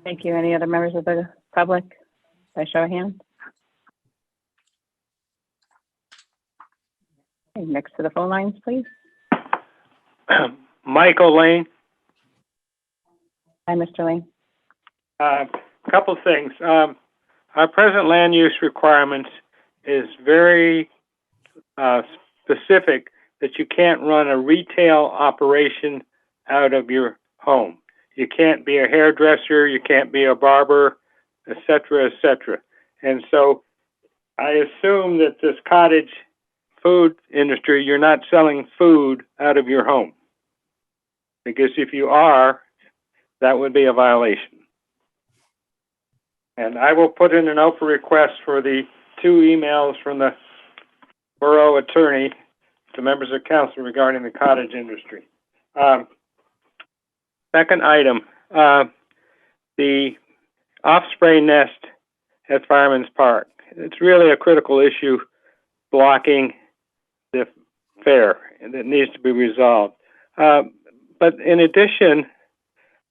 Thank you. Any other members of the public by show of hands? Okay, next to the phone lines, please. Michael Lane. Hi, Mr. Lane. Couple things. Our present land use requirements is very specific that you can't run a retail operation out of your home. You can't be a hairdresser, you can't be a barber, et cetera, et cetera. And so I assume that this cottage food industry, you're not selling food out of your home. Because if you are, that would be a violation. And I will put in an open request for the 2 emails from the borough attorney to members of council regarding the cottage industry. Second item, the osprey nest at Fireman's Park. It's really a critical issue blocking the fair, and it needs to be resolved. But in addition,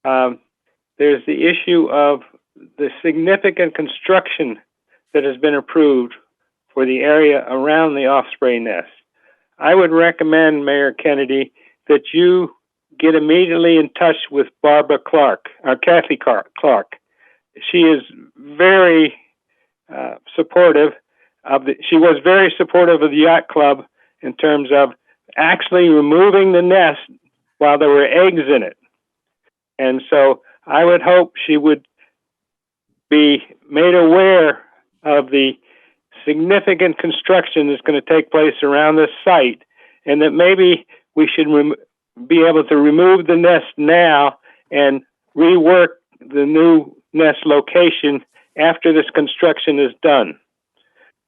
there's the issue of the significant construction that has been approved for the area around the osprey nest. I would recommend, Mayor Kennedy, that you get immediately in touch with Barbara Clark, or Kathy Clark. She is very supportive of she was very supportive of the yacht club in terms of actually removing the nest while there were eggs in it. And so I would hope she would be made aware of the significant construction that's going to take place around this site, and that maybe we should be able to remove the nest now and rework the new nest location after this construction is done.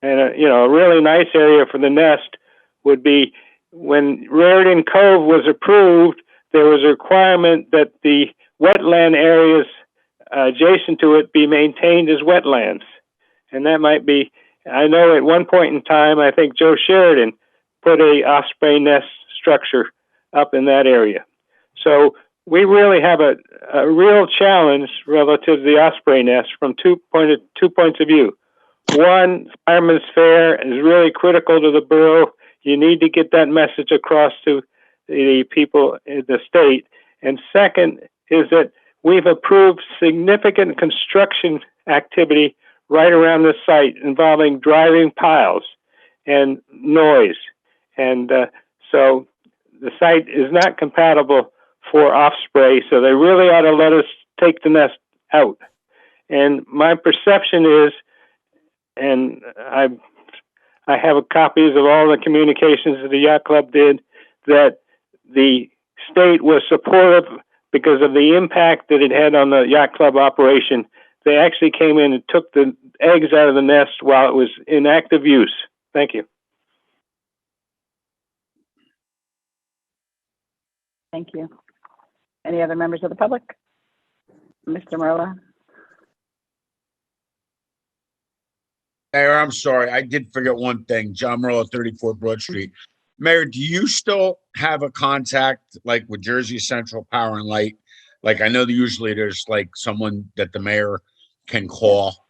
And a really nice area for the nest would be when Raritan Cove was approved, there was a requirement that the wetland areas adjacent to it be maintained as wetlands. And that might be, I know at one point in time, I think Joe Sheridan put a osprey nest structure up in that area. So we really have a real challenge relative to the osprey nest from two points of view. One, Fireman's Fair is really critical to the borough. You need to get that message across to the people in the state. And second is that we've approved significant construction activity right around the site involving driving piles and noise. And so the site is not compatible for osprey, so they really ought to let us take the nest out. And my perception is, and I have copies of all the communications that the yacht club did, that the state was supportive because of the impact that it had on the yacht club operation. They actually came in and took the eggs out of the nest while it was in active use. Thank you. Thank you. Any other members of the public? Mr. Marla? Mayor, I'm sorry. I did forget one thing. John Morello, 34 Broad Street. Mayor, do you still have a contact like with Jersey Central Power and Light? Like I know that usually there's like someone that the mayor can call.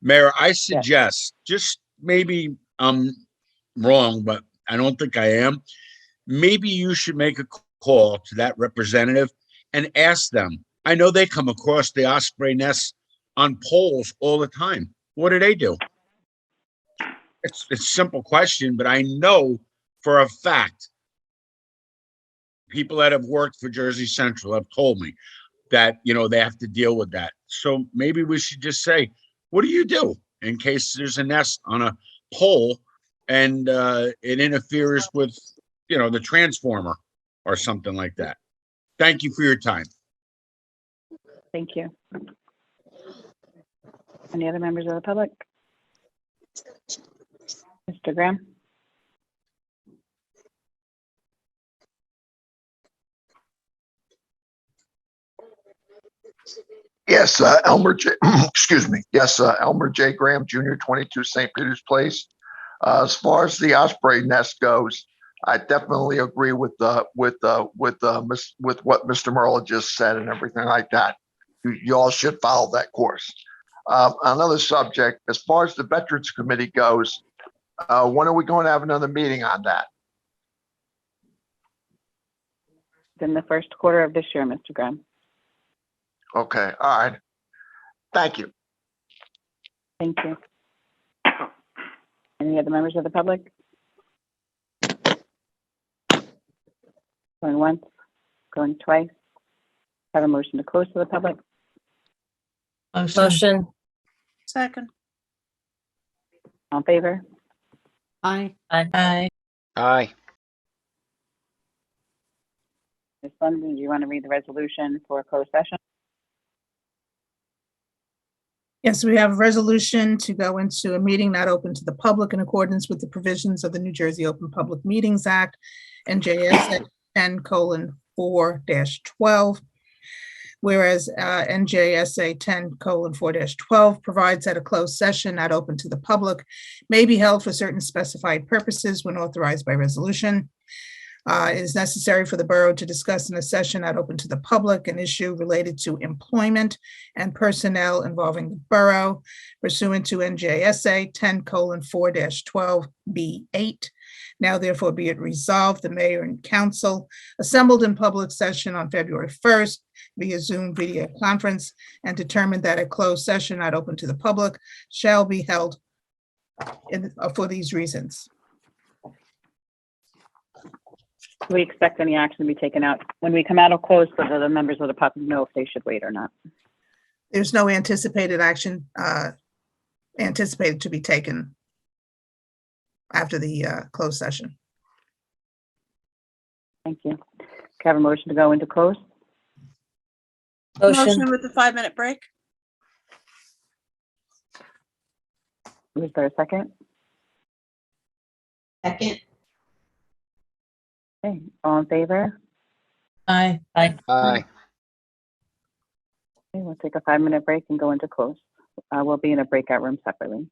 Mayor, I suggest, just maybe I'm wrong, but I don't think I am. Maybe you should make a call to that representative and ask them. I know they come across the osprey nests on poles all the time. What do they do? It's a simple question, but I know for a fact people that have worked for Jersey Central have told me that, they have to deal with that. So maybe we should just say, what do you do in case there's a nest on a pole and it interferes with, the transformer or something like that? Thank you for your time. Thank you. Any other members of the public? Mr. Graham? Yes, Elmer J. Excuse me. Yes, Elmer J. Graham Jr., 22 St. Peter's Place. As far as the osprey nest goes, I definitely agree with what Mr. Merle just said and everything like that. You all should follow that course. Another subject, as far as the Veterans Committee goes, when are we going to have another meeting on that? In the first quarter of this year, Mr. Graham. Okay, all right. Thank you. Thank you. Any other members of the public? Going once, going twice. Have a motion to close to the public. Motion. Second. All in favor? Aye. Aye. Aye. Ms. London, do you want to read the resolution for closed session? Yes, we have a resolution to go into a meeting not open to the public in accordance with the provisions of the New Jersey Open Public Meetings Act, NJSA 10:4-12. Whereas NJSA 10:4-12 provides that a closed session not open to the public may be held for certain specified purposes when authorized by resolution. It is necessary for the borough to discuss in a session not open to the public an issue related to employment and personnel involving the borough pursuant to NJSA 10:4-12B8. Now therefore be it resolved, the mayor and council assembled in public session on February 1st via Zoom video conference and determined that a closed session not open to the public shall be held for these reasons. Do we expect any action to be taken out when we come out of closed so that the members of the public know if they should wait or not? There's no anticipated action anticipated to be taken after the closed session. Thank you. Can I have a motion to go into closed? Motion with the 5-minute break. Is there a second? Second. Okay, all in favor? Aye. Aye. Aye. Okay, we'll take a 5-minute break and go into closed. We'll be in a breakout room separately.